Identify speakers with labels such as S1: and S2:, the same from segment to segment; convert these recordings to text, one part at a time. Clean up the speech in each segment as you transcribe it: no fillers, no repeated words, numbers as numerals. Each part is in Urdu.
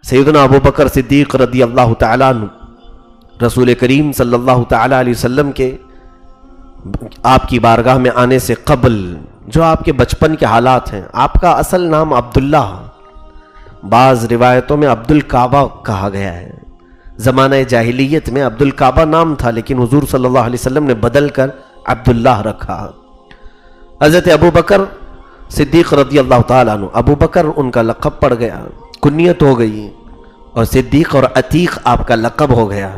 S1: سیدنا ابو بکر صدیق رضی اللہ تعالیٰ عنہ رسول کریم صلی اللہ تعالیٰ علیہ وسلم کے آپ کی بارگاہ میں آنے سے قبل جو آپ کے بچپن کے حالات ہیں، آپ کا اصل نام عبداللہ، بعض روایتوں میں عبد الکعبہ کہا گیا ہے۔ زمانہ جاہلیت میں عبد الکعبہ نام تھا، لیکن حضور صلی اللہ علیہ وسلم نے بدل کر عبداللہ رکھا۔ حضرت ابو بکر صدیق رضی اللہ تعالیٰ عنہ، ابو بکر ان کا لقب پڑ گیا، کنیت ہو گئی، اور صدیق اور عتیق آپ کا لقب ہو گیا۔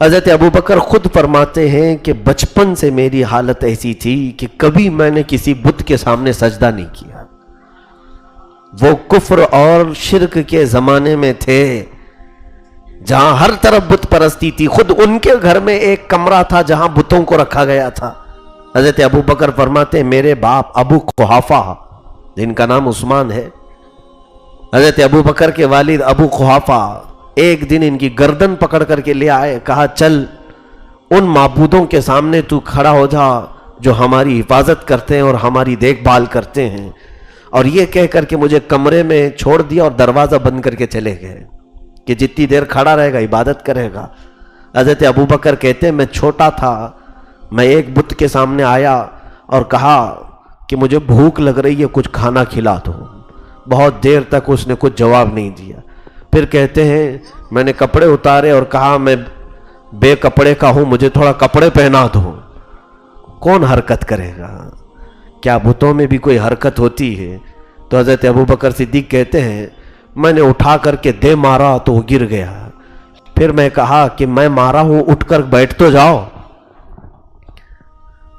S1: حضرت ابو بکر خود فرماتے ہیں کہ بچپن سے میری حالت ایسی تھی کہ کبھی میں نے کسی بت کے سامنے سجدہ نہیں کیا۔ وہ کفر اور شرک کے زمانے میں تھے جہاں ہر طرف بت پرستی تھی۔ خود ان کے گھر میں ایک کمرہ تھا جہاں بتوں کو رکھا گیا تھا۔ حضرت ابو بکر فرماتے ہیں میرے باپ ابو قحافہ، جن کا نام عثمان ہے، حضرت ابو بکر کے والد ابو قحافہ ایک دن ان کی گردن پکڑ کر کے لے آئے، کہا چل ان معبودوں کے سامنے تو کھڑا ہو جا جو ہماری حفاظت کرتے ہیں اور ہماری دیکھ بھال کرتے ہیں، اور یہ کہہ کر کے مجھے کمرے میں چھوڑ دیا اور دروازہ بند کر کے چلے گئے کہ جتنی دیر کھڑا رہے گا عبادت کرے گا۔ حضرت ابو بکر کہتے ہیں میں چھوٹا تھا، میں ایک بت کے سامنے آیا اور کہا کہ مجھے بھوک لگ رہی ہے، کچھ کھانا کھلا دو۔ بہت دیر تک اس نے کچھ جواب نہیں دیا۔ پھر کہتے ہیں میں نے کپڑے اتارے اور کہا میں بے کپڑے کا ہوں، مجھے تھوڑا کپڑے پہنا دو۔ کون حرکت کرے گا؟ کیا بتوں میں بھی کوئی حرکت ہوتی ہے؟ تو حضرت ابو بکر صدیق کہتے ہیں میں نے اٹھا کر کے دے مارا تو وہ گر گیا۔ پھر میں کہا کہ میں مارا ہوں، اٹھ کر بیٹھ تو جاؤ۔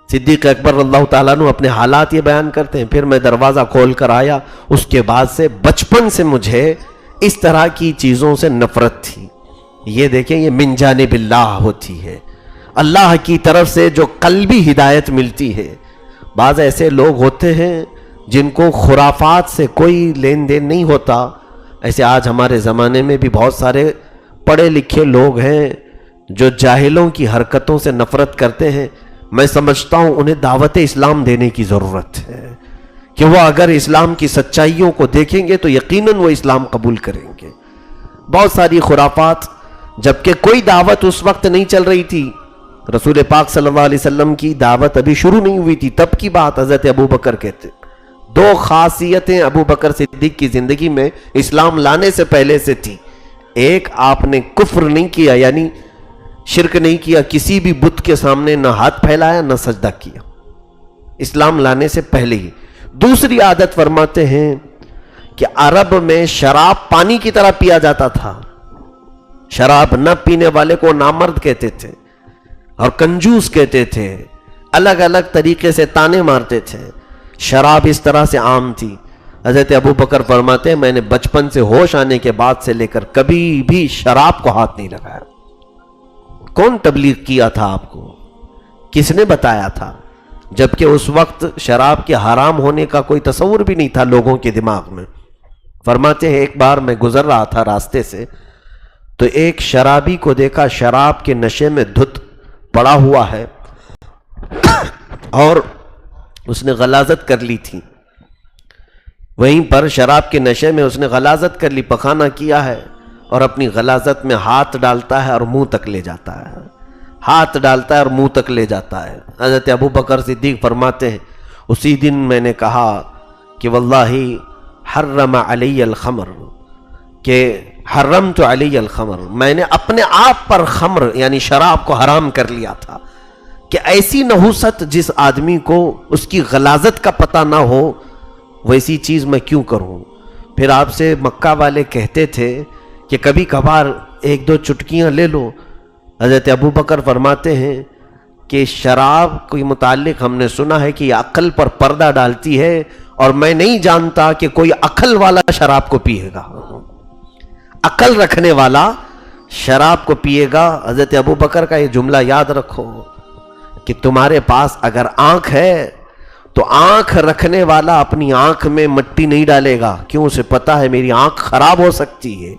S1: صدیق اکبر اللہ تعالیٰ عنہ اپنے حالات یہ بیان کرتے ہیں، پھر میں دروازہ کھول کر آیا۔ اس کے بعد سے بچپن سے مجھے اس طرح کی چیزوں سے نفرت تھی۔ یہ دیکھیں یہ من جانب اللہ ہوتی ہے، اللہ کی طرف سے جو قلبی ہدایت ملتی ہے۔ بعض ایسے لوگ ہوتے ہیں جن کو خرافات سے کوئی لین دین نہیں ہوتا، ایسے آج ہمارے زمانے میں بھی بہت سارے پڑھے لکھے لوگ ہیں جو جاہلوں کی حرکتوں سے نفرت کرتے ہیں۔ میں سمجھتا ہوں انہیں دعوت اسلام دینے کی ضرورت ہے کہ وہ اگر اسلام کی سچائیوں کو دیکھیں گے تو یقیناً وہ اسلام قبول کریں گے۔ بہت ساری خرافات، جبکہ کوئی دعوت اس وقت نہیں چل رہی تھی، رسول پاک صلی اللہ علیہ وسلم کی دعوت ابھی شروع نہیں ہوئی تھی، تب کی بات حضرت ابو بکر کہتے۔ دو خاصیتیں ابو بکر صدیق کی زندگی میں اسلام لانے سے پہلے سے تھی۔ ایک، آپ نے کفر نہیں کیا، یعنی شرک نہیں کیا، کسی بھی بت کے سامنے نہ ہاتھ پھیلایا نہ سجدہ کیا، اسلام لانے سے پہلے ہی۔ دوسری عادت فرماتے ہیں کہ عرب میں شراب پانی کی طرح پیا جاتا تھا، شراب نہ پینے والے کو نامرد کہتے تھے اور کنجوس کہتے تھے، الگ الگ طریقے سے تانے مارتے تھے۔ شراب اس طرح سے عام تھی۔ حضرت ابو بکر فرماتے ہیں میں نے بچپن سے ہوش آنے کے بعد سے لے کر کبھی بھی شراب کو ہاتھ نہیں لگایا۔ کون تبلیغ کیا تھا آپ کو؟ کس نے بتایا تھا؟ جبکہ اس وقت شراب کے حرام ہونے کا کوئی تصور بھی نہیں تھا لوگوں کے دماغ میں۔ فرماتے ہیں ایک بار میں گزر رہا تھا راستے سے، تو ایک شرابی کو دیکھا، شراب کے نشے میں دھت پڑا ہوا ہے اور اس نے غلاظت کر لی تھی۔ وہیں پر شراب کے نشے میں اس نے غلاظت کر لی، پخانہ کیا ہے اور اپنی غلاظت میں ہاتھ ڈالتا ہے اور منہ تک لے جاتا ہے، ہاتھ ڈالتا ہے اور منہ تک لے جاتا ہے۔ حضرت ابو بکر صدیق فرماتے ہیں اسی دن میں نے کہا کہ واللہ حرم علی الخمر، کہ حرمت علی الخمر، میں نے اپنے آپ پر خمر یعنی شراب کو حرام کر لیا تھا، کہ ایسی نحوست جس آدمی کو اس کی غلاظت کا پتہ نہ ہو ویسی چیز میں کیوں کروں۔ پھر آپ سے مکہ والے کہتے تھے کہ کبھی کبھار ایک دو چٹکیاں لے لو۔ حضرت ابو بکر فرماتے ہیں کہ شراب کے متعلق ہم نے سنا ہے کہ یہ عقل پر پردہ ڈالتی ہے، اور میں نہیں جانتا کہ کوئی عقل والا شراب کو پیے گا، عقل رکھنے والا شراب کو پیے گا۔ حضرت ابو بکر کا یہ جملہ یاد رکھو کہ تمہارے پاس اگر آنکھ ہے تو آنکھ رکھنے والا اپنی آنکھ میں مٹی نہیں ڈالے گا، کیوں؟ اسے پتا ہے میری آنکھ خراب ہو سکتی ہے۔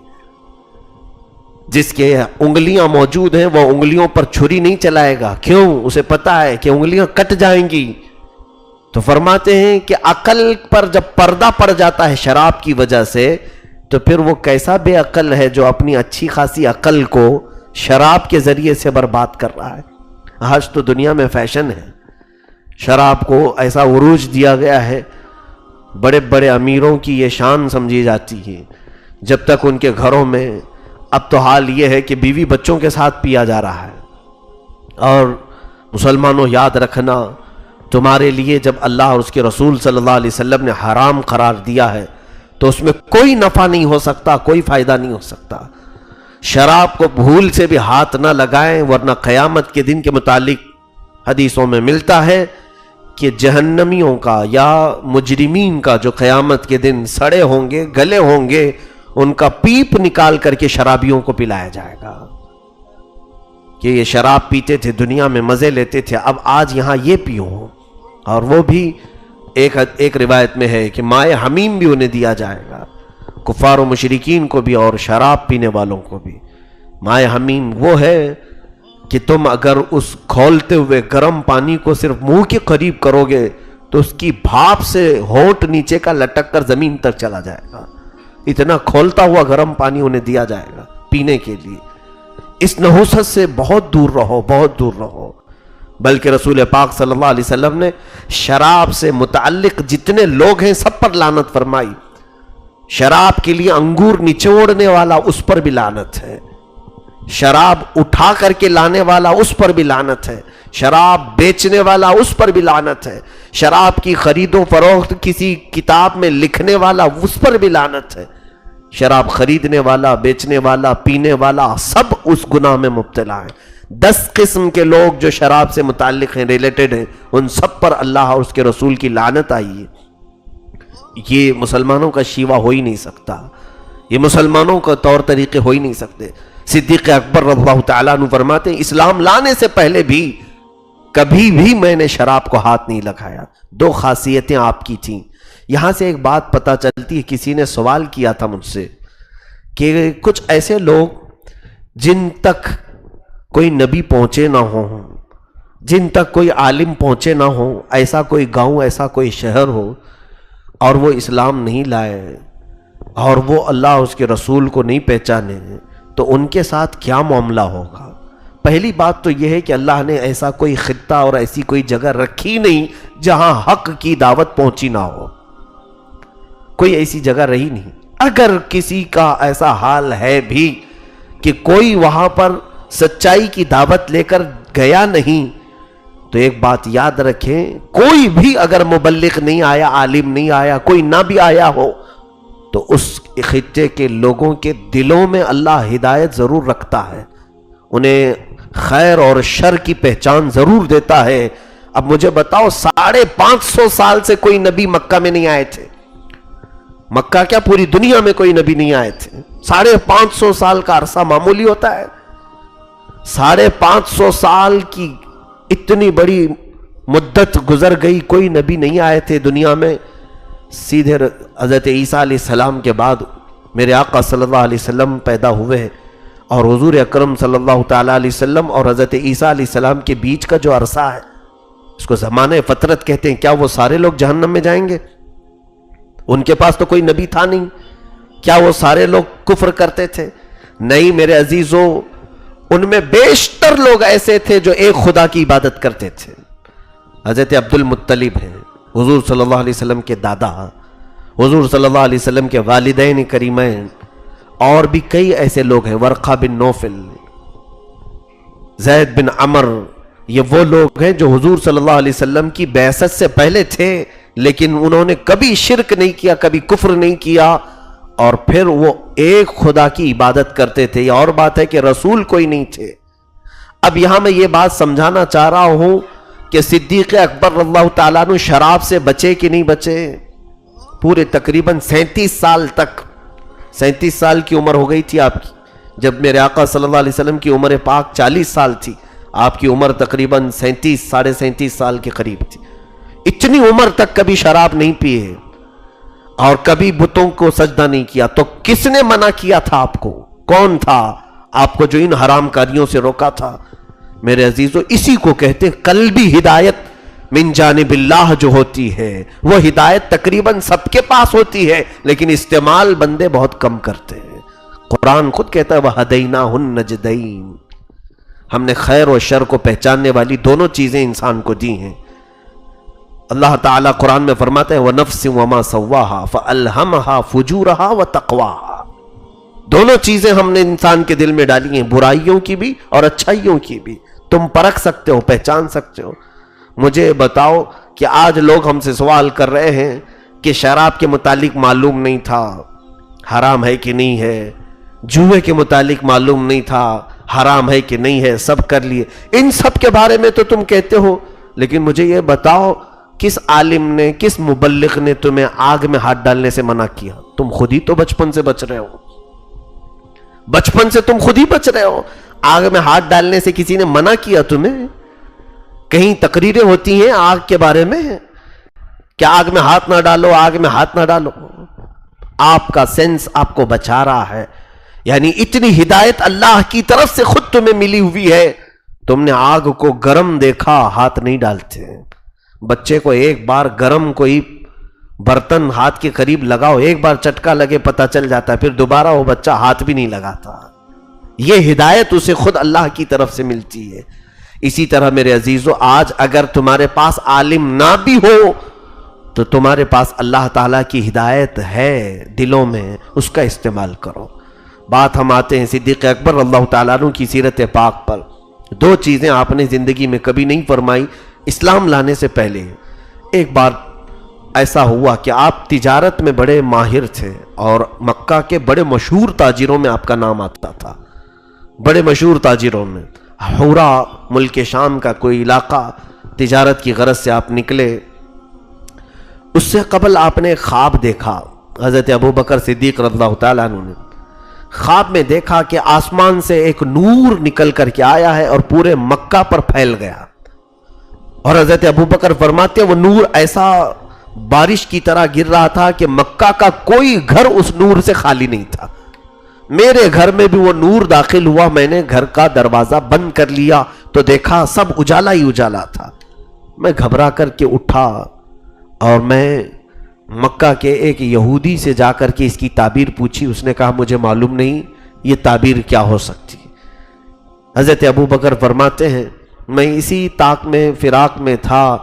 S1: جس کے انگلیاں موجود ہیں وہ انگلیوں پر چھری نہیں چلائے گا، کیوں؟ اسے پتا ہے کہ انگلیاں کٹ جائیں گی۔ تو فرماتے ہیں کہ عقل پر جب پردہ پڑ جاتا ہے شراب کی وجہ سے، تو پھر وہ کیسا بے عقل ہے جو اپنی اچھی خاصی عقل کو شراب کے ذریعے سے برباد کر رہا ہے. آج تو دنیا میں فیشن ہے, شراب کو ایسا عروج دیا گیا ہے, بڑے بڑے امیروں کی یہ شان سمجھی جاتی ہے, جب تک ان کے گھروں میں اب تو حال یہ ہے کہ بیوی بچوں کے ساتھ پیا جا رہا ہے. اور مسلمانوں یاد رکھنا, تمہارے لیے جب اللہ اور اس کے رسول صلی اللہ علیہ وسلم نے حرام قرار دیا ہے تو اس میں کوئی نفع نہیں ہو سکتا, کوئی فائدہ نہیں ہو سکتا. شراب کو بھول سے بھی ہاتھ نہ لگائیں, ورنہ قیامت کے دن کے متعلق حدیثوں میں ملتا ہے کہ جہنمیوں کا یا مجرمین کا جو قیامت کے دن سڑے ہوں گے, گلے ہوں گے, ان کا پیپ نکال کر کے شرابیوں کو پلایا جائے گا کہ یہ شراب پیتے تھے, دنیا میں مزے لیتے تھے, اب آج یہاں یہ پیو. اور وہ بھی ایک روایت میں ہے کہ مائے حمیم بھی انہیں دیا جائے گا, کفار و مشرکین کو بھی اور شراب پینے والوں کو بھی. مائے حمیم وہ ہے کہ تم اگر اس کھولتے ہوئے گرم پانی کو صرف منہ کے قریب کرو گے تو اس کی بھاپ سے ہونٹ نیچے کا لٹک کر زمین تک چلا جائے گا. اتنا کھولتا ہوا گرم پانی انہیں دیا جائے گا پینے کے لیے. اس نحوست سے بہت دور رہو, بہت دور رہو. بلکہ رسول پاک صلی اللہ علیہ وسلم نے شراب سے متعلق جتنے لوگ ہیں سب پر لعنت فرمائی. شراب کے لیے انگور نچوڑنے والا اس پر بھی لعنت ہے, شراب اٹھا کر کے لانے والا اس پر بھی لعنت ہے, شراب بیچنے والا اس پر بھی لعنت ہے, شراب کی خرید و فروخت کسی کتاب میں لکھنے والا اس پر بھی لعنت ہے. شراب خریدنے والا, بیچنے والا, پینے والا سب اس گناہ میں مبتلا ہیں. 10 قسم کے لوگ جو شراب سے متعلق ہیں, ریلیٹڈ ہیں, ان سب پر اللہ اور اس کے رسول کی لعنت آئی ہے. یہ مسلمانوں کا شیوا ہو ہی نہیں سکتا, یہ مسلمانوں کا طور طریقے ہو ہی نہیں سکتے. صدیق اکبر رضی اللہ تعالیٰ عنہ فرماتے ہیں اسلام لانے سے پہلے بھی کبھی بھی میں نے شراب کو ہاتھ نہیں لگایا. 2 خاصیتیں آپ کی تھیں. یہاں سے ایک بات پتہ چلتی ہے, کسی نے سوال کیا تھا مجھ سے کہ کچھ ایسے لوگ جن تک کوئی نبی پہنچے نہ ہو, جن تک کوئی عالم پہنچے نہ ہو, ایسا کوئی گاؤں, ایسا کوئی شہر ہو اور وہ اسلام نہیں لائے اور وہ اللہ اور اس کے رسول کو نہیں پہچانے, تو ان کے ساتھ کیا معاملہ ہوگا. پہلی بات تو یہ ہے کہ اللہ نے ایسا کوئی خطہ اور ایسی کوئی جگہ رکھی نہیں جہاں حق کی دعوت پہنچی نہ ہو. کوئی ایسی جگہ رہی نہیں. اگر کسی کا ایسا حال ہے بھی کہ کوئی وہاں پر سچائی کی دعوت لے کر گیا نہیں, تو ایک بات یاد رکھیں, کوئی بھی اگر مبلغ نہیں آیا, عالم نہیں آیا, کوئی نہ بھی آیا ہو, تو اس خطے کے لوگوں کے دلوں میں اللہ ہدایت ضرور رکھتا ہے, انہیں خیر اور شر کی پہچان ضرور دیتا ہے. اب مجھے بتاؤ, 550 سال سے کوئی نبی مکہ میں نہیں آئے تھے. مکہ کیا پوری دنیا میں کوئی نبی نہیں آئے تھے. 550 سال کا عرصہ معمولی ہوتا ہے. 550 سال کی اتنی بڑی مدت گزر گئی, کوئی نبی نہیں آئے تھے دنیا میں. سیدھے حضرت عیسیٰ علیہ السلام کے بعد میرے آقا صلی اللہ علیہ وسلم پیدا ہوئے, اور حضور اکرم صلی اللہ تعالیٰ علیہ وسلم اور حضرت عیسیٰ علیہ السلام کے بیچ کا جو عرصہ ہے اس کو زمانہ فترت کہتے ہیں. کیا وہ سارے لوگ جہنم میں جائیں گے؟ ان کے پاس تو کوئی نبی تھا نہیں. کیا وہ سارے لوگ کفر کرتے تھے؟ نہیں میرے عزیزوں, ان میں بیشتر لوگ ایسے تھے جو ایک خدا کی عبادت کرتے تھے. حضرت عبد المطلب ہیں, حضور صلی اللہ علیہ وسلم کے دادا, حضور صلی اللہ علیہ وسلم کے والدین کریمین, اور بھی کئی ایسے لوگ ہیں, ورقہ بن نوفل, زید بن عمر. یہ وہ لوگ ہیں جو حضور صلی اللہ علیہ وسلم کی بعثت سے پہلے تھے, لیکن انہوں نے کبھی شرک نہیں کیا, کبھی کفر نہیں کیا, اور پھر وہ ایک خدا کی عبادت کرتے تھے. یہ اور بات ہے کہ رسول کوئی نہیں تھے. اب یہاں میں یہ بات سمجھانا چاہ رہا ہوں کہ صدیق اکبر رضی اللہ تعالیٰ عنہ شراب سے بچے کہ نہیں بچے. پورے تقریباً 37 سال تک, 37 سال کی عمر ہو گئی تھی آپ کی جب میرے آقا صلی اللہ علیہ وسلم کی عمر پاک 40 سال تھی. آپ کی عمر تقریباً 37 ساڑھے 37 سال کے قریب تھی. اتنی عمر تک کبھی شراب نہیں پیے اور کبھی بتوں کو سجدہ نہیں کیا. تو کس نے منع کیا تھا آپ کو؟ کون تھا آپ کو جو ان حرام کاریوں سے روکا تھا؟ میرے عزیزو, اسی کو کہتے ہیں قلبی ہدایت. من جانب اللہ جو ہوتی ہے وہ ہدایت تقریباً سب کے پاس ہوتی ہے، لیکن استعمال بندے بہت کم کرتے ہیں۔ قرآن خود کہتا ہے وَهَدَيْنَاهُ النَّجْدَيْنِ، ہم نے خیر و شر کو پہچاننے والی دونوں چیزیں انسان کو دی ہیں۔ اللہ تعالیٰ قرآن میں فرماتے ہیں وَنَفْسٍ وَمَا سَوَّاهَا فَأَلْهَمَهَا فُجُورَهَا وَتَقْوَاهَا، دونوں چیزیں ہم نے انسان کے دل میں ڈالی ہیں، برائیوں کی بھی اور اچھائیوں کی بھی۔ تم پرکھ سکتے ہو، پہچان سکتے ہو۔ مجھے بتاؤ کہ آج لوگ ہم سے سوال کر رہے ہیں کہ شراب کے متعلق معلوم نہیں تھا حرام ہے کہ نہیں ہے، جوئے کے متعلق معلوم نہیں تھا حرام ہے کہ نہیں ہے، سب کر لیے، ان سب کے بارے میں تو تم کہتے ہو، لیکن مجھے یہ بتاؤ کس عالم نے، کس مبلغ نے تمہیں آگ میں ہاتھ ڈالنے سے منع کیا؟ تم خود ہی تو بچپن سے بچ رہے ہو، بچپن سے تم خود ہی بچ رہے ہو۔ آگ میں ہاتھ ڈالنے سے کسی نے منع کیا تمہیں؟ کہیں تقریریں ہوتی ہیں آگ کے بارے میں کہ آگ میں ہاتھ نہ ڈالو، آگ میں ہاتھ نہ ڈالو؟ آپ کا سینس آپ کو بچا رہا ہے، یعنی اتنی ہدایت اللہ کی طرف سے خود تمہیں ملی ہوئی ہے، تم نے آگ کو گرم دیکھا، ہاتھ نہیں ڈالتے۔ بچے کو ایک بار گرم کوئی برتن ہاتھ کے قریب لگاؤ، ایک بار چٹکا لگے پتہ چل جاتا ہے، پھر دوبارہ وہ بچہ ہاتھ بھی نہیں لگاتا۔ یہ ہدایت اسے خود اللہ کی طرف سے ملتی ہے۔ اسی طرح میرے عزیزو، آج اگر تمہارے پاس عالم نہ بھی ہو تو تمہارے پاس اللہ تعالیٰ کی ہدایت ہے دلوں میں، اس کا استعمال کرو۔ بات ہم آتے ہیں صدیق اکبر اللہ تعالیٰ عنہ کی سیرت پاک پر۔ دو چیزیں آپ نے زندگی میں کبھی نہیں فرمائی اسلام لانے سے پہلے۔ ایک بار ایسا ہوا کہ آپ تجارت میں بڑے ماہر تھے اور مکہ کے بڑے مشہور تاجروں میں آپ کا نام آتا تھا، بڑے مشہور تاجروں میں۔ حورا ملک شام کا کوئی علاقہ، تجارت کی غرض سے آپ نکلے۔ اس سے قبل آپ نے خواب دیکھا، حضرت ابوبکر صدیق رضی اللہ تعالیٰ عنہ نے خواب میں دیکھا کہ آسمان سے ایک نور نکل کر کے آیا ہے اور پورے مکہ پر پھیل گیا، اور حضرت ابوبکر فرماتے ہیں وہ نور ایسا بارش کی طرح گر رہا تھا کہ مکہ کا کوئی گھر اس نور سے خالی نہیں تھا۔ میرے گھر میں بھی وہ نور داخل ہوا، میں نے گھر کا دروازہ بند کر لیا تو دیکھا سب اجالا ہی اجالا تھا۔ میں گھبرا کر کے اٹھا اور میں مکہ کے ایک یہودی سے جا کر کے اس کی تعبیر پوچھی۔ اس نے کہا مجھے معلوم نہیں یہ تعبیر کیا ہو سکتی۔ حضرت ابوبکر فرماتے ہیں میں اسی طاق میں فراق میں تھا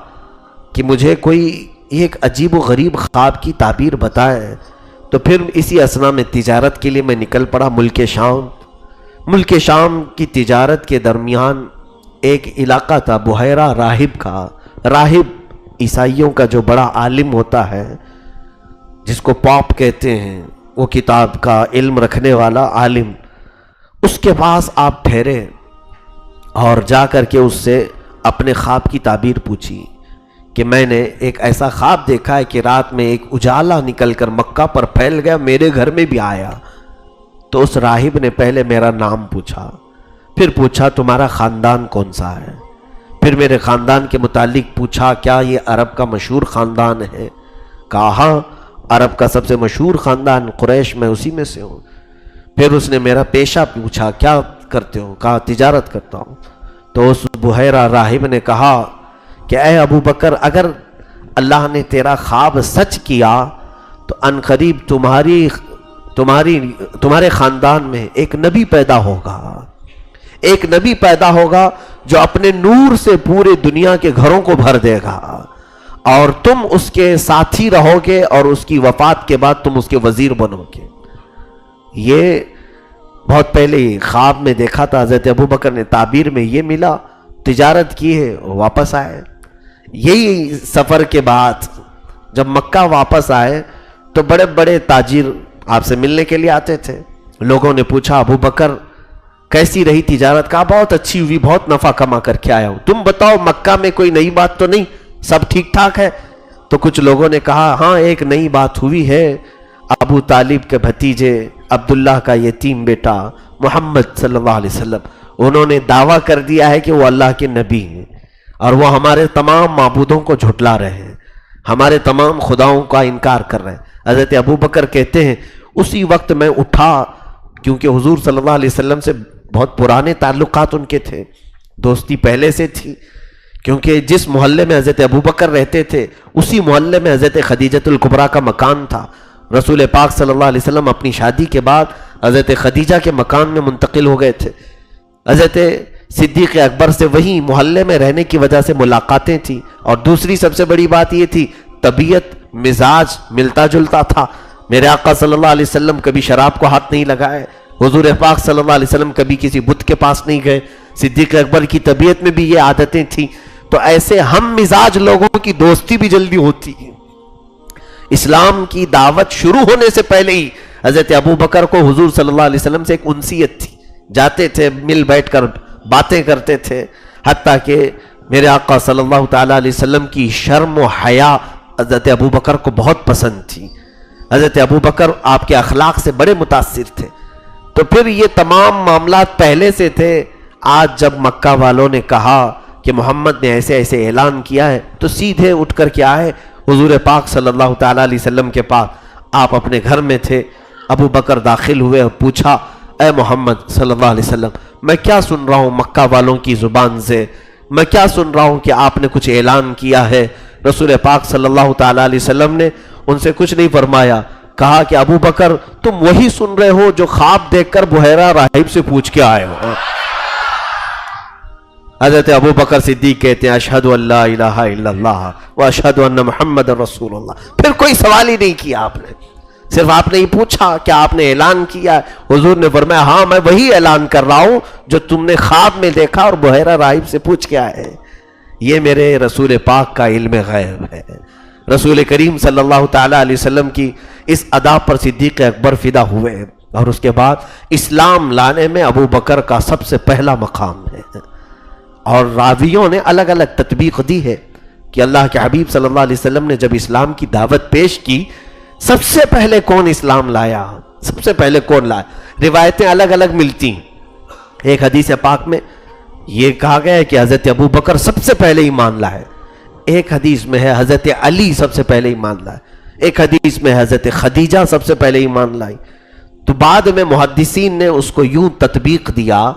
S1: کہ مجھے کوئی ایک عجیب و غریب خواب کی تعبیر بتائے، تو پھر اسی اسنا میں تجارت کے لیے میں نکل پڑا ملک شام۔ ملک شام کی تجارت کے درمیان ایک علاقہ تھا بحیرہ راہب کا۔ راہب عیسائیوں کا جو بڑا عالم ہوتا ہے، جس کو پاپ کہتے ہیں، وہ کتاب کا علم رکھنے والا عالم، اس کے پاس آپ ٹھہرے اور جا کر کے اس سے اپنے خواب کی تعبیر پوچھی کہ میں نے ایک ایسا خواب دیکھا ہے کہ رات میں ایک اجالا نکل کر مکہ پر پھیل گیا، میرے گھر میں بھی آیا۔ تو اس راہب نے پہلے میرا نام پوچھا، پھر پوچھا تمہارا خاندان کون سا ہے، پھر میرے خاندان کے متعلق پوچھا کیا یہ عرب کا مشہور خاندان ہے؟ کہا ہاں عرب کا سب سے مشہور خاندان قریش، میں اسی میں سے ہوں۔ پھر اس نے میرا پیشہ پوچھا کیا کرتے ہو؟ کہا تجارت کرتا ہوں۔ تو اس بحیرہ راہب نے کہا کہ اے ابو بکر، اگر اللہ نے تیرا خواب سچ کیا تو عنقریب تمہارے خاندان میں ایک نبی پیدا ہوگا، ایک نبی پیدا ہوگا جو اپنے نور سے پورے دنیا کے گھروں کو بھر دے گا، اور تم اس کے ساتھی رہو گے اور اس کی وفات کے بعد تم اس کے وزیر بنو گے۔ یہ بہت پہلے خواب میں دیکھا تھا حضرت ابوبکر نے، تعبیر میں یہ ملا، تجارت کی ہے، واپس آئے۔ یہی سفر کے بعد جب مکہ واپس آئے تو بڑے بڑے تاجر آپ سے ملنے کے لیے آتے تھے۔ لوگوں نے پوچھا ابوبکر کیسی رہی تجارت؟ کہا بہت اچھی ہوئی، بہت نفع کما کر کے آیا ہوں۔ تم بتاؤ مکہ میں کوئی نئی بات تو نہیں، سب ٹھیک ٹھاک ہے؟ تو کچھ لوگوں نے کہا ہاں ایک نئی بات ہوئی ہے، ابو طالب کے بھتیجے عبداللہ کا یتیم بیٹا محمد صلی اللہ علیہ وسلم، انہوں نے دعویٰ کر دیا ہے کہ وہ اللہ کے نبی ہیں، اور وہ ہمارے تمام معبودوں کو جھٹلا رہے ہیں، ہمارے تمام خداؤں کا انکار کر رہے ہیں۔ حضرت ابوبکر کہتے ہیں اسی وقت میں اٹھا، کیونکہ حضور صلی اللہ علیہ وسلم سے بہت پرانے تعلقات ان کے تھے، دوستی پہلے سے تھی، کیونکہ جس محلے میں حضرت ابوبکر رہتے تھے اسی محلے میں حضرت خدیجۃ الکبریٰ کا مکان تھا. رسول پاک صلی اللہ علیہ وسلم اپنی شادی کے بعد حضرت خدیجہ کے مکان میں منتقل ہو گئے تھے. حضرت صدیق اکبر سے وہی محلے میں رہنے کی وجہ سے ملاقاتیں تھیں. اور دوسری سب سے بڑی بات یہ تھی طبیعت مزاج ملتا جلتا تھا. میرے آقا صلی اللہ علیہ وسلم کبھی شراب کو ہاتھ نہیں لگائے. حضور پاک صلی اللہ علیہ وسلم کبھی کسی بت کے پاس نہیں گئے. صدیق اکبر کی طبیعت میں بھی یہ عادتیں تھیں. تو ایسے ہم مزاج لوگوں کی دوستی بھی جلدی ہوتی ہے. اسلام کی دعوت شروع ہونے سے پہلے ہی حضرت ابوبکر کو حضور صلی اللہ علیہ وسلم سے ایک انسیت تھی. جاتے تھے مل بیٹھ کر باتیں کرتے تھے. حتیٰ کہ میرے آقا صلی اللہ تعالیٰ علیہ وسلم کی شرم و حیا حضرت ابوبکر کو بہت پسند تھی. حضرت ابوبکر آپ کے اخلاق سے بڑے متاثر تھے. تو پھر یہ تمام معاملات پہلے سے تھے. آج جب مکہ والوں نے کہا کہ محمد نے ایسے ایسے اعلان کیا ہے تو سیدھے اٹھ کر کے آئے حضور پاک صلی اللہ تعالیٰ علیہ وسلم کے پاس. آپ اپنے گھر میں تھے. ابو بکر داخل ہوئے اور پوچھا اے محمد صلی اللہ علیہ وسلم میں کیا سن رہا ہوں مکہ والوں کی زبان سے, میں کیا سن رہا ہوں کہ آپ نے کچھ اعلان کیا ہے. رسول پاک صلی اللہ تعالیٰ علیہ وسلم نے ان سے کچھ نہیں فرمایا. کہا کہ ابو بکر تم وہی سن رہے ہو جو خواب دیکھ کر بحیرہ راہب سے پوچھ کے آئے ہو. حضرت ابو بکر صدیق کہتے ہیں اشہد ان لا الہ الا اللہ واشہد ان محمد رسول اللہ. پھر کوئی سوال ہی نہیں کیا آپ نے, صرف آپ نے ہی پوچھا کہ آپ نے اعلان کیا. حضور نے فرمایا ہاں میں وہی اعلان کر رہا ہوں جو تم نے خواب میں دیکھا اور بحیرہ راہب سے پوچھ کے آئے. یہ میرے رسول پاک کا علم غیب ہے. رسول کریم صلی اللہ تعالیٰ علیہ وسلم کی اس ادا پر صدیق اکبر فدا ہوئے. اور اس کے بعد اسلام لانے میں ابو بکر کا سب سے پہلا مقام ہے. اور راویوں نے الگ الگ تطبیق دی ہے کہ اللہ کے حبیب صلی اللہ علیہ وسلم نے جب اسلام کی دعوت پیش کی سب سے پہلے کون اسلام لایا, سب سے پہلے کون لایا. روایتیں الگ الگ ملتی ہیں. ایک حدیث پاک میں یہ کہا گیا ہے کہ حضرت ابو بکر سب سے پہلے ایمان لائے. ایک حدیث میں ہے حضرت علی سب سے پہلے ایمان لائے. ایک حدیث میں حضرت خدیجہ سب سے پہلے ایمان لائی. تو بعد میں محدثین نے اس کو یوں تطبیق دیا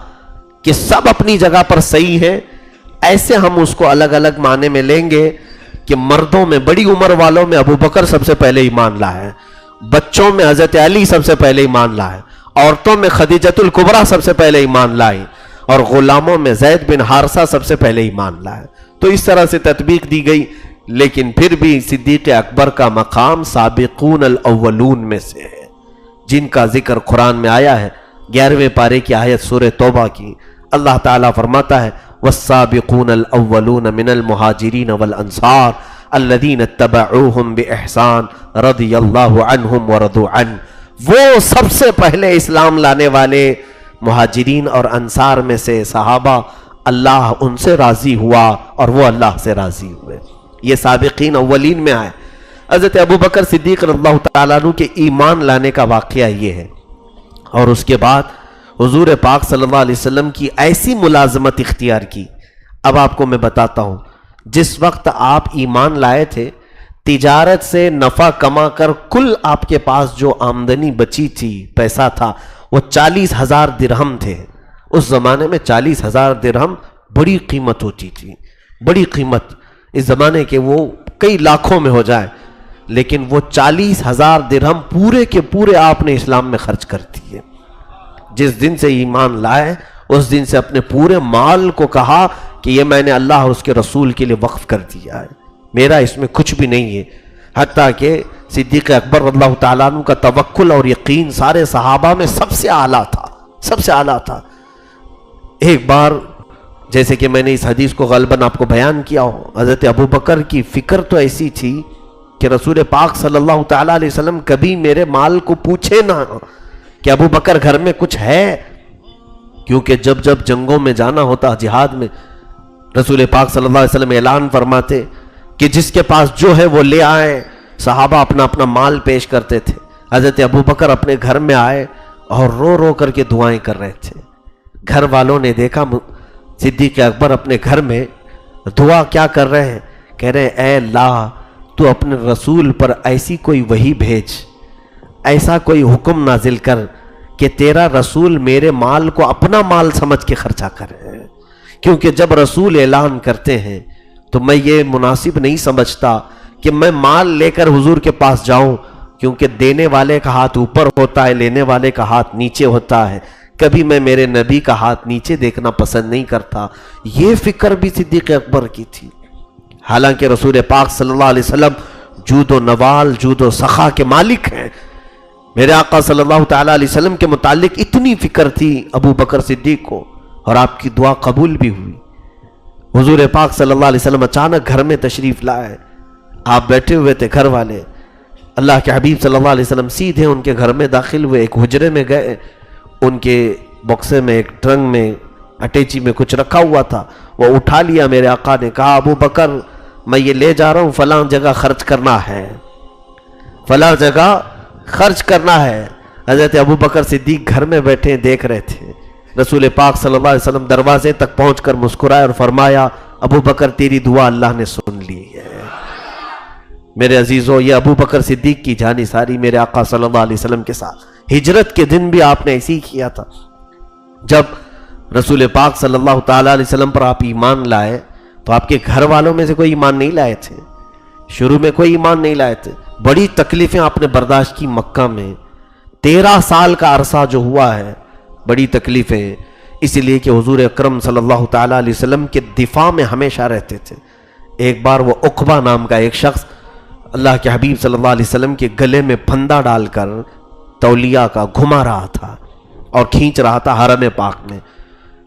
S1: کہ سب اپنی جگہ پر صحیح ہے. ایسے ہم اس کو الگ الگ معنی میں لیں گے کہ مردوں میں بڑی عمر والوں میں ابو بکر سب سے پہلے ایمان لائے, بچوں میں حضرت علی سب سے پہلے ایمان لائے, عورتوں میں خدیجۃ الکبریٰ سب سے پہلے ایمان لائی, اور غلاموں میں زید بن حارثہ سب سے پہلے ایمان لائے. تو اس طرح سے تطبیق دی گئی. لیکن پھر بھی صدیق اکبر کا مقام سابقون الاولون میں سے ہے, جن کا ذکر قرآن میں آیا ہے 11ویں پارے کی آیت سورہ توبہ کی. اللہ تعالیٰ فرماتا ہے والسابقون الاولون من المہاجرین والانصار الذین اتبعوہم باحسان رضی اللہ عنہم ورضوا عنہ. وہ سب سے پہلے اسلام لانے والے مہاجرین اور انصار میں سے صحابہ, اللہ ان سے راضی ہوا اور وہ اللہ سے راضی ہوئے. یہ سابقین اولین میں آئے. حضرت ابو بکر صدیق رضی اللہ تعالیٰ عنہ کے ایمان لانے کا واقعہ یہ ہے. اور اس کے بعد حضور پاک صلی اللہ علیہ وسلم کی ایسی ملازمت اختیار کی. اب آپ کو میں بتاتا ہوں, جس وقت آپ ایمان لائے تھے تجارت سے نفع کما کر کل آپ کے پاس جو آمدنی بچی تھی, پیسہ تھا, وہ 40,000 درہم تھے. اس زمانے میں 40,000 درہم بڑی قیمت ہوتی تھی, بڑی قیمت. اس زمانے کے وہ کئی لاکھوں میں ہو جائے, لیکن وہ 40,000 درہم پورے کے پورے آپ نے اسلام میں خرچ کر دیے. جس دن سے ایمان لائے اس دن سے اپنے پورے مال کو کہا کہ یہ میں نے اللہ اور اس کے رسول کے لیے وقف کر دیا ہے, میرا اس میں کچھ بھی نہیں ہے. حتیٰ کہ صدیق اکبر رضی اللہ تعالیٰ عنہ کا توکل اور یقین سارے صحابہ میں سب سے اعلیٰ تھا, سب سے اعلیٰ تھا. ایک بار جیسے کہ میں نے اس حدیث کو غالباً آپ کو بیان کیا ہو, حضرت ابو بکر کی فکر تو ایسی تھی کہ رسول پاک صلی اللہ تعالیٰ علیہ وسلم کبھی میرے مال کو پوچھے نہ کہ ابو بکر گھر میں کچھ ہے. کیونکہ جب جب جنگوں میں جانا ہوتا, جہاد میں, رسول پاک صلی اللہ علیہ وسلم اعلان فرماتے کہ جس کے پاس جو ہے وہ لے آئے. صحابہ اپنا اپنا مال پیش کرتے تھے. حضرت ابو بکر اپنے گھر میں آئے اور رو رو کر کے دعائیں کر رہے تھے. گھر والوں نے دیکھا صدیق اکبر اپنے گھر میں دعا کیا کر رہے ہیں, کہہ رہے ہیں اے اللہ تو اپنے رسول پر ایسی کوئی وحی بھیج, ایسا کوئی حکم نازل کر کہ تیرا رسول میرے مال کو اپنا مال سمجھ کے خرچہ کرے. کیونکہ جب رسول اعلان کرتے ہیں تو میں یہ مناسب نہیں سمجھتا کہ میں مال لے کر حضور کے پاس جاؤں، کیونکہ دینے والے کا ہاتھ اوپر ہوتا ہے، لینے والے کا ہاتھ نیچے ہوتا ہے، کبھی میں میرے نبی کا ہاتھ نیچے دیکھنا پسند نہیں کرتا۔ یہ فکر بھی صدیق اکبر کی تھی، حالانکہ رسول پاک صلی اللہ علیہ وسلم جود و نوال، جود و سخا کے مالک ہیں۔ میرے آقا صلی اللہ تعالیٰ علیہ وسلم کے متعلق اتنی فکر تھی ابو بکر صدیق کو، اور آپ کی دعا قبول بھی ہوئی۔ حضور پاک صلی اللہ علیہ وسلم اچانک گھر میں تشریف لائے، آپ بیٹھے ہوئے تھے، گھر والے، اللہ کے حبیب صلی اللہ علیہ وسلم سیدھے ان کے گھر میں داخل ہوئے، ایک حجرے میں گئے، ان کے بکسے میں، ایک ٹرنک میں، اٹیچی میں کچھ رکھا ہوا تھا، وہ اٹھا لیا۔ میرے آقا نے کہا ابو بکر میں یہ لے جا رہا ہوں، فلاں جگہ خرچ کرنا ہے، فلاں جگہ خرچ کرنا ہے۔ حضرت ابو بکر صدیق گھر میں بیٹھے دیکھ رہے تھے، رسول پاک صلی اللہ علیہ وسلم دروازے تک پہنچ کر مسکرائے اور فرمایا ابو بکر تیری دعا اللہ نے سن لی ہے۔ میرے عزیزو، یہ ابو بکر صدیق کی جانی ساری میرے آقا صلی اللہ علیہ وسلم کے ساتھ ہجرت کے دن بھی آپ نے ایسی ہی کیا تھا۔ جب رسول پاک صلی اللہ تعالیٰ علیہ وسلم پر آپ ایمان لائے تو آپ کے گھر والوں میں سے کوئی ایمان نہیں لائے تھے، شروع میں کوئی ایمان نہیں لائے تھے، بڑی تکلیفیں آپ نے برداشت کی مکہ میں، 13 سال کا عرصہ جو ہوا ہے، بڑی تکلیفیں، اس لیے کہ حضور اکرم صلی اللہ تعالیٰ علیہ وسلم کے دفاع میں ہمیشہ رہتے تھے۔ ایک بار وہ عقبہ نام کا ایک شخص اللہ کے حبیب صلی اللہ علیہ وسلم کے گلے میں پھندا ڈال کر تولیہ کا گھما رہا تھا اور کھینچ رہا تھا حرم پاک میں۔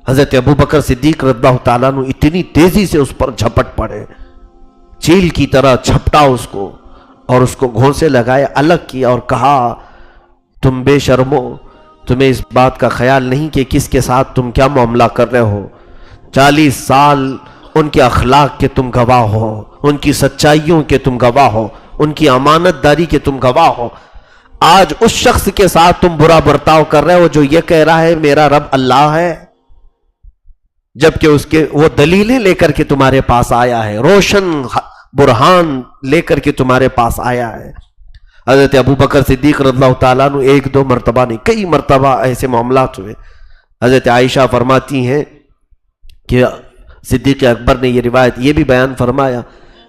S1: حضرت ابو بکر صدیق رضی اللہ تعالیٰ عنہ اتنی تیزی سے اس پر جھپٹ پڑے، چیل کی طرح جھپٹا اس کو اور اس کو گھونسے لگائے، الگ کیا اور کہا تم بے شرمو، تمہیں اس بات کا خیال نہیں کہ کس کے ساتھ تم کیا معاملہ کر رہے ہو؟ 40 سال ان کے اخلاق کے تم گواہ ہو، ان کی سچائیوں کے تم گواہ ہو، ان کی امانت داری کے تم گواہ ہو۔ آج اس شخص کے ساتھ تم برا برتاؤ کر رہے ہو جو یہ کہہ رہا ہے میرا رب اللہ ہے، جبکہ اس کے وہ دلیلیں لے کر کے تمہارے پاس آیا ہے، روشن برہان لے کر کے تمہارے پاس آیا ہے۔ حضرت ابو بکر صدیق رضی اللہ تعالیٰ عنہ 1-2 مرتبہ نہیں، کئی مرتبہ ایسے معاملات ہوئے۔ حضرت عائشہ فرماتی ہیں کہ صدیق اکبر نے یہ روایت یہ بھی بیان فرمایا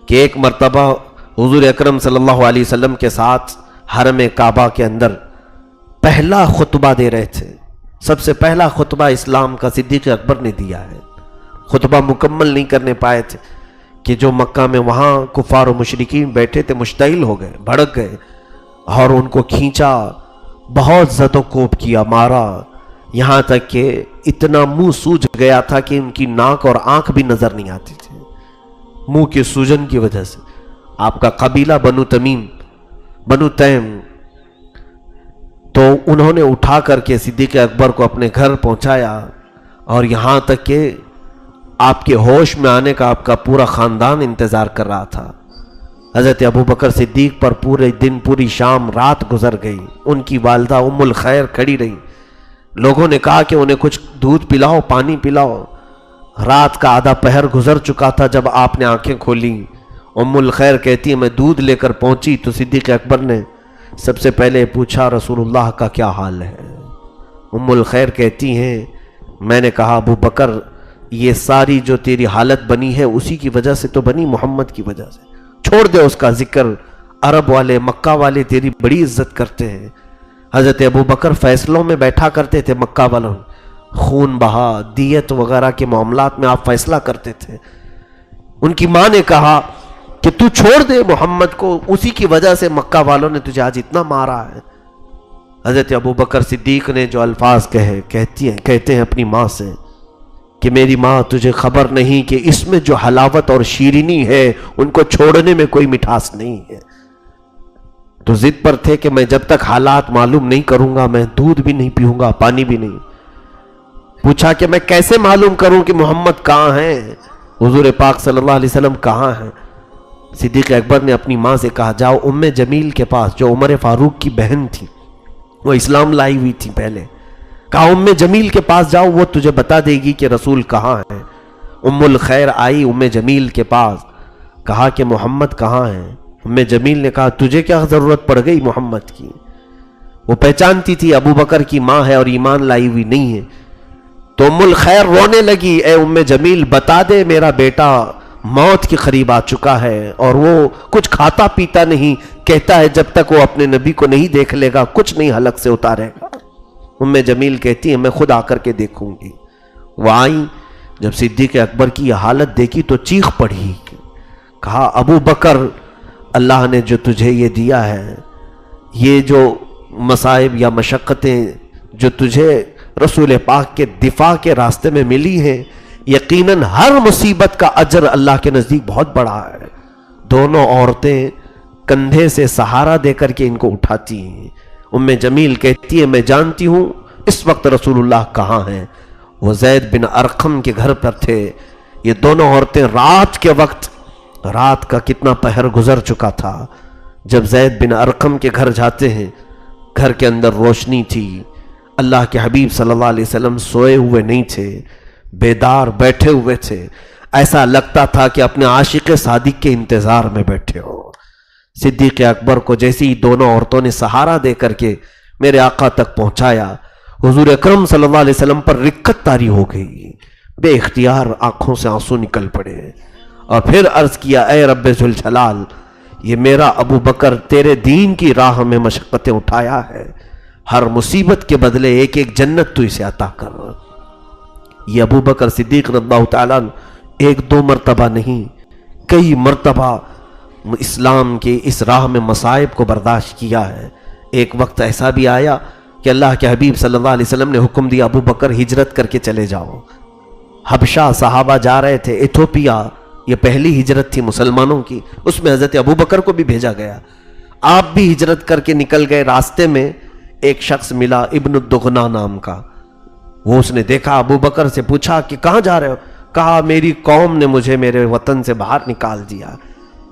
S1: کہ ایک مرتبہ حضور اکرم صلی اللہ علیہ وسلم کے ساتھ حرم کعبہ کے اندر پہلا خطبہ دے رہے تھے، سب سے پہلا خطبہ اسلام کا صدیق اکبر نے دیا ہے۔ خطبہ مکمل نہیں کرنے پائے تھے کہ جو مکہ میں وہاں کفار و مشرکین بیٹھے تھے مشتعل ہو گئے، بھڑک گئے اور ان کو کھینچا، بہت زد و کوب کیا، مارا، یہاں تک کہ اتنا منہ سوج گیا تھا کہ ان کی ناک اور آنکھ بھی نظر نہیں آتی تھی منہ کے سوجن کی وجہ سے۔ آپ کا قبیلہ بنو تمیم، بنو تیم، تو انہوں نے اٹھا کر کے صدیق اکبر کو اپنے گھر پہنچایا، اور یہاں تک کہ آپ کے ہوش میں آنے کا آپ کا پورا خاندان انتظار کر رہا تھا۔ حضرت ابو بکر صدیق پر پورے دن، پوری شام، رات گزر گئی۔ ان کی والدہ ام الخیر کھڑی رہی، لوگوں نے کہا کہ انہیں کچھ دودھ پلاؤ، پانی پلاؤ۔ رات کا آدھا پہر گزر چکا تھا جب آپ نے آنکھیں کھولی۔ ام الخیر کہتی ہے میں دودھ لے کر پہنچی تو صدیق اکبر نے سب سے پہلے پوچھا رسول اللہ کا کیا حال ہے؟ ام الخیر کہتی ہیں میں نے کہا ابو بکر یہ ساری جو تیری حالت بنی ہے اسی کی وجہ سے تو بنی، محمد کی وجہ سے، چھوڑ دے اس کا ذکر، عرب والے، مکہ والے تیری بڑی عزت کرتے ہیں۔ حضرت ابو بکر فیصلوں میں بیٹھا کرتے تھے، مکہ والوں خون بہا، دیت وغیرہ کے معاملات میں آپ فیصلہ کرتے تھے۔ ان کی ماں نے کہا کہ تو چھوڑ دے محمد کو، اسی کی وجہ سے مکہ والوں نے تجھے آج اتنا مارا ہے۔ حضرت ابو بکر صدیق نے جو الفاظ کہتے ہیں اپنی ماں سے کہ میری ماں تجھے خبر نہیں کہ اس میں جو حلاوت اور شیرینی ہے ان کو چھوڑنے میں کوئی مٹھاس نہیں ہے۔ تو ضد پر تھے کہ میں جب تک حالات معلوم نہیں کروں گا میں دودھ بھی نہیں پیوں گا، پانی بھی نہیں۔ پوچھا کہ میں کیسے معلوم کروں کہ محمد کہاں ہیں، حضور پاک صلی اللہ علیہ وسلم کہاں ہیں؟ صدیق اکبر نے اپنی ماں سے کہا جاؤ ام جمیل کے پاس، جو عمر فاروق کی بہن تھی، وہ اسلام لائی ہوئی تھی پہلے، کہا ام جمیل کے پاس جاؤ، وہ تجھے بتا دے گی کہ رسول کہاں ہیں۔ ام الخیر آئی ام جمیل کے پاس، کہا کہ محمد کہاں ہیں؟ ام جمیل نے کہا تجھے کیا ضرورت پڑ گئی محمد کی؟ وہ پہچانتی تھی ابو بکر کی ماں ہے اور ایمان لائی ہوئی نہیں ہے۔ تو ام الخیر رونے لگی، اے ام جمیل بتا دے میرا بیٹا موت کے قریب آ چکا ہے اور وہ کچھ کھاتا پیتا نہیں، کہتا ہے جب تک وہ اپنے نبی کو نہیں دیکھ لے گا کچھ نہیں حلق سے اتارے گا۔ ام جمیل کہتی ہے میں خود آ کر کے دیکھوں گی۔ وہ آئیں، جب صدیق اکبر کی یہ حالت دیکھی تو چیخ پڑی، کہا ابو بکر، اللہ نے جو تجھے یہ دیا ہے، یہ جو مصائب یا مشقتیں جو تجھے رسول پاک کے دفاع کے راستے میں ملی ہیں، یقیناً ہر مصیبت کا اجر اللہ کے نزدیک بہت بڑا ہے۔ دونوں عورتیں کندھے سے سہارا دے کر کے ان کو اٹھاتی ہیں۔ ام جمیل کہتی ہے میں جانتی ہوں اس وقت رسول اللہ کہاں ہیں، وہ زید بن ارقم کے گھر پر تھے۔ یہ دونوں عورتیں رات کے وقت، رات کا کتنا پہر گزر چکا تھا، جب زید بن ارقم کے گھر جاتے ہیں، گھر کے اندر روشنی تھی، اللہ کے حبیب صلی اللہ علیہ وسلم سوئے ہوئے نہیں تھے، بیدار بیٹھے ہوئے تھے، ایسا لگتا تھا کہ اپنے عاشق صادق کے انتظار میں بیٹھے ہو۔ صدیق اکبر کو جیسی دونوں عورتوں نے سہارا دے کر کے میرے آقا تک پہنچایا، حضور اکرم صلی اللہ علیہ وسلم پر رقت طاری ہو گئی، بے اختیار آنکھوں سے آنسو نکل پڑے، اور پھر عرض کیا اے رب ذوالجلال، یہ میرا ابو بکر تیرے دین کی راہ میں مشقتیں اٹھایا ہے، ہر مصیبت کے بدلے ایک ایک جنت تو اسے عطا کر۔ یہ ابو بکر صدیق رضی اللہ تعالیٰ ایک دو مرتبہ نہیں، کئی مرتبہ اسلام کی اس راہ میں مصائب کو برداشت کیا ہے۔ ایک وقت ایسا بھی آیا کہ اللہ کے حبیب صلی اللہ علیہ وسلم نے حکم دیا ابو بکر ہجرت کر کے چلے جاؤ۔ حبشہ صحابہ جا رہے تھے، ایتھوپیا، یہ پہلی ہجرت تھی مسلمانوں کی، اس میں حضرت ابو بکر کو بھی بھیجا گیا۔ آپ بھی ہجرت کر کے نکل گئے، راستے میں ایک شخص ملا ابن الدغنا نام کا، وہ اس نے دیکھا ابو بکر سے پوچھا کہ کہاں جا رہے ہو؟ کہا میری قوم نے مجھے میرے وطن سے باہر نکال دیا،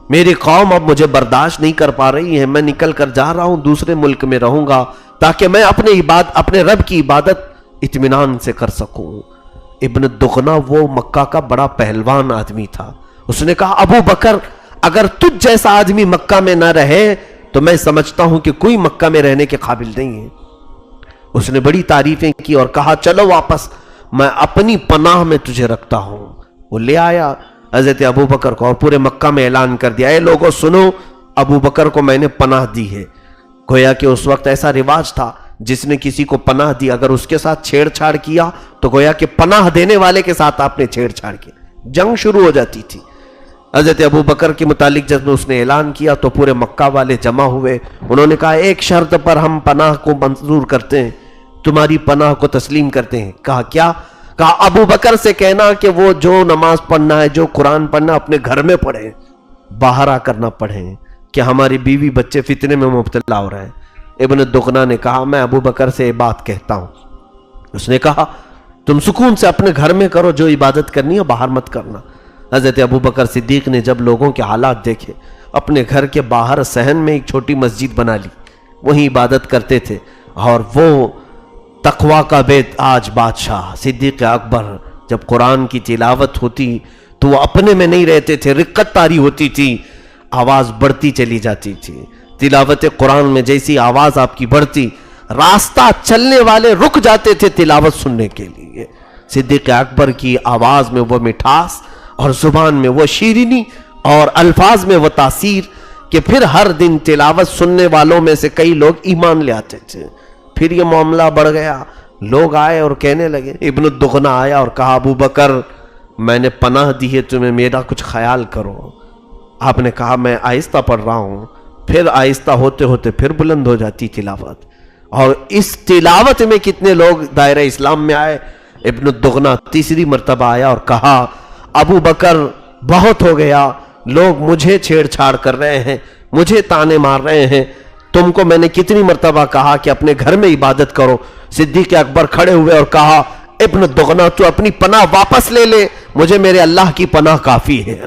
S1: میری قوم اب مجھے برداشت نہیں کر پا رہی ہے، میں نکل کر جا رہا ہوں، دوسرے ملک میں رہوں گا تاکہ میں اپنے رب کی عبادت اطمینان سے کر سکوں۔ ابن الدغنا وہ مکہ کا بڑا پہلوان آدمی تھا، اس نے کہا ابو بکر اگر تجھ جیسا آدمی مکہ میں نہ رہے تو میں سمجھتا ہوں کہ کوئی مکہ میں رہنے کے قابل نہیں ہے۔ اس نے بڑی تعریفیں کی اور کہا چلو واپس، میں اپنی پناہ میں تجھے رکھتا ہوں۔ وہ لے آیا حضرت ابو بکر کو اور پورے مکہ میں اعلان کر دیا اے لوگوں سنو، ابو بکر کو میں نے پناہ دی ہے۔ گویا کہ اس وقت ایسا رواج تھا جس نے کسی کو پناہ دی اگر اس کے ساتھ چھیڑ چھاڑ کیا تو گویا کہ پناہ دینے والے کے ساتھ آپ نے چھیڑ چھاڑ کیا، جنگ شروع ہو جاتی تھی۔ حضرت ابو بکر کے متعلق جب اس نے اعلان کیا تو پورے مکہ والے جمع ہوئے، انہوں نے کہا ایک شرط پر ہم پناہ کو منظور کرتے ہیں، تمہاری پناہ کو تسلیم کرتے ہیں۔ کہا کیا؟ کہا ابو بکر سے کہنا کہ وہ جو نماز پڑھنا ہے، جو قرآن پڑھنا اپنے گھر میں پڑھیں، باہر آ کر نہ پڑھیں کہ ہماری بیوی بچے فتنے میں مبتلا ہو رہے ہیں۔ ابن الدغنا نے کہا میں ابو بکر سے یہ بات کہتا ہوں۔ اس نے کہا تم سکون سے اپنے گھر میں کرو، جو عبادت کرنی ہے باہر مت کرنا۔ حضرت ابو بکر صدیق نے جب لوگوں کے حالات دیکھے، اپنے گھر کے باہر صحن میں ایک چھوٹی مسجد بنا لی، وہیں عبادت کرتے تھے، اور وہ تقوی کا بے تاج بادشاہ صدیق اکبر جب قرآن کی تلاوت ہوتی تو وہ اپنے میں نہیں رہتے تھے، رقت طاری ہوتی تھی، آواز بڑھتی چلی جاتی تھی۔ تلاوت قرآن میں جیسی آواز آپ کی بڑھتی، راستہ چلنے والے رک جاتے تھے تلاوت سننے کے لیے۔ صدیق اکبر کی آواز میں وہ مٹھاس اور زبان میں وہ شیرینی اور الفاظ میں وہ تاثیر کہ پھر ہر دن تلاوت سننے والوں میں سے کئی لوگ ایمان لے آتے تھے۔ پھر یہ معاملہ بڑھ گیا، لوگ آئے اور کہنے لگے، ابن الدغنا آیا اور کہا ابو بکر میں نے پناہ دی ہے تمہیں، میرا کچھ خیال کرو۔ آپ نے کہا میں آہستہ پڑھ رہا ہوں، پھر آہستہ ہوتے ہوتے پھر بلند ہو جاتی تلاوت، اور اس تلاوت میں کتنے لوگ دائرہ اسلام میں آئے۔ ابن الدغنا تیسری مرتبہ آیا اور کہا ابو بکر بہت ہو گیا، لوگ مجھے چھیڑ چھاڑ کر رہے ہیں، مجھے تانے مار رہے ہیں، تم کو میں نے کتنی مرتبہ کہا کہ اپنے گھر میں عبادت کرو۔ صدیق اکبر کھڑے ہوئے اور کہا ابن الدغنا تو اپنی پناہ واپس لے لے، مجھے میرے اللہ کی پناہ کافی ہے،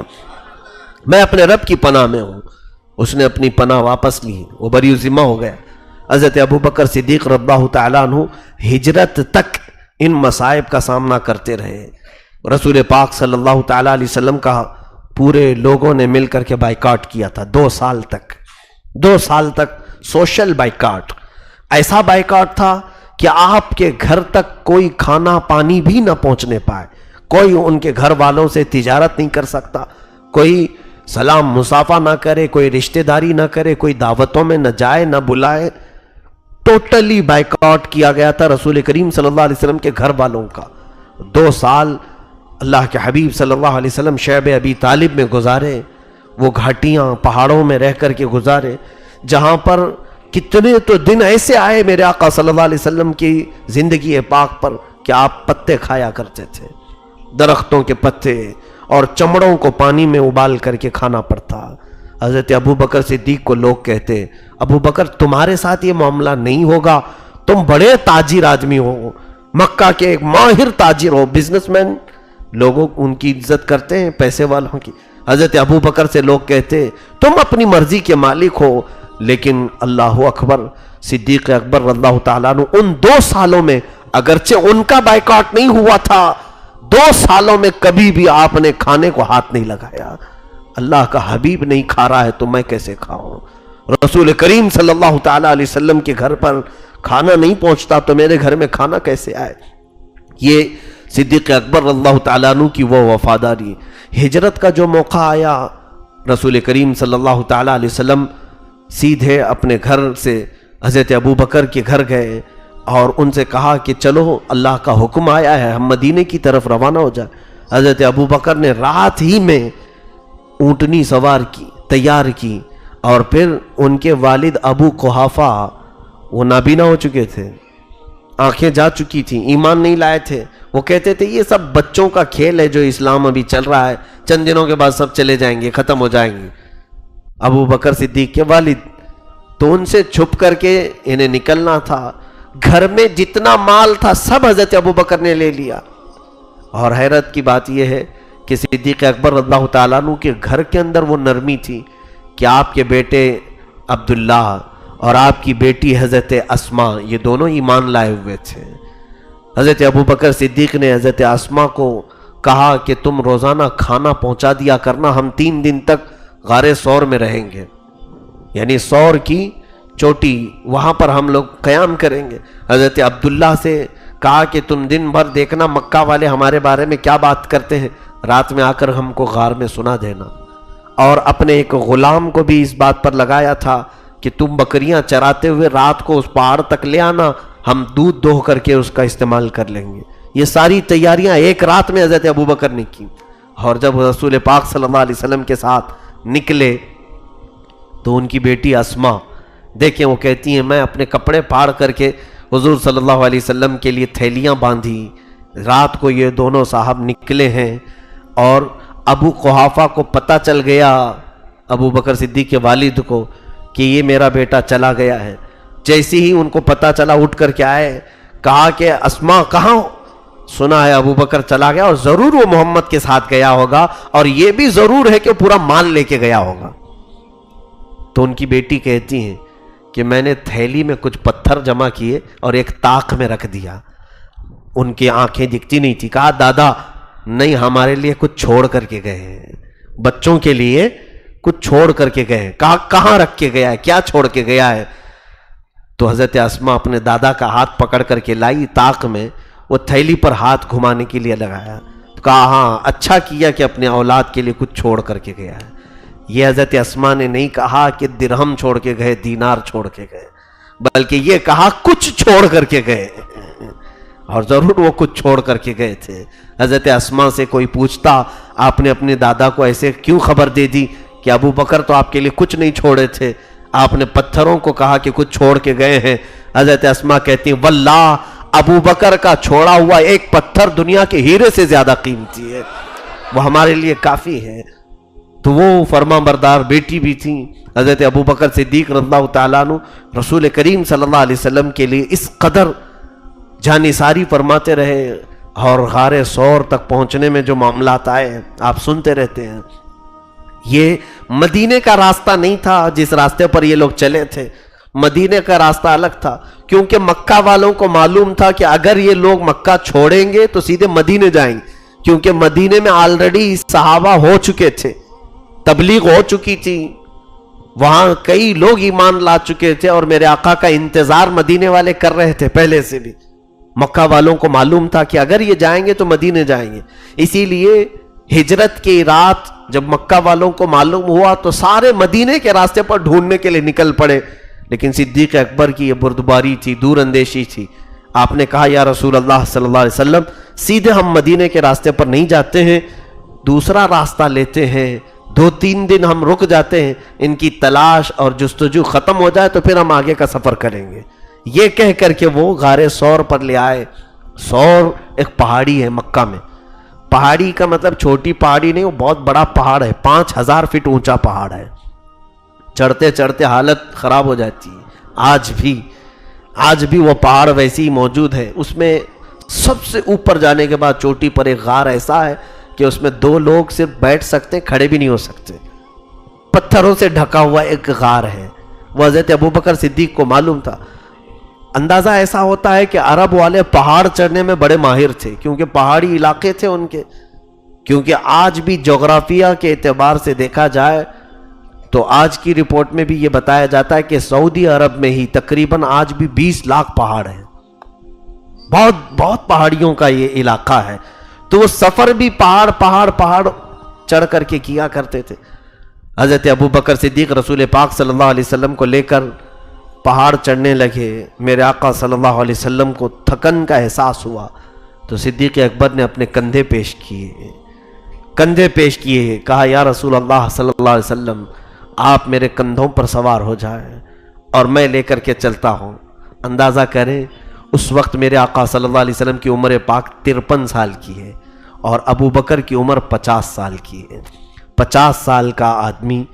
S1: میں اپنے رب کی پناہ میں ہوں۔ اس نے اپنی پناہ واپس لی، وہ بری ذمہ ہو گیا۔ حضرت ابو بکر صدیق رضی اللہ تعالیٰ عنہ ہجرت تک ان مصائب کا سامنا کرتے رہے۔ رسول پاک صلی اللہ تعالیٰ علیہ وسلم کا پورے لوگوں نے مل کر کے بائیکاٹ کیا تھا، 2 سال تک سوشل بائیکاٹ، ایسا بائیکاٹ تھا کہ آپ کے گھر تک کوئی کھانا پانی بھی نہ پہنچنے پائے، کوئی ان کے گھر والوں سے تجارت نہیں کر سکتا، کوئی سلام مصافہ نہ کرے، کوئی رشتہ داری نہ کرے، کوئی دعوتوں میں نہ جائے نہ بلائے. ٹوٹلی بائیکاٹ کیا گیا تھا رسول کریم صلی اللہ علیہ وسلم کے گھر والوں کا. 2 سال اللہ کے حبیب صلی اللہ علیہ وسلم شیب ابی طالب میں گزارے، وہ گھاٹیاں پہاڑوں میں رہ کر کے گزارے، جہاں پر کتنے تو دن ایسے آئے میرے آقا صلی اللہ علیہ وسلم کی زندگی پاک پر کہ آپ پتے کھایا کرتے تھے، درختوں کے پتے، اور چمڑوں کو پانی میں ابال کر کے کھانا پڑتا. حضرت ابو بکر صدیق کو لوگ کہتے، ابو بکر تمہارے ساتھ یہ معاملہ نہیں ہوگا، تم بڑے تاجر آدمی ہو، مکہ کے ایک ماہر تاجر ہو، بزنس مین، لوگوں ان کی عزت کرتے ہیں، پیسے والوں کی. حضرت ابو بکر سے لوگ کہتے تم اپنی مرضی کے مالک ہو، لیکن اللہ اکبر، صدیق اکبر رضی اللہ تعالیٰ عنہ ان 2 سالوں میں، اگرچہ ان کا بائیکاٹ نہیں ہوا تھا، 2 سالوں میں کبھی بھی آپ نے کھانے کو ہاتھ نہیں لگایا. اللہ کا حبیب نہیں کھا رہا ہے تو میں کیسے کھاؤں؟ رسول کریم صلی اللہ تعالیٰ علیہ وسلم کے گھر پر کھانا نہیں پہنچتا تو میرے گھر میں کھانا کیسے آئے؟ یہ صدیق اکبر رضی اللہ تعالیٰ عنہ کی وہ وفاداری. ہجرت کا جو موقع آیا، رسول کریم صلی اللہ تعالیٰ علیہ وسلم سیدھے اپنے گھر سے حضرت ابو بکر کے گھر گئے اور ان سے کہا کہ چلو اللہ کا حکم آیا ہے، ہم مدینے کی طرف روانہ ہو جائیں. حضرت ابو بکر نے رات ہی میں اونٹنی سوار کی، تیار کی، اور پھر ان کے والد ابو قحافہ وہ نابینا ہو چکے تھے، آنکھیں جا چکی تھیں، ایمان نہیں لائے تھے. وہ کہتے تھے یہ سب بچوں کا کھیل ہے جو اسلام ابھی چل رہا ہے، چند دنوں کے بعد سب چلے جائیں گے، ختم ہو جائیں گے. ابو بکر صدیق کے والد تو ان سے چھپ کر کے انہیں نکلنا تھا. گھر میں جتنا مال تھا سب حضرت ابو بکر نے لے لیا. اور حیرت کی بات یہ ہے کہ صدیق اکبر رضی اللہ تعالیٰ عنہ کے گھر کے اندر وہ نرمی تھی کہ آپ کے بیٹے عبداللہ اور آپ کی بیٹی حضرت اسما یہ دونوں ایمان لائے ہوئے تھے. حضرت ابو بکر صدیق نے حضرت اسما کو کہا کہ تم روزانہ کھانا پہنچا دیا کرنا، ہم 3 دن تک غار ثور میں رہیں گے، یعنی ثور کی چوٹی، وہاں پر ہم لوگ قیام کریں گے. حضرت عبداللہ سے کہا کہ تم دن بھر دیکھنا مکہ والے ہمارے بارے میں کیا بات کرتے ہیں، رات میں آ کر ہم کو غار میں سنا دینا. اور اپنے ایک غلام کو بھی اس بات پر لگایا تھا کہ تم بکریاں چراتے ہوئے رات کو اس پہاڑ تک لے آنا، ہم دودھ دوہ کر کے اس کا استعمال کر لیں گے. یہ ساری تیاریاں ایک رات میں حضرت ابو بکر نے کی. اور جب رسول پاک صلی اللہ علیہ وسلم کے ساتھ نکلے تو ان کی بیٹی اسما دیکھیں، وہ کہتی ہیں میں اپنے کپڑے پھاڑ کر کے حضور صلی اللہ علیہ وسلم کے لیے تھیلیاں باندھی. رات کو یہ دونوں صاحب نکلے ہیں اور ابو قحافہ کو پتہ چل گیا، ابو بکر صدیق کے والد کو، کہ یہ میرا بیٹا چلا گیا ہے. جیسے ہی ان کو پتہ چلا اٹھ کر کے آئے، کہا کہ اسما کہاں؟ سنا ہے ابو بکر چلا گیا اور ضرور وہ محمد کے ساتھ گیا ہوگا، اور یہ بھی ضرور ہے کہ پورا مال لے کے گیا ہوگا. تو ان کی بیٹی کہتی ہیں کہ میں نے تھیلی میں کچھ پتھر جمع کیے اور ایک طاق میں رکھ دیا. ان کی آنکھیں دکھتی نہیں تھی. کہا دادا نہیں، ہمارے لیے کچھ چھوڑ کر کے گئے ہیں، بچوں کے لیے کچھ چھوڑ کر کے گئے ہیں. کہا کہاں رکھ کے گیا ہے، کیا چھوڑ کے گیا ہے؟ تو حضرت اسما اپنے دادا کا ہاتھ پکڑ کر کے لائی طاق میں، وہ تھیلی پر ہاتھ گھمانے کے لیے لگایا. تو کہا ہاں اچھا کیا کہ اپنے اولاد کے لیے کچھ چھوڑ کر کے گیا ہے. یہ حضرت اسما نے نہیں کہا کہ درہم چھوڑ کے گئے، دینار چھوڑ کے گئے، بلکہ یہ کہا کچھ چھوڑ کر کے گئے. اور ضرور وہ کچھ چھوڑ کر کے گئے تھے. حضرت اسما سے کوئی پوچھتا آپ نے اپنے دادا کو ایسے کیوں خبر دے دی کہ ابو بکر تو آپ کے لیے کچھ نہیں چھوڑے تھے، آپ نے پتھروں کو کہا کہ کچھ چھوڑ کے گئے ہیں. حضرت اسما کہتی ہیں واللہ ابو بکر کا چھوڑا ہوا ایک پتھر دنیا کے ہیرے سے زیادہ قیمتی ہے، وہ ہمارے لیے کافی ہے. تو وہ فرما بردار بیٹی بھی تھیں. حضرت ابو بکر صدیق رضی اللہ تعالیٰ عنہ رسول کریم صلی اللہ علیہ وسلم کے لیے اس قدر جانثاری فرماتے رہے، اور غار ثور تک پہنچنے میں جو معاملات آئے آپ سنتے رہتے ہیں. یہ مدینے کا راستہ نہیں تھا جس راستے پر یہ لوگ چلے تھے، مدینے کا راستہ الگ تھا، کیونکہ مکہ والوں کو معلوم تھا کہ اگر یہ لوگ مکہ چھوڑیں گے تو سیدھے مدینے جائیں گے، کیونکہ مدینے میں آلریڈی صحابہ ہو چکے تھے، تبلیغ ہو چکی تھی، وہاں کئی لوگ ایمان لا چکے تھے، اور میرے آقا کا انتظار مدینے والے کر رہے تھے پہلے سے بھی. مکہ والوں کو معلوم تھا کہ اگر یہ جائیں گے تو مدینے جائیں گے. اسی لیے ہجرت کی رات جب مکہ والوں کو معلوم ہوا تو سارے مدینے کے راستے پر ڈھونڈنے کے لیے نکل پڑے، لیکن صدیق اکبر کی یہ بردباری تھی، دور اندیشی تھی۔ آپ نے کہا یا رسول اللہ صلی اللہ علیہ وسلم، سیدھے ہم مدینے کے راستے پر نہیں جاتے ہیں، دوسرا راستہ لیتے ہیں، 2-3 دن ہم رک جاتے ہیں، ان کی تلاش اور جستجو ختم ہو جائے تو پھر ہم آگے کا سفر کریں گے۔ یہ کہہ کر کے وہ غار ثور پر لے آئے۔ ثور ایک پہاڑی ہے مکہ میں، پہاڑی کا مطلب چھوٹی پہاڑی نہیں، وہ بہت بڑا پہاڑ ہے، 5000 فٹ اونچا پہاڑ ہے، چڑھتے چڑھتے حالت خراب ہو جاتی ہے۔ آج بھی وہ پہاڑ ویسے ہی موجود ہے۔ اس میں سب سے اوپر جانے کے بعد چوٹی پر ایک غار ایسا ہے کہ اس میں 2 لوگ صرف بیٹھ سکتے، کھڑے بھی نہیں ہو سکتے، پتھروں سے ڈھکا ہوا ایک غار ہے۔ وہ حضرت ابوبکر صدیق کو معلوم تھا۔ اندازہ ایسا ہوتا ہے کہ عرب والے پہاڑ چڑھنے میں بڑے ماہر تھے، کیونکہ پہاڑی علاقے تھے ان کے، کیونکہ آج بھی جغرافیہ کے اعتبار سے دیکھا جائے تو آج کی رپورٹ میں بھی یہ بتایا جاتا ہے کہ سعودی عرب میں ہی تقریباً آج بھی 20 لاکھ پہاڑ ہیں، بہت پہاڑیوں کا یہ علاقہ ہے۔ تو وہ سفر بھی پہاڑ چڑھ کر کے کیا کرتے تھے۔ حضرت ابوبکر صدیق رسول پاک صلی اللہ علیہ وسلم کو لے کر پہاڑ چڑھنے لگے۔ میرے آقا صلی اللہ علیہ وسلم کو تھکن کا احساس ہوا تو صدیق اکبر نے اپنے کندھے پیش کیے، کہا یا رسول اللہ صلی اللہ علیہ وسلم، آپ میرے کندھوں پر سوار ہو جائیں اور میں لے کر کے چلتا ہوں۔ اندازہ کریں اس وقت میرے آقا صلی اللہ علیہ وسلم کی عمر پاک 53 سال کی ہے اور ابو بکر کی عمر 50 سال کی ہے۔ 50 سال کا آدمی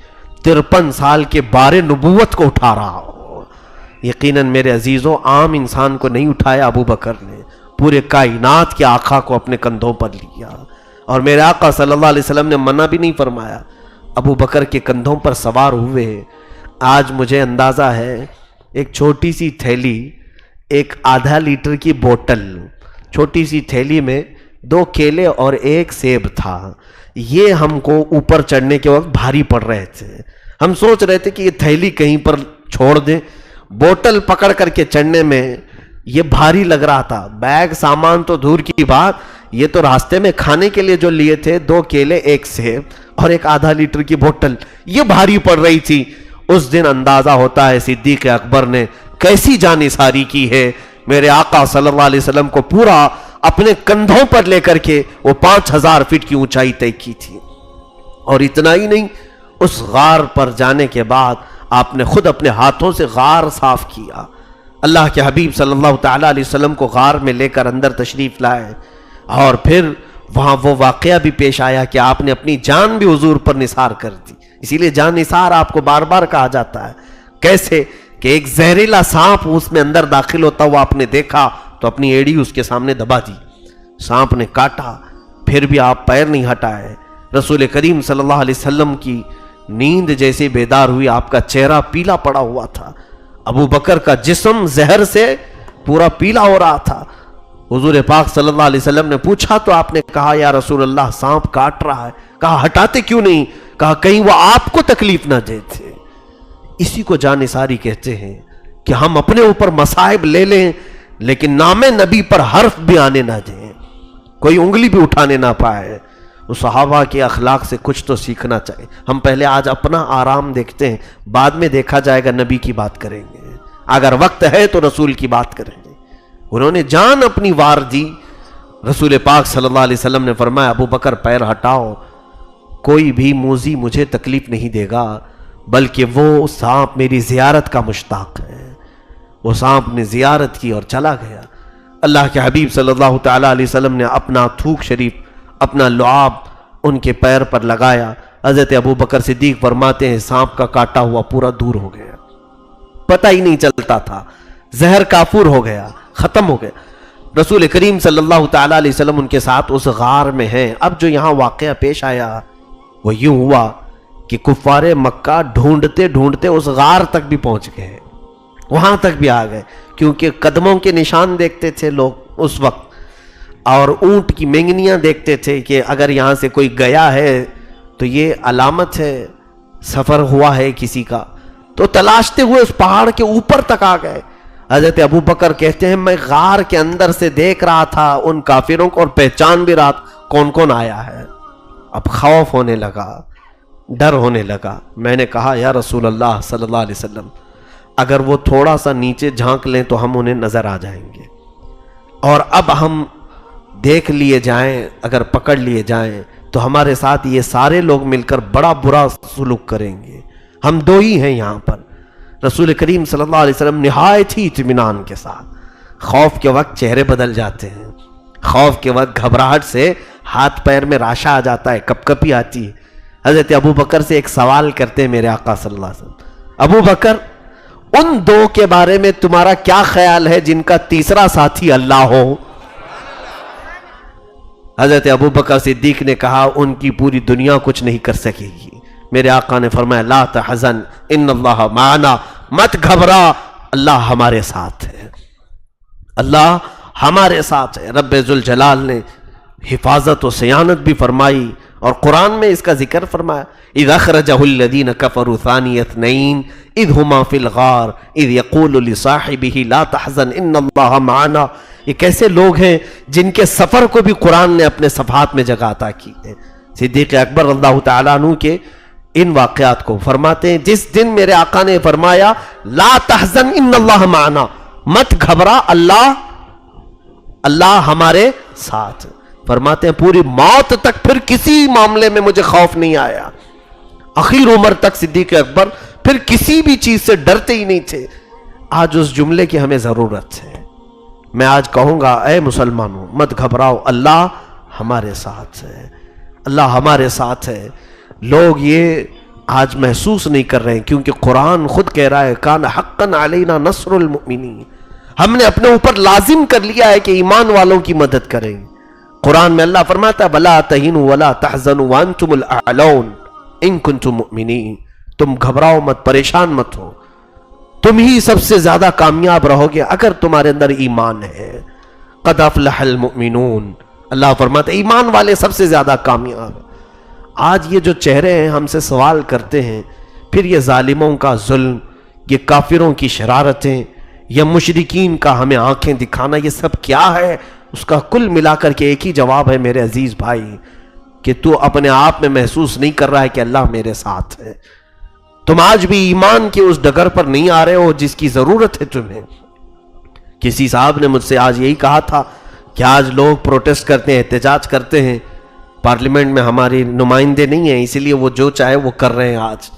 S1: 53 سال کے بار نبوت کو اٹھا رہا ہو۔ یقیناً میرے عزیزوں، عام انسان کو نہیں اٹھایا ابو بکر نے، پورے کائنات کے آقا کو اپنے کندھوں پر لیا، اور میرے آقا صلی اللہ علیہ وسلم نے منع بھی نہیں فرمایا، ابو بکر کے کندھوں پر سوار ہوئے۔ آج مجھے اندازہ ہے ایک چھوٹی سی تھیلی، ایک آدھا لیٹر کی بوتل، چھوٹی سی تھیلی میں 2 کیلے اور 1 سیب تھا۔ یہ ہم کو اوپر چڑھنے کے وقت بھاری پڑ رہے تھے، ہم سوچ رہے تھے کہ یہ تھیلی کہیں پر چھوڑ دیں، بوتل پکڑ کر کے چڑھنے میں یہ بھاری لگ رہا تھا۔ بیگ سامان تو دور کی بات، یہ تو راستے میں کھانے کے لیے جو لیے تھے 2 کیلے 1 سیب اور ایک آدھا لیٹر کی بوتل، یہ بھاری پڑ رہی تھی۔ اس دن اندازہ ہوتا ہے صدیق اکبر نے کیسی جانثاری کی ہے، میرے آقا صلی اللہ علیہ وسلم کو پورا اپنے کندھوں پر لے کر کے وہ 5000 فٹ کی اونچائی طے کی تھی۔ اور اتنا ہی نہیں، اس غار پر جانے کے بعد آپ نے خود اپنے ہاتھوں سے غار صاف کیا۔ اللہ کے حبیب صلی اللہ تعالیٰ علیہ وسلم کو غار میں لے کر اندر تشریف لائے، اور پھر وہاں وہ واقعہ بھی پیش آیا کہ آپ نے اپنی جان بھی حضور پر نثار کر دی۔ اسی لیے جان نثار آپ کو بار بار کہا جاتا ہے۔ کیسے کہ ایک زہریلا سانپ اس میں اندر داخل ہوتا ہوا آپ نے دیکھا تو اپنی ایڑی اس کے سامنے دبا دی، سانپ نے کاٹا، پھر بھی آپ پیر نہیں ہٹائے۔ رسول کریم صلی اللہ علیہ وسلم کی نیند جیسے بیدار ہوئی، آپ کا چہرہ پیلا پڑا ہوا تھا، ابو بکر کا جسم زہر سے پورا پیلا ہو رہا تھا۔ حضور پاک صلی اللہ علیہ وسلم نے پوچھا تو آپ نے کہا یا رسول اللہ، سانپ کاٹ رہا ہے۔ کہا ہٹاتے کیوں نہیں؟ کہا کہیں وہ آپ کو تکلیف نہ دے تھے۔ اسی کو جانثاری کہتے ہیں کہ ہم اپنے اوپر مصائب لے لیں لیکن نام نبی پر حرف بھی آنے نہ دیں، کوئی انگلی بھی اٹھانے نہ پائے۔ وہ صحابہ کے اخلاق سے کچھ تو سیکھنا چاہیے۔ ہم پہلے آج اپنا آرام دیکھتے ہیں، بعد میں دیکھا جائے گا نبی کی بات کریں گے، اگر وقت ہے تو رسول کی بات کریں گے۔ انہوں نے جان اپنی وار دی۔ رسول پاک صلی اللہ علیہ وسلم نے فرمایا ابو بکر پیر ہٹاؤ، کوئی بھی موذی مجھے تکلیف نہیں دے گا، بلکہ وہ سانپ میری زیارت کا مشتاق ہے۔ وہ سانپ نے زیارت کی اور چلا گیا۔ اللہ کے حبیب صلی اللہ تعالیٰ علیہ وسلم نے اپنا تھوک شریف، اپنا لعاب ان کے پیر پر لگایا۔ حضرت ابو بکر صدیق فرماتے ہیں سانپ کا کاٹا ہوا پورا دور ہو گیا، پتہ ہی نہیں چلتا تھا، زہر کافور ہو گیا، ختم ہو گیا۔ رسول کریم صلی اللہ تعالیٰ علیہ وسلم ان کے ساتھ اس غار میں ہیں۔ اب جو یہاں واقعہ پیش آیا وہ یوں ہوا کہ کفار مکہ ڈھونڈتے ڈھونڈتے اس غار تک بھی پہنچ گئے، وہاں تک بھی آ گئے، کیونکہ قدموں کے نشان دیکھتے تھے لوگ اس وقت، اور اونٹ کی مینگنیاں دیکھتے تھے کہ اگر یہاں سے کوئی گیا ہے تو یہ علامت ہے سفر ہوا ہے کسی کا۔ تو تلاشتے ہوئے اس پہاڑ کے اوپر تک آ گئے۔ حضرت ابو بکر کہتے ہیں میں غار کے اندر سے دیکھ رہا تھا ان کافروں کو اور پہچان بھی رہا کون کون آیا ہے۔ اب خوف ہونے لگا، ڈر ہونے لگا۔ میں نے کہا یا رسول اللہ صلی اللہ علیہ وسلم، اگر وہ تھوڑا سا نیچے جھانک لیں تو ہم انہیں نظر آ جائیں گے، اور اب ہم دیکھ لیے جائیں، اگر پکڑ لیے جائیں تو ہمارے ساتھ یہ سارے لوگ مل کر بڑا برا سلوک کریں گے، ہم دو ہی ہیں یہاں پر۔ رسول کریم صلی اللہ علیہ وسلم نہایت ہی اطمینان کے ساتھ، خوف کے وقت چہرے بدل جاتے ہیں، خوف کے وقت گھبراہٹ سے ہاتھ پیر میں راشا آ جاتا ہے، کپ کپی آتی ہے۔ حضرت ابو بکر سے ایک سوال کرتے ہیں میرے آقا صلی اللہ علیہ وسلم، ابو بکر ان دو کے بارے میں تمہارا کیا خیال ہے جن کا تیسرا ساتھی اللہ ہو؟ حضرت ابو بکر صدیق نے کہا ان کی پوری دنیا کچھ نہیں کر سکے گی۔ میرے آقا نے فرمایا لا تحزن ان اللہ معنا، مت گھبرا، اللہ ہمارے ساتھ ہے، اللہ ہمارے ساتھ ہے۔ رب ذوالجلال نے حفاظت و صیانت بھی فرمائی، اور قرآن میں اس کا ذکر فرمایا اذ اخرجہ الذین کفروا ثانی اثنین اذ ہما فی الغار اذ یقول لصاحبہ لا تحزن ان اللہ معنا۔ یہ کیسے لوگ ہیں جن کے سفر کو بھی قرآن نے اپنے صفحات میں جگہ عطا کی ہے۔ صدیق اکبر اللہ تعالیٰ عنہ کے ان واقعات کو فرماتے ہیں جس دن میرے آقا نے فرمایا لا تحزن ان اللہ معنا، مت گھبرا، اللہ ہمارے ساتھ، فرماتے ہیں پوری موت تک پھر کسی معاملے میں مجھے خوف نہیں آیا، آخر عمر تک صدیق اکبر پھر کسی بھی چیز سے ڈرتے ہی نہیں تھے۔ آج اس جملے کی ہمیں ضرورت ہے۔ میں آج کہوں گا اے مسلمانوں مت گھبراؤ، اللہ ہمارے ساتھ ہے، اللہ ہمارے ساتھ ہے۔ لوگ یہ آج محسوس نہیں کر رہے ہیں، کیونکہ قرآن خود کہہ رہا ہے کان حقا علینا نصر المؤمنین، ہم نے اپنے اوپر لازم کر لیا ہے کہ ایمان والوں کی مدد کریں۔ قرآن میں اللہ فرماتا ہے وَلَا تَهِنُوا وَلَا تَحْزَنُوا وَأَنْتُمُ الْأَعْلَوْنَ إِن كُنتُم مُؤْمِنِينَ، تم گھبراؤ مت، پریشان مت ہو، تم ہی سب سے زیادہ کامیاب رہو گے اگر تمہارے اندر ایمان ہے۔ قَدْ أَفْلَحَ الْمُؤْمِنُونَ، اللہ فرماتا ہے ایمان والے سب سے زیادہ کامیاب۔ آج یہ جو چہرے ہیں ہم سے سوال کرتے ہیں، پھر یہ ظالموں کا ظلم، یہ کافروں کی شرارتیں، یا مشرکین کا ہمیں آنکھیں دکھانا، یہ سب کیا ہے؟ اس کا کل ملا کر کے ایک ہی جواب ہے میرے عزیز بھائی، کہ تو اپنے آپ میں محسوس نہیں کر رہا ہے کہ اللہ میرے ساتھ ہے۔ تم آج بھی ایمان کے اس ڈگر پر نہیں آ رہے ہو جس کی ضرورت ہے تمہیں۔ کسی صاحب نے مجھ سے آج یہی کہا تھا کہ آج لوگ پروٹیسٹ کرتے ہیں، احتجاج کرتے ہیں، پارلیمنٹ میں ہماری نمائندے نہیں ہیں اس لیے وہ جو چاہے وہ کر رہے ہیں۔ آج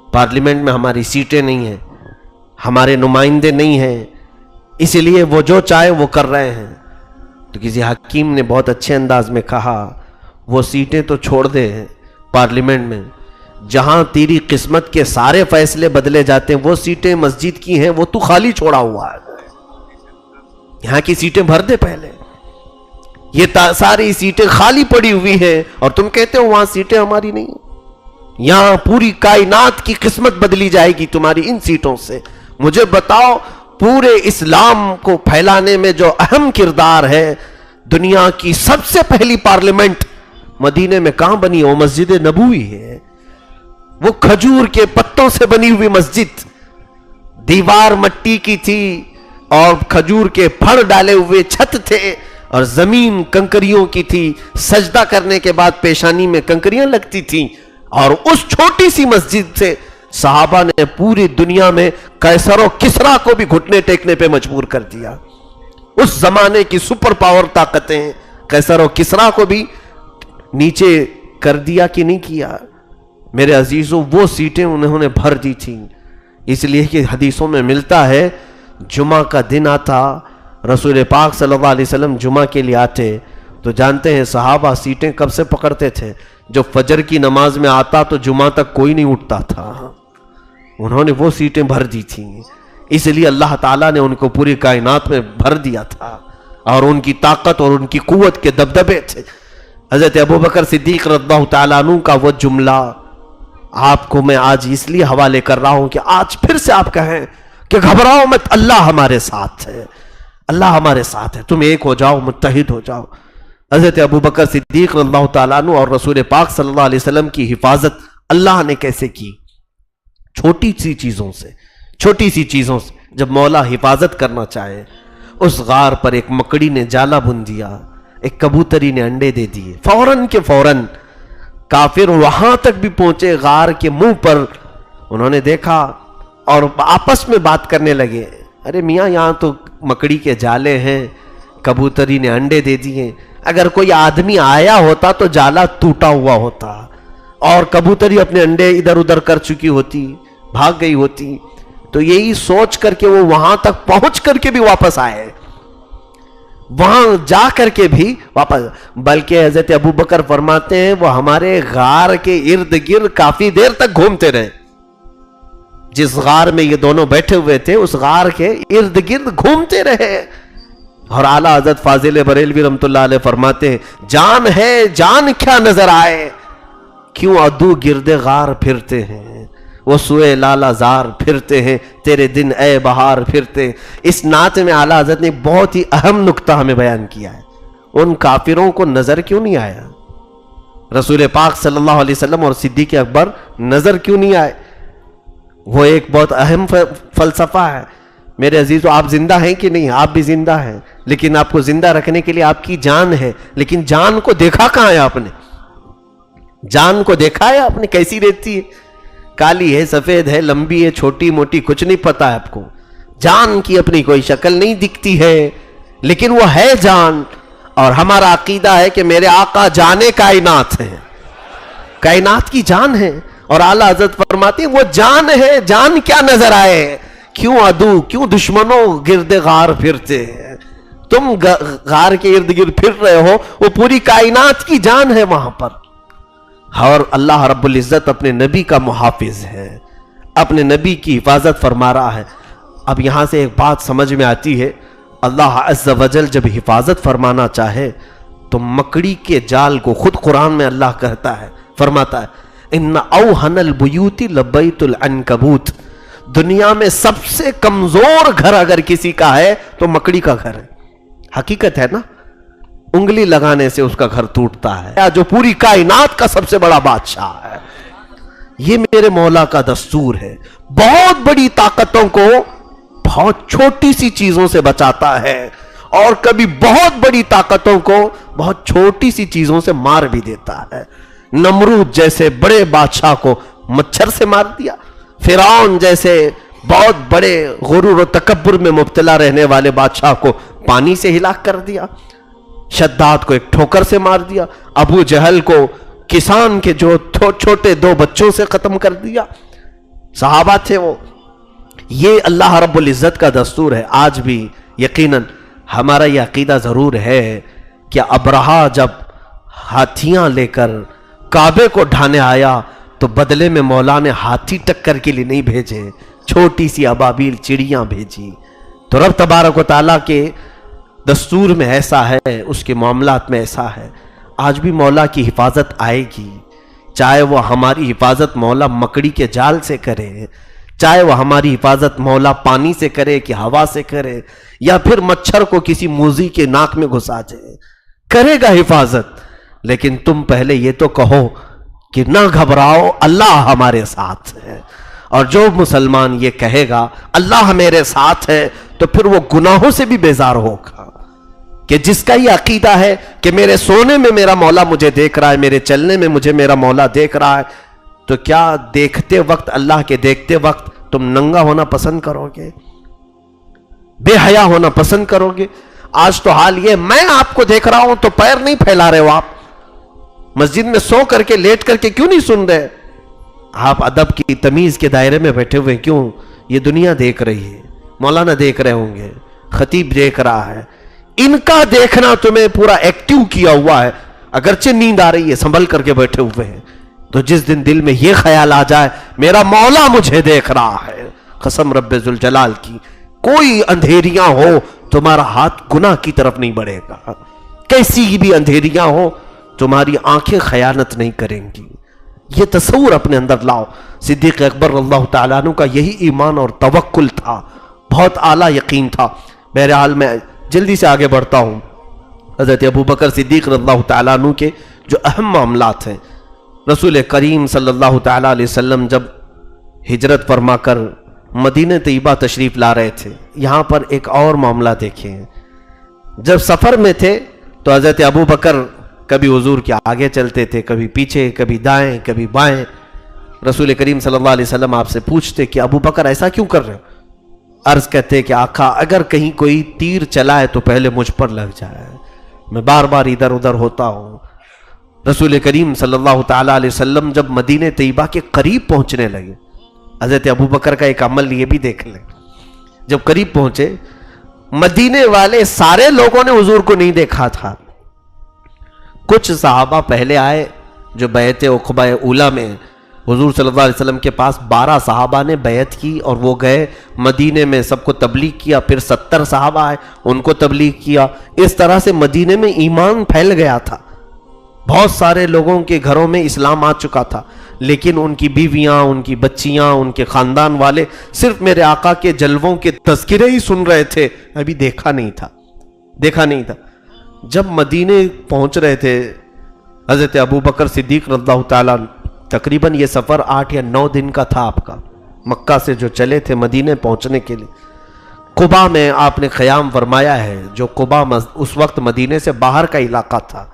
S1: پارلیمنٹ میں ہماری سیٹیں نہیں ہیں، ہمارے نمائندے نہیں ہیں، اس لیے وہ جو چاہے وہ کر رہے ہیں۔ تو کسی حکیم نے بہت اچھے انداز میں کہا وہ سیٹیں تو چھوڑ دے پارلیمنٹ میں، جہاں تیری قسمت کے سارے فیصلے بدلے جاتے ہیں وہ سیٹیں مسجد کی ہیں، وہ تو خالی چھوڑا ہوا ہے، یہاں کی سیٹیں بھر دے پہلے۔ یہ ساری سیٹیں خالی پڑی ہوئی ہیں اور تم کہتے ہو وہاں سیٹیں ہماری نہیں ہیں۔ یہاں پوری کائنات کی قسمت بدلی جائے گی تمہاری ان سیٹوں سے۔ مجھے بتاؤ پورے اسلام کو پھیلانے میں جو اہم کردار ہے، دنیا کی سب سے پہلی پارلیمنٹ مدینے میں کہاں بنی؟ وہ مسجد نبوی ہے، وہ کھجور کے پتوں سے بنی ہوئی مسجد، دیوار مٹی کی تھی اور کھجور کے پھڑ ڈالے ہوئے چھت تھے اور زمین کنکریوں کی تھی، سجدہ کرنے کے بعد پیشانی میں کنکریاں لگتی تھیں، اور اس چھوٹی سی مسجد سے صحابہ نے پوری دنیا میں قیصر و کسریٰ کو بھی گھٹنے ٹیکنے پہ مجبور کر دیا۔ اس زمانے کی سپر پاور طاقتیں قیصر و کسریٰ کو بھی نیچے کر دیا کہ نہیں کیا؟ میرے عزیزوں وہ سیٹیں انہوں نے بھر دی تھیں، اس لیے کہ حدیثوں میں ملتا ہے جمعہ کا دن آتا، رسول پاک صلی اللہ علیہ وسلم جمعہ کے لیے آتے تو جانتے ہیں صحابہ سیٹیں کب سے پکڑتے تھے؟ جو فجر کی نماز میں آتا تو جمعہ تک کوئی نہیں اٹھتا تھا، انہوں نے وہ سیٹیں بھر دی تھیں، اس لیے اللہ تعالیٰ نے ان کو پوری کائنات میں بھر دیا تھا، اور ان کی طاقت اور ان کی قوت کے دبدبے تھے۔ حضرت ابوبکر صدیق رضی اللہ تعالیٰ عنہ کا وہ جملہ آپ کو میں آج اس لیے حوالے کر رہا ہوں کہ آج پھر سے آپ کہیں کہ گھبراؤ مت، اللہ ہمارے ساتھ ہے، اللہ ہمارے ساتھ ہے، تم ایک ہو جاؤ، متحد ہو جاؤ۔ حضرت ابوبکر صدیق رضی اللہ تعالیٰ عنہ اور رسول پاک صلی اللہ علیہ وسلم کی حفاظت اللہ نے کیسے کی؟ چھوٹی سی چیزوں سے، چھوٹی سی چیزوں سے۔ جب مولا حفاظت کرنا چاہے، اس غار پر ایک مکڑی نے جالا بن دیا، ایک کبوتری نے انڈے دے دیے، فوراً کے فوراً کافر وہاں تک بھی پہنچے غار کے منہ پر، انہوں نے دیکھا اور آپس میں بات کرنے لگے، ارے میاں یہاں تو مکڑی کے جالے ہیں، کبوتری نے انڈے دے دیے، اگر کوئی آدمی آیا ہوتا تو جالا ٹوٹا ہوا ہوتا اور کبوتری اپنے انڈے ادھر ادھر کر چکی ہوتی، بھاگ گئی ہوتی۔ تو یہی سوچ کر کے وہ وہاں تک پہنچ کر کے بھی واپس آئے، وہاں جا کر کے بھی واپس، بلکہ حضرت ابوبکر فرماتے ہیں وہ ہمارے غار کے ارد گرد کافی دیر تک گھومتے رہے، جس غار میں یہ دونوں بیٹھے ہوئے تھے اس غار کے ارد گرد گھومتے رہے۔ اور اعلیٰ حضرت فاضل بریلوی رحمۃ اللہ علیہ فرماتے ہیں جان ہے جان کیا نظر آئے، کیوں عدو گرد غار پھرتے ہیں، وہ سوئے لالا زار پھرتے ہیں، تیرے دن اے بہار پھرتے۔ اس نعت میں اعلیٰ حضرت نے بہت ہی اہم نکتہ ہمیں بیان کیا ہے، ان کافروں کو نظر کیوں نہیں آیا، رسول پاک صلی اللہ علیہ وسلم اور صدیق اکبر نظر کیوں نہیں آئے؟ وہ ایک بہت اہم فلسفہ ہے میرے عزیزو۔ آپ زندہ ہیں کہ نہیں؟ آپ بھی زندہ ہیں، لیکن آپ کو زندہ رکھنے کے لیے آپ کی جان ہے، لیکن جان کو دیکھا کہاں ہے آپ نے؟ جان کو دیکھا ہے آپ نے کیسی رہتی ہے؟ کالی ہے، سفید ہے، لمبی ہے، چھوٹی موٹی، کچھ نہیں پتا ہے آپ کو۔ جان کی اپنی کوئی شکل نہیں دکھتی ہے، لیکن وہ ہے جان۔ اور ہمارا عقیدہ ہے کہ میرے آقا جانے کائنات ہیں، کائنات کی جان ہے، اور اعلیٰ حضرت فرماتے ہیں وہ جان ہے، جان کیا نظر آئے، کیوں عدو کیوں دشمنوں گرد غار پھرتے ہیں، تم غار کے ارد گرد پھر رہے ہو، وہ پوری کائنات کی جان ہے وہاں پر۔ اور اللہ رب العزت اپنے نبی کا محافظ ہے، اپنے نبی کی حفاظت فرما رہا ہے۔ اب یہاں سے ایک بات سمجھ میں آتی ہے، اللہ عز و جل جب حفاظت فرمانا چاہے تو مکڑی کے جال کو خود قرآن میں اللہ کہتا ہے، فرماتا ہے ان اوہن البیوت لبیت العنکبوت، دنیا میں سب سے کمزور گھر اگر کسی کا ہے تو مکڑی کا گھر ہے۔ حقیقت ہے نا، انگلی لگانے سے اس کا گھر ٹوٹتا ہے، جو پوری کائنات کا سب سے بڑا بادشاہ ہے۔ یہ میرے مولا کا دستور ہے، بہت بڑی طاقتوں کو بہت چھوٹی سی چیزوں سے بچاتا ہے، اور کبھی بہت بڑی طاقتوں کو بہت چھوٹی سی چیزوں سے مار بھی دیتا ہے۔ نمرود جیسے بڑے بادشاہ کو مچھر سے مار دیا، فرعون جیسے بہت بڑے غرور و تکبر میں مبتلا رہنے والے بادشاہ کو پانی سے ہلاک کر دیا، شداد کو ایک ٹھوکر سے مار دیا، ابو جہل کو کسان کے جو چھوٹے دو بچوں سے ختم کر دیا، صحابہ تھے وہ۔ یہ اللہ رب العزت کا دستور ہے۔ آج بھی یقیناً ہمارا یہ عقیدہ ضرور ہے کہ ابرہا جب ہاتھیاں لے کر کعبے کو ڈھانے آیا تو بدلے میں مولا نے ہاتھی ٹکر کے لیے نہیں بھیجے، چھوٹی سی ابابیل چڑیاں بھیجی۔ تو رب تبارک و تعالیٰ کے دستور میں ایسا ہے، اس کے معاملات میں ایسا ہے۔ آج بھی مولا کی حفاظت آئے گی، چاہے وہ ہماری حفاظت مولا مکڑی کے جال سے کرے، چاہے وہ ہماری حفاظت مولا پانی سے کرے کہ ہوا سے کرے، یا پھر مچھر کو کسی موذی کے ناک میں گھسا جائے، کرے گا حفاظت۔ لیکن تم پہلے یہ تو کہو کہ نہ گھبراؤ، اللہ ہمارے ساتھ ہے۔ اور جو مسلمان یہ کہے گا اللہ میرے ساتھ ہے تو پھر وہ گناہوں سے بھی بیزار ہوگا، کہ جس کا یہ عقیدہ ہے کہ میرے سونے میں میرا مولا مجھے دیکھ رہا ہے، میرے چلنے میں مجھے میرا مولا دیکھ رہا ہے، تو کیا دیکھتے وقت، اللہ کے دیکھتے وقت تم ننگا ہونا پسند کرو گے، بے حیا ہونا پسند کرو گے؟ آج تو حال یہ، میں آپ کو دیکھ رہا ہوں تو پیر نہیں پھیلا رہے ہو، آپ مسجد میں سو کر کے لیٹ کر کے کیوں نہیں سن رہے؟ آپ ادب کی تمیز کے دائرے میں بیٹھے ہوئے کیوں؟ یہ دنیا دیکھ رہی ہے، مولانا دیکھ رہے ہوں گے، خطیب دیکھ رہا ہے، ان کا دیکھنا تمہیں پورا ایکٹیو کیا ہوا ہے، اگرچہ نیند آ رہی ہے سنبھل کر کے بیٹھے ہوئے ہیں۔ تو جس دن دل میں یہ خیال آ جائے میرا مولا مجھے دیکھ رہا ہے، قسم رب ذوالجلال کی، کوئی اندھیریاں ہو تمہارا ہاتھ گناہ کی طرف نہیں بڑھے گا، کیسی بھی اندھیریاں ہو تمہاری آنکھیں خیانت نہیں کریں گی۔ یہ تصور اپنے اندر لاؤ۔ صدیق اکبر اللہ تعالیٰ عنہ کا یہی ایمان اور توکل تھا، بہت اعلیٰ یقین تھا۔ بہرحال میں جلدی سے آگے بڑھتا ہوں۔ حضرت ابوبکر صدیق رضی اللہ تعالیٰ عنہ کے جو اہم معاملات ہیں، رسول کریم صلی اللہ تعالیٰ علیہ وسلم جب ہجرت فرما کر مدینہ طیبہ تشریف لا رہے تھے، یہاں پر ایک اور معاملہ دیکھیں۔ جب سفر میں تھے تو حضرت ابوبکر کبھی حضور کے آگے چلتے تھے، کبھی پیچھے، کبھی دائیں، کبھی بائیں۔ رسول کریم صلی اللہ علیہ وسلم آپ سے پوچھتے کہ ابو بکر ایسا کیوں کر رہے ہو؟ عرض کہتے کہ آقا اگر کہیں کوئی تیر چلائے تو پہلے مجھ پر لگ جائے، میں بار بار ادھر ادھر ہوتا ہوں۔ رسول کریم صلی اللہ تعالیٰ علیہ وسلم جب مدینہ طیبہ کے قریب پہنچنے لگے، حضرت ابو بکر کا ایک عمل یہ بھی دیکھ لیں، جب قریب پہنچے مدینے والے سارے لوگوں نے حضور کو نہیں دیکھا تھا، کچھ صحابہ پہلے آئے جو بیعت عقبہ اولیٰ میں حضور صلی اللہ علیہ وسلم کے پاس 12 صحابہ نے بیعت کی اور وہ گئے مدینے میں، سب کو تبلیغ کیا، پھر 70 صحابہ آئے ان کو تبلیغ کیا۔ اس طرح سے مدینے میں ایمان پھیل گیا تھا، بہت سارے لوگوں کے گھروں میں اسلام آ چکا تھا، لیکن ان کی بیویاں، ان کی بچیاں، ان کے خاندان والے صرف میرے آقا کے جلووں کے تذکرے ہی سن رہے تھے، ابھی دیکھا نہیں تھا۔ جب مدینے پہنچ رہے تھے حضرت ابو بکر صدیق رضی اللہ تعالیٰ، تقریباً یہ سفر 8 یا 9 دن کا تھا آپ کا، مکہ سے جو چلے تھے مدینے پہنچنے کے لیے۔ قبا میں آپ نے قیام فرمایا ہے، جو قبا اس وقت مدینے سے باہر کا علاقہ تھا۔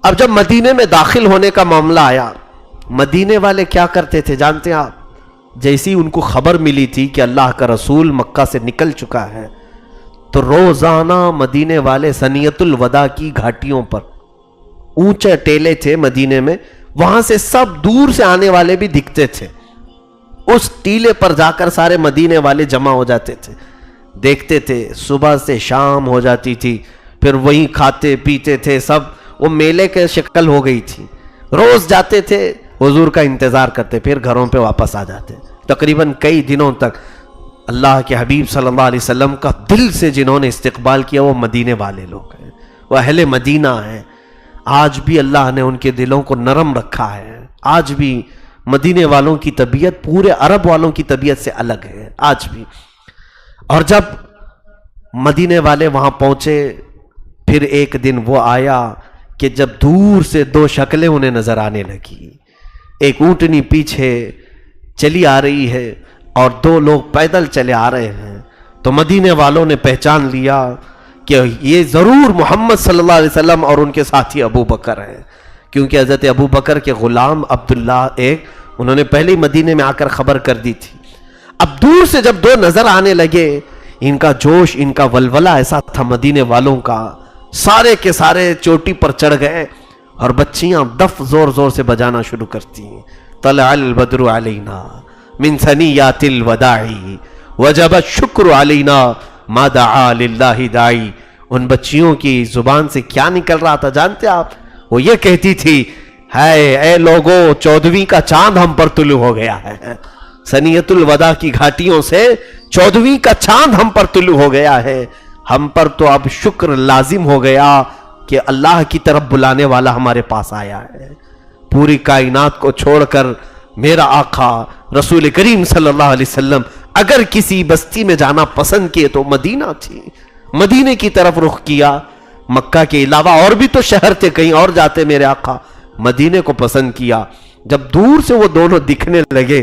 S1: اب جب مدینے میں داخل ہونے کا معاملہ آیا، مدینے والے کیا کرتے تھے جانتے ہیں آپ؟ جیسی ان کو خبر ملی تھی کہ اللہ کا رسول مکہ سے نکل چکا ہے، تو روزانہ مدینے والے سنیت الوداع کی گھاٹیوں پر، اونچے ٹیلے تھے مدینے میں، وہاں سے سب دور سے آنے والے بھی دکھتے تھے، اس ٹیلے پر جا کر سارے مدینے والے جمع ہو جاتے تھے، دیکھتے تھے، صبح سے شام ہو جاتی تھی، پھر وہیں کھاتے پیتے تھے سب، وہ میلے کے شکل ہو گئی تھی۔ روز جاتے تھے حضور کا انتظار کرتے، پھر گھروں پہ واپس آ جاتے۔ تقریباً کئی دنوں تک اللہ کے حبیب صلی اللہ علیہ وسلم کا دل سے جنہوں نے استقبال کیا وہ مدینے والے لوگ ہیں، وہ اہل مدینہ ہیں۔ آج بھی اللہ نے ان کے دلوں کو نرم رکھا ہے، آج بھی مدینے والوں کی طبیعت پورے عرب والوں کی طبیعت سے الگ ہے آج بھی۔ اور جب مدینے والے وہاں پہنچے، پھر ایک دن وہ آیا کہ جب دور سے 2 شکلیں انہیں نظر آنے لگی، ایک اونٹنی پیچھے چلی آ رہی ہے اور 2 لوگ پیدل چلے آ رہے ہیں، تو مدینے والوں نے پہچان لیا کہ یہ ضرور محمد صلی اللہ علیہ وسلم اور ان کے ساتھی ابو بکر ہیں، کیونکہ حضرت ابو بکر کے غلام عبداللہ انہوں نے پہلے ہی مدینے میں آ کر خبر کر دی تھی۔ اب دور سے جب 2 نظر آنے لگے، ان کا جوش، ان کا ولولہ ایسا تھا مدینے والوں کا، سارے کے سارے چوٹی پر چڑھ گئے اور بچیاں دف زور زور سے بجانا شروع کرتی ہیں، طلع البدر علینا من ثنیات الوداع وجب الشکر علینا ما دعا للہ داعی۔ ان بچیوں کی زبان سے کیا نکل رہا تھا جانتے آپ؟ وہ یہ کہتی تھی، اے لوگو، 14ویں کا چاند ہم پر طلوع ہو گیا ہے، سنیت الوداع کی گھاٹیوں سے 14ویں کا چاند ہم پر طلوع ہو گیا ہے، ہم پر تو اب شکر لازم ہو گیا کہ اللہ کی طرف بلانے والا ہمارے پاس آیا ہے۔ پوری کائنات کو چھوڑ کر میرا آقا رسول کریم صلی اللہ علیہ وسلم اگر کسی بستی میں جانا پسند کیے تو مدینہ تھی، مدینے کی طرف رخ کیا۔ مکہ کے علاوہ اور بھی تو شہر تھے، کہیں اور جاتے میرے آقا، مدینے کو پسند کیا۔ جب دور سے وہ دونوں دکھنے لگے،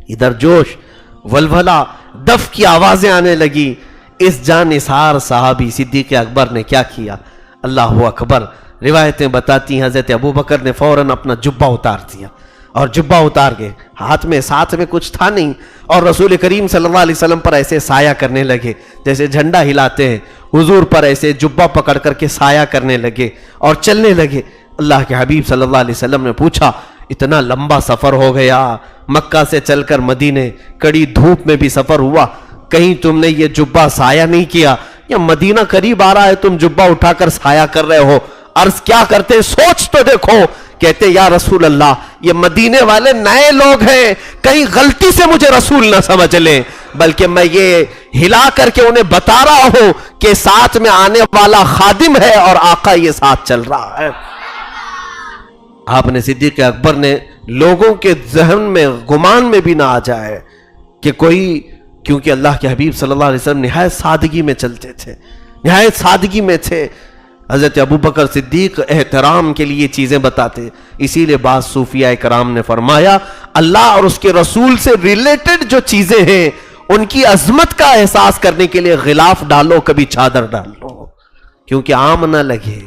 S1: ادھر جوش، ولولہ، دف کی آوازیں آنے لگی، اس جانثار صحابی صدیق اکبر نے کیا کیا؟ اللہ اکبر! روایتیں بتاتی ہیں حضرت ابو بکر نے فوراً اپنا جبہ اتار دیا، اور جبہ اتار کے ساتھ میں کچھ تھا نہیں، اور رسول کریم صلی اللہ علیہ وسلم پر ایسے سایہ کرنے لگے، جیسے جھنڈا ہلاتے ہیں، حضور پر ایسے جبہ پکڑ کر کے سایہ کرنے لگے اور چلنے لگے۔ اللہ کے حبیب صلی اللہ علیہ وسلم نے پوچھا، اتنا لمبا سفر ہو گیا، مکہ سے چل کر مدینے، کڑی دھوپ میں بھی سفر ہوا، کہیں تم نے یہ جبہ سایہ نہیں کیا؟ یا مدینہ قریب آ رہا ہے، تم جبہ اٹھا کر سایہ کر رہے ہو؟ عرض کیا کرتے، سوچ تو دیکھو۔ کہتے یا رسول اللہ، یہ مدینے والے نئے لوگ ہیں، کہیں غلطی سے مجھے رسول نہ سمجھ لیں، بلکہ میں یہ ہلا کر کے انہیں بتا رہا ہوں کہ ساتھ میں آنے والا خادم ہے اور آقا یہ ساتھ چل رہا ہے۔ آپ نے صدیق اکبر نے لوگوں کے ذہن میں گمان میں بھی نہ آ جائے کہ کوئی، کیونکہ اللہ کے حبیب صلی اللہ علیہ وسلم نہایت سادگی میں چلتے تھے، نہایت سادگی میں تھے۔ حضرت ابو بکر صدیق احترام کے لیے چیزیں بتاتے، اسی لیے بعض صوفیاء کرام نے فرمایا اللہ اور اس کے رسول سے ریلیٹڈ جو چیزیں ہیں ان کی عظمت کا احساس کرنے کے لیے غلاف ڈالو، کبھی چادر ڈال لو، کیونکہ عام نہ لگے۔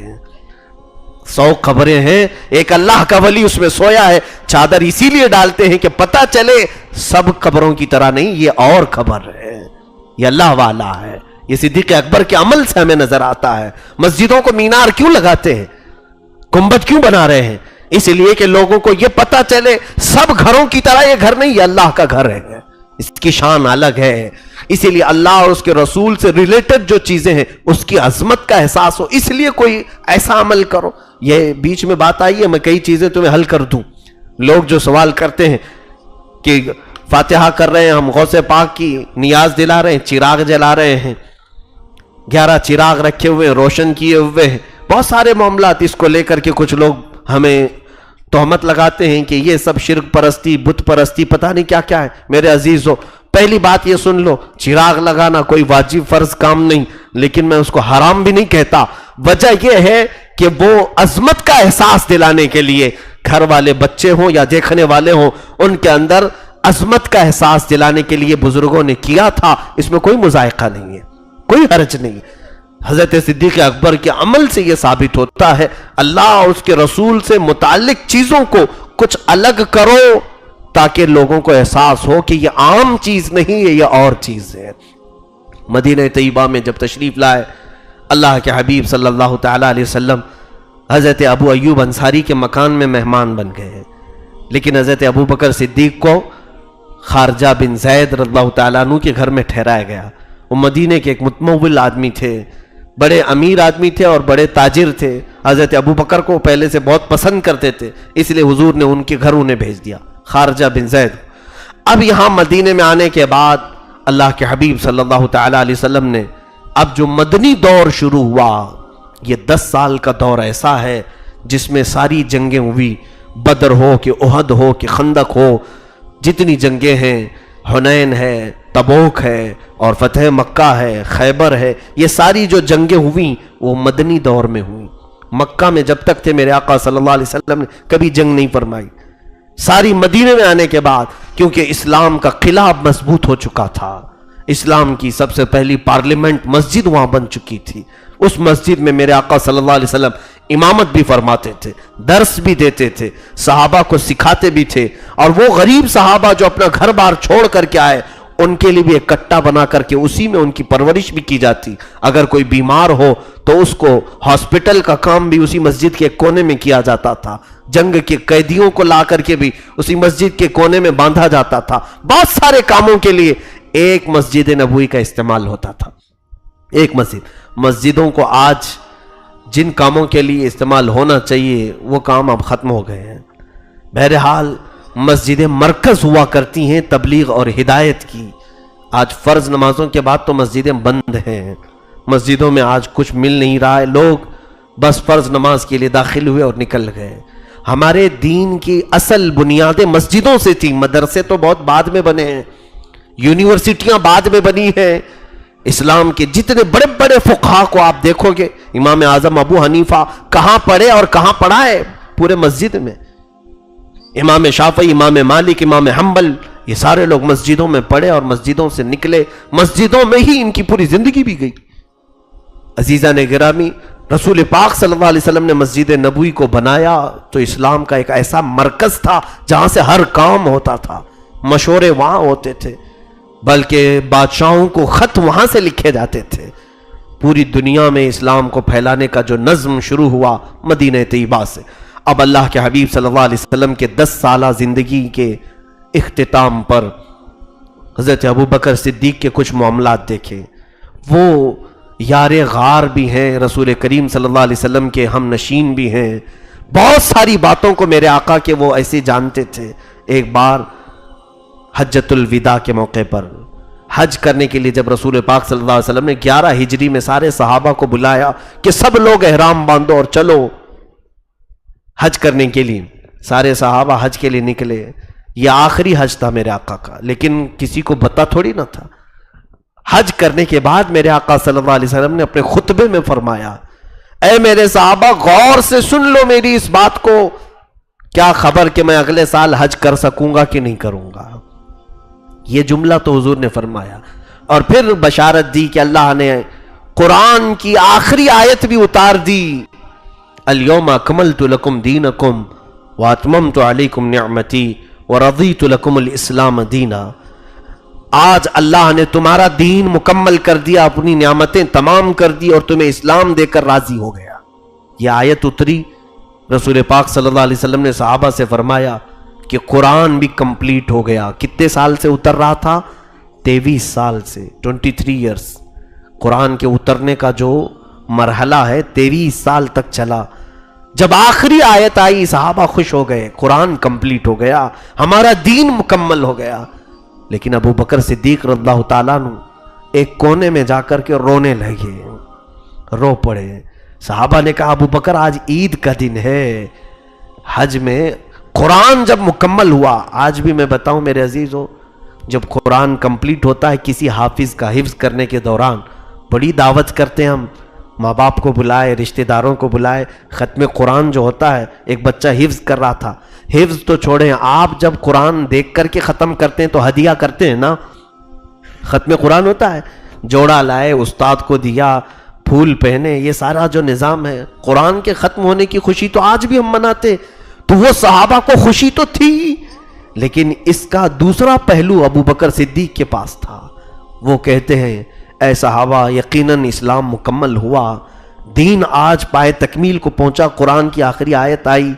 S1: 100 قبریں ہیں، ایک اللہ کا ولی اس میں سویا ہے. چادر اسی لیے ڈالتے ہیں کہ پتہ چلے سب قبروں کی طرح نہیں، یہ اور قبر ہے، یہ اللہ والا ہے. یہ صدیق اکبر کے عمل سے ہمیں نظر آتا ہے. مسجدوں کو مینار کیوں لگاتے ہیں، گنبد کیوں بنا رہے ہیں؟ اس لیے کہ لوگوں کو یہ پتہ چلے سب گھروں کی طرح یہ گھر نہیں، یہ اللہ کا گھر ہے، اس کی شان الگ ہے. اسی لیے اللہ اور اس کے رسول سے ریلیٹڈ جو چیزیں ہیں اس کی عظمت کا احساس ہو، اس لیے کوئی ایسا عمل کرو. یہ بیچ میں بات آئی ہے، میں کئی چیزیں تمہیں حل کر دوں. لوگ جو سوال کرتے ہیں کہ فاتحہ کر رہے ہیں ہم، غوث پاک کی نیاز دلا رہے ہیں، چراغ جلا رہے ہیں، 11 چراغ رکھے ہوئے روشن کیے ہوئے ہیں، بہت سارے معاملات. اس کو لے کر کے کچھ لوگ ہمیں تہمت لگاتے ہیں کہ یہ سب شرک پرستی، بت پرستی، پتہ نہیں کیا کیا ہے. میرے عزیزو، پہلی بات یہ سن لو، چراغ لگانا کوئی واجب فرض کام نہیں، لیکن میں اس کو حرام بھی نہیں کہتا. وجہ یہ ہے کہ وہ عظمت کا احساس دلانے کے لیے گھر والے بچے ہوں یا دیکھنے والے ہوں، ان کے اندر عظمت کا احساس دلانے کے لیے بزرگوں نے کیا تھا. اس میں کوئی مذائقہ نہیں ہے، کوئی حرج نہیں. حضرت صدیق اکبر کے عمل سے یہ ثابت ہوتا ہے اللہ اور اس کے رسول سے متعلق چیزوں کو کچھ الگ کرو تاکہ لوگوں کو احساس ہو کہ یہ عام چیز نہیں ہے، یہ اور چیز ہے. مدینہ طیبہ میں جب تشریف لائے اللہ کے حبیب صلی اللہ تعالیٰ علیہ وسلم حضرت ابو ایوب انصاری کے مکان میں مہمان بن گئے ہیں. لیکن حضرت ابو بکر صدیق کو خارجہ بن زید رضی اللہ تعالیٰ عنہ کے گھر میں ٹھہرایا گیا. وہ مدینے کے ایک متمول آدمی تھے، بڑے امیر آدمی تھے اور بڑے تاجر تھے. حضرت ابو بکر کو پہلے سے بہت پسند کرتے تھے، اس لیے حضور نے ان کے گھر انہیں بھیج دیا، خارجہ بن زید. اب یہاں مدینے میں آنے کے بعد اللہ کے حبیب صلی اللہ تعالیٰ علیہ وسلم نے اب جو مدنی دور شروع ہوا، یہ 10 سال کا دور ایسا ہے جس میں ساری جنگیں ہوئی، بدر ہو کہ احد ہو کہ خندق ہو، جتنی جنگیں ہیں، حنین ہے، تبوک ہے اور فتح مکہ ہے، خیبر ہے، یہ ساری جو جنگیں ہوئیں وہ مدنی دور میں ہوئیں. مکہ میں جب تک تھے میرے آقا صلی اللہ علیہ وسلم نے کبھی جنگ نہیں فرمائی. ساری مدینے میں آنے کے بعد کیونکہ اسلام کا قلعہ مضبوط ہو چکا تھا، اسلام کی سب سے پہلی پارلیمنٹ مسجد وہاں بن چکی تھی. اس مسجد میں میرے آقا صلی اللہ علیہ وسلم امامت بھی فرماتے تھے، درس بھی دیتے تھے، صحابہ کو سکھاتے بھی تھے. اور وہ غریب صحابہ جو اپنا گھر بار چھوڑ کر کے آئے ان کے لیے بھی ایک کٹا بنا کر کے اسی میں ان کی پرورش بھی کی جاتی. اگر کوئی بیمار ہو تو اس کو ہاسپٹل کا کام بھی اسی مسجد کے کونے میں کیا جاتا تھا. جنگ کے قیدیوں کو لا کر کے بھی اسی مسجد کے کونے میں باندھا جاتا تھا. بہت سارے کاموں کے لیے ایک مسجد نبوی کا استعمال ہوتا تھا. ایک مسجدوں کو آج جن کاموں کے لیے استعمال ہونا چاہیے وہ کام اب ختم ہو گئے ہیں. بہرحال مسجدیں مرکز ہوا کرتی ہیں تبلیغ اور ہدایت کی. آج فرض نمازوں کے بعد تو مسجدیں بند ہیں، مسجدوں میں آج کچھ مل نہیں رہا ہے. لوگ بس فرض نماز کے لیے داخل ہوئے اور نکل گئے. ہمارے دین کی اصل بنیادیں مسجدوں سے تھیں. مدرسے تو بہت بعد میں بنے ہیں، یونیورسٹیاں بعد میں بنی ہیں. اسلام کے جتنے بڑے بڑے فقہا کو آپ دیکھو گے، امام اعظم ابو حنیفہ کہاں پڑھے اور کہاں پڑھا ہے؟ پورے مسجد میں. امام شافعی، امام مالک، امام حنبل، یہ سارے لوگ مسجدوں میں پڑھے اور مسجدوں سے نکلے. مسجدوں میں ہی ان کی پوری زندگی بھی گئی. عزیزان گرامی، رسول پاک صلی اللہ علیہ وسلم نے مسجد نبوی کو بنایا تو اسلام کا ایک ایسا مرکز تھا جہاں سے ہر کام ہوتا تھا. مشورے وہاں ہوتے تھے، بلکہ بادشاہوں کو خط وہاں سے لکھے جاتے تھے. پوری دنیا میں اسلام کو پھیلانے کا جو نظم شروع ہوا مدینہ طیبہ سے. اب اللہ کے حبیب صلی اللہ علیہ وسلم کے 10 سالہ زندگی کے اختتام پر حضرت ابو بکر صدیق کے کچھ معاملات دیکھیں. وہ یار غار بھی ہیں، رسول کریم صلی اللہ علیہ وسلم کے ہم نشین بھی ہیں. بہت ساری باتوں کو میرے آقا کے وہ ایسے جانتے تھے. ایک بار حجۃ الوداع کے موقع پر حج کرنے کے لیے جب رسول پاک صلی اللہ علیہ وسلم نے 11 ہجری میں سارے صحابہ کو بلایا کہ سب لوگ احرام باندھو اور چلو حج کرنے کے لیے، سارے صحابہ حج کے لیے نکلے. یہ آخری حج تھا میرے آقا کا، لیکن کسی کو پتہ تھوڑی نہ تھا. حج کرنے کے بعد میرے آقا صلی اللہ علیہ وسلم نے اپنے خطبے میں فرمایا، اے میرے صحابہ غور سے سن لو میری اس بات کو، کیا خبر کہ میں اگلے سال حج کر سکوں گا کہ نہیں کروں گا. یہ جملہ تو حضور نے فرمایا اور پھر بشارت دی کہ اللہ نے قرآن کی آخری آیت بھی اتار دی. الیوم اکملت لکم دینکم واتممت علیکم نعمتی ورضیت لکم الاسلام دینا. آج اللہ نے تمہارا دین مکمل کر دیا، اپنی نعمتیں تمام کر دی اور تمہیں اسلام دے کر راضی ہو گیا. یہ آیت اتری، رسول پاک صلی اللہ علیہ وسلم نے صحابہ سے فرمایا کہ قرآن بھی کمپلیٹ ہو گیا. کتنے سال سے اتر رہا تھا؟ 23 سال سے، 23 ایئرس. قرآن کے اترنے کا جو مرحلہ ہے 23 سال تک چلا. جب آخری آیت آئی صحابہ خوش ہو گئے، قرآن کمپلیٹ ہو گیا، ہمارا دین مکمل ہو گیا. لیکن ابو بکر صدیق رضی اللہ تعالیٰ عنہ ایک کونے میں جا کر کے رونے لگے، رو پڑے. صحابہ نے کہا ابو بکر آج عید کا دن ہے، حج میں قرآن جب مکمل ہوا. آج بھی میں بتاؤں میرے عزیزو، جب قرآن کمپلیٹ ہوتا ہے کسی حافظ کا حفظ کرنے کے دوران بڑی دعوت کرتے ہیں ہم، ماں باپ کو بلائے، رشتہ داروں کو بلائے. ختم قرآن جو ہوتا ہے، ایک بچہ حفظ کر رہا تھا، حفظ تو چھوڑیں، آپ جب قرآن دیکھ کر کے ختم کرتے ہیں تو ہدیہ کرتے ہیں نا. ختم قرآن ہوتا ہے، جوڑا لائے، استاد کو دیا، پھول پہنے، یہ سارا جو نظام ہے. قرآن کے ختم ہونے کی خوشی تو آج بھی ہم مناتے. تو وہ صحابہ کو خوشی تو تھی، لیکن اس کا دوسرا پہلو ابو بکر صدیق کے پاس تھا. وہ کہتے ہیں اے صحابہ، یقیناً اسلام مکمل ہوا، دین آج پائے تکمیل کو پہنچا، قرآن کی آخری آیت آئی.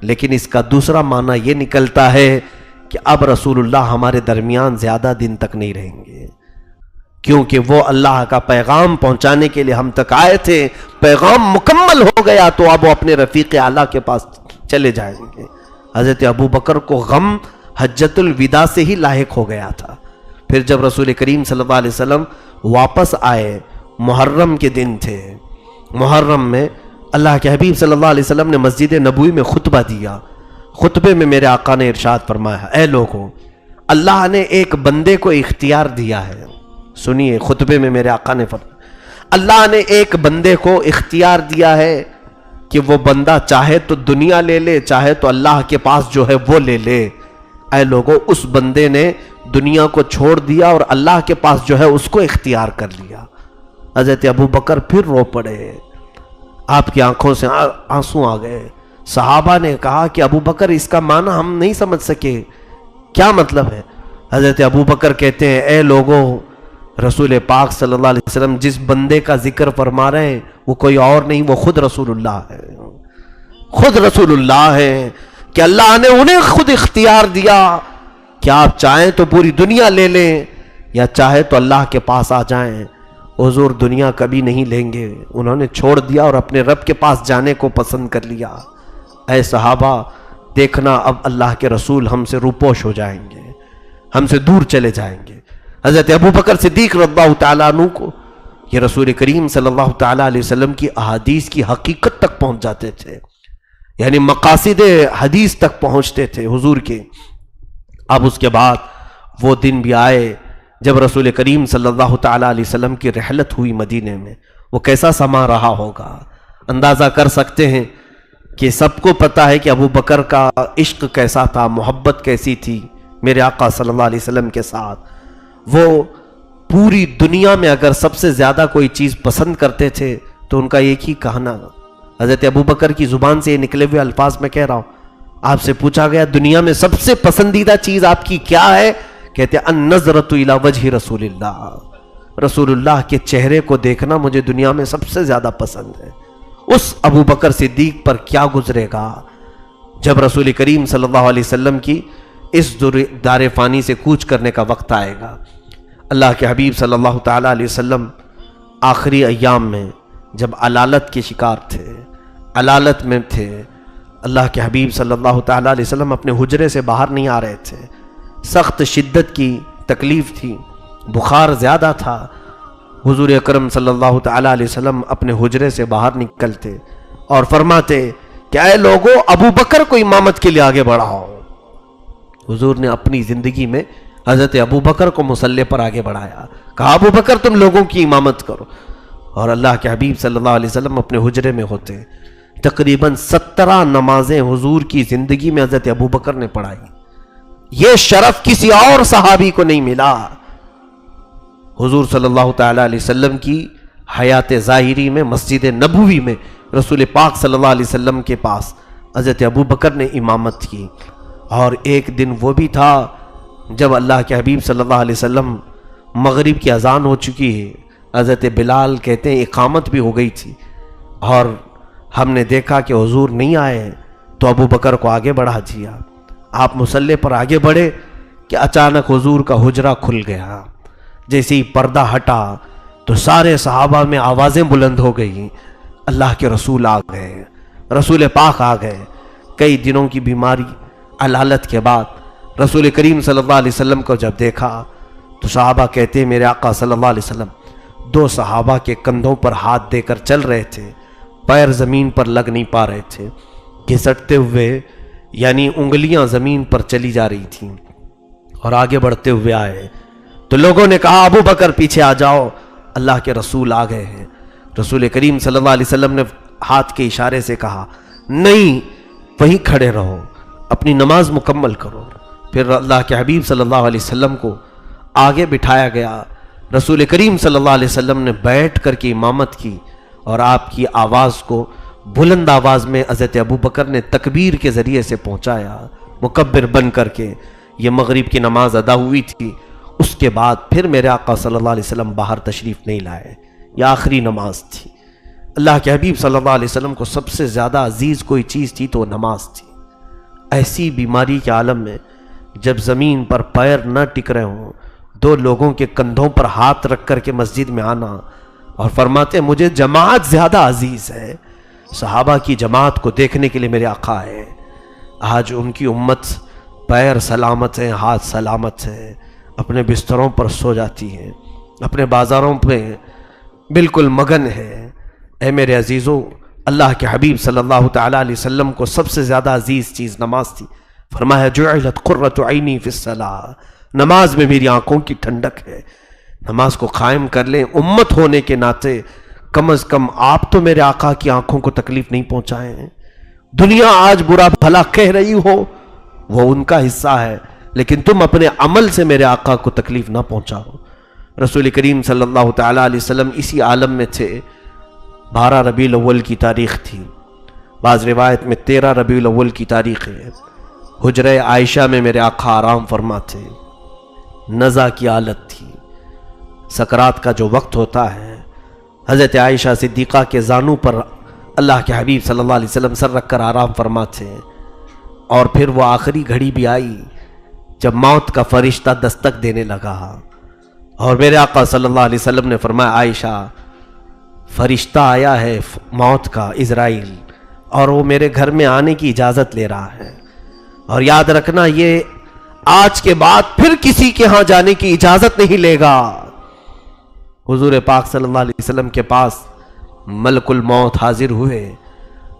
S1: لیکن اس کا دوسرا معنی یہ نکلتا ہے کہ اب رسول اللہ ہمارے درمیان زیادہ دن تک نہیں رہیں گے، کیونکہ وہ اللہ کا پیغام پہنچانے کے لیے ہم تک آئے تھے. پیغام مکمل ہو گیا تو اب وہ اپنے رفیق اعلیٰ کے پاس چلے جائیں گے. حضرت ابو بکر کو غم حجۃ الوداع سے ہی لاحق ہو گیا تھا. پھر جب رسول کریم صلی اللہ علیہ وسلم واپس آئے، محرم کے دن تھے، محرم میں اللہ کے حبیب صلی اللہ علیہ وسلم نے مسجد نبوی میں خطبہ دیا. خطبے میں میرے آقا نے ارشاد فرمایا، اے لوگوں، اللہ نے ایک بندے کو اختیار دیا ہے. سنیے، خطبے میں میرے آقا نے فرمایا اللہ نے ایک بندے کو اختیار دیا ہے کہ وہ بندہ چاہے تو دنیا لے لے، چاہے تو اللہ کے پاس جو ہے وہ لے لے. اے لوگوں، اس بندے نے دنیا کو چھوڑ دیا اور اللہ کے پاس جو ہے اس کو اختیار کر لیا. حضرت ابو بکر پھر رو پڑے، آپ کی آنکھوں سے آنسو آ گئے. صحابہ نے کہا کہ ابو بکر اس کا معنی ہم نہیں سمجھ سکے، کیا مطلب ہے؟ حضرت ابو بکر کہتے ہیں اے لوگوں، رسول پاک صلی اللہ علیہ وسلم جس بندے کا ذکر فرما رہے ہیں وہ کوئی اور نہیں، وہ خود رسول اللہ ہے. خود رسول اللہ ہے کہ اللہ نے انہیں خود اختیار دیا کہ آپ چاہیں تو پوری دنیا لے لیں یا چاہے تو اللہ کے پاس آ جائیں. حضور دنیا کبھی نہیں لیں گے، انہوں نے چھوڑ دیا اور اپنے رب کے پاس جانے کو پسند کر لیا. اے صحابہ، دیکھنا اب اللہ کے رسول ہم سے روپوش ہو جائیں گے، ہم سے دور چلے جائیں گے. حضرت ابو بکر صدیق رضی اللہ تعالیٰ عنہ کو یہ رسول کریم صلی اللہ تعالیٰ علیہ وسلم کی احادیث کی حقیقت تک پہنچ جاتے تھے، یعنی مقاصد حدیث تک پہنچتے تھے حضور کے. اب اس کے بعد وہ دن بھی آئے جب رسول کریم صلی اللہ تعالیٰ علیہ وسلم کی رحلت ہوئی مدینے میں. وہ کیسا سما رہا ہوگا، اندازہ کر سکتے ہیں کہ سب کو پتا ہے کہ ابو بکر کا عشق کیسا تھا، محبت کیسی تھی میرے آقا صلی اللہ علیہ وسلم کے ساتھ. وہ پوری دنیا میں اگر سب سے زیادہ کوئی چیز پسند کرتے تھے تو ان کا ایک ہی کہنا، حضرت ابو بکر کی زبان سے یہ نکلے ہوئے الفاظ میں کہہ رہا ہوں، آپ سے پوچھا گیا دنیا میں سب سے پسندیدہ چیز آپ کی کیا ہے؟ کہتے ہیں النظرۃ الی وجہ رسول اللہ، رسول اللہ کے چہرے کو دیکھنا مجھے دنیا میں سب سے زیادہ پسند ہے. اس ابو بکر صدیق پر کیا گزرے گا جب رسول کریم صلی اللہ علیہ وسلم کی اس دار فانی سے کوچ کرنے کا وقت آئے گا. اللہ کے حبیب صلی اللہ تعالیٰ علیہ وسلم آخری ایام میں جب علالت کے شکار تھے، علالت میں تھے، اللہ کے حبیب صلی اللہ تعالیٰ علیہ وسلم اپنے حجرے سے باہر نہیں آ رہے تھے. سخت شدت کی تکلیف تھی، بخار زیادہ تھا. حضور اکرم صلی اللہ تعالیٰ علیہ وسلم اپنے حجرے سے باہر نکلتے اور فرماتے کہ اے لوگوں، ابو بکر کو امامت کے لیے آگے بڑھاؤ. حضور نے اپنی زندگی میں حضرت ابو بکر کو مصلی پر آگے بڑھایا، کہا ابو بکر تم لوگوں کی امامت کرو. اور اللہ کے حبیب صلی اللہ علیہ وسلم اپنے حجرے میں ہوتے. تقریباً 17 نمازیں حضور کی زندگی میں حضرت ابو بکر نے پڑھائی. یہ شرف کسی اور صحابی کو نہیں ملا. حضور صلی اللہ تعالیٰ علیہ وسلم کی حیات ظاہری میں مسجد نبوی میں رسول پاک صلی اللہ علیہ وسلم کے پاس حضرت ابو بکر نے امامت کی، اور ایک دن وہ بھی تھا جب اللہ کے حبیب صلی اللہ علیہ وسلم مغرب کی اذان ہو چکی ہے، حضرت بلال کہتے ہیں اقامت بھی ہو گئی تھی، اور ہم نے دیکھا کہ حضور نہیں آئے تو ابو بکر کو آگے بڑھا دیا۔ آپ مصلی پر آگے بڑھے کہ اچانک حضور کا حجرہ کھل گیا۔ جیسے ہی پردہ ہٹا تو سارے صحابہ میں آوازیں بلند ہو گئی، اللہ کے رسول آ گئے، رسول پاک آ گئے۔ کئی دنوں کی بیماری علالت کے بعد رسول کریم صلی اللہ علیہ وسلم کو جب دیکھا تو صحابہ کہتے ہیں میرے آقا صلی اللہ علیہ وسلم دو صحابہ کے کندھوں پر ہاتھ دے کر چل رہے تھے، پیر زمین پر لگ نہیں پا رہے تھے، گھسٹتے ہوئے یعنی انگلیاں زمین پر چلی جا رہی تھیں، اور آگے بڑھتے ہوئے آئے تو لوگوں نے کہا ابو بکر پیچھے آ جاؤ، اللہ کے رسول آ گئے ہیں۔ رسول کریم صلی اللہ علیہ وسلم نے ہاتھ کے اشارے سے کہا نہیں، وہیں کھڑے رہو، اپنی نماز مکمل کرو۔ پھر اللہ کے حبیب صلی اللہ علیہ وسلم کو آگے بٹھایا گیا۔ رسول کریم صلی اللہ علیہ وسلم نے بیٹھ کر کے امامت کی، اور آپ کی آواز کو بلند آواز میں حضرت ابو بکر نے تکبیر کے ذریعے سے پہنچایا، مکبر بن کر کے۔ یہ مغرب کی نماز ادا ہوئی تھی، اس کے بعد پھر میرے آقا صلی اللہ علیہ وسلم باہر تشریف نہیں لائے، یہ آخری نماز تھی۔ اللہ کے حبیب صلی اللہ علیہ وسلم کو سب سے زیادہ عزیز کوئی چیز تھی تو وہ نماز تھی۔ ایسی بیماری کے عالم میں جب زمین پر پیر نہ ٹک رہے ہوں، دو لوگوں کے کندھوں پر ہاتھ رکھ کر کے مسجد میں آنا اور فرماتے مجھے جماعت زیادہ عزیز ہے، صحابہ کی جماعت کو دیکھنے کے لیے میرے آقا ہے۔ آج ان کی امت پیر سلامت ہیں، ہاتھ سلامت ہیں، اپنے بستروں پر سو جاتی ہیں، اپنے بازاروں پہ بالکل مگن ہے۔ اے میرے عزیزو، اللہ کے حبیب صلی اللہ تعالیٰ علیہ وسلم کو سب سے زیادہ عزیز چیز نماز تھی۔ فرمایا جعلت قرۃ عینی فی الصلاۃ، نماز میں میری آنکھوں کی ٹھنڈک ہے۔ نماز کو قائم کر لیں، امت ہونے کے ناطے کم از کم آپ تو میرے آقا کی آنکھوں کو تکلیف نہیں پہنچائے ہیں۔ دنیا آج برا بھلا کہہ رہی ہو وہ ان کا حصہ ہے، لیکن تم اپنے عمل سے میرے آقا کو تکلیف نہ پہنچاؤ۔ رسول کریم صلی اللہ تعالیٰ علیہ وسلم اسی عالم میں تھے۔ 12 ربیع الاول کی تاریخ تھی، بعض روایت میں 13 ربیع الاول کی تاریخ ہے۔ حجرہ عائشہ میں میرے آقا آرام فرماتے، نزع کی حالت تھی۔ سکرات کا جو وقت ہوتا ہے، حضرت عائشہ صدیقہ کے زانوں پر اللہ کے حبیب صلی اللہ علیہ وسلم سر رکھ کر آرام فرماتے ہیں، اور پھر وہ آخری گھڑی بھی آئی جب موت کا فرشتہ دستک دینے لگا، اور میرے آقا صلی اللہ علیہ وسلم نے فرمایا عائشہ فرشتہ آیا ہے موت کا، عزرائیل، اور وہ میرے گھر میں آنے کی اجازت لے رہا ہے، اور یاد رکھنا یہ آج کے بعد پھر کسی کے ہاں جانے کی اجازت نہیں لے گا۔ حضور پاک صلی اللہ علیہ وسلم کے پاس ملک الموت حاضر ہوئے،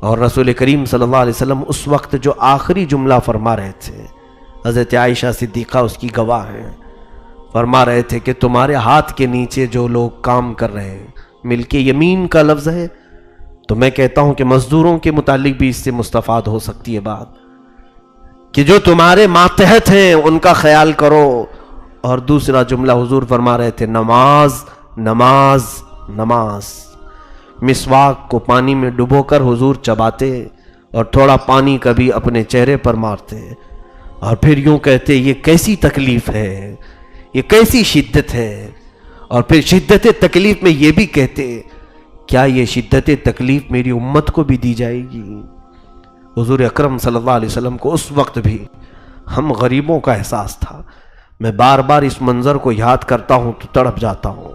S1: اور رسول کریم صلی اللہ علیہ وسلم اس وقت جو آخری جملہ فرما رہے تھے، حضرت عائشہ صدیقہ اس کی گواہ ہیں، فرما رہے تھے کہ تمہارے ہاتھ کے نیچے جو لوگ کام کر رہے ہیں، ملک یمین کا لفظ ہے، تو میں کہتا ہوں کہ مزدوروں کے متعلق بھی اس سے مستفاد ہو سکتی ہے بات، کہ جو تمہارے ماتحت ہیں ان کا خیال کرو۔ اور دوسرا جملہ حضور فرما رہے تھے نماز نماز نماز۔ مسواک کو پانی میں ڈبو کر حضور چباتے اور تھوڑا پانی کبھی اپنے چہرے پر مارتے، اور پھر یوں کہتے یہ کیسی تکلیف ہے، یہ کیسی شدت ہے، اور پھر شدت تکلیف میں یہ بھی کہتے کیا یہ شدت تکلیف میری امت کو بھی دی جائے گی۔ حضور اکرم صلی اللہ علیہ وسلم کو اس وقت بھی ہم غریبوں کا احساس تھا۔ میں بار بار اس منظر کو یاد کرتا ہوں تو تڑپ جاتا ہوں،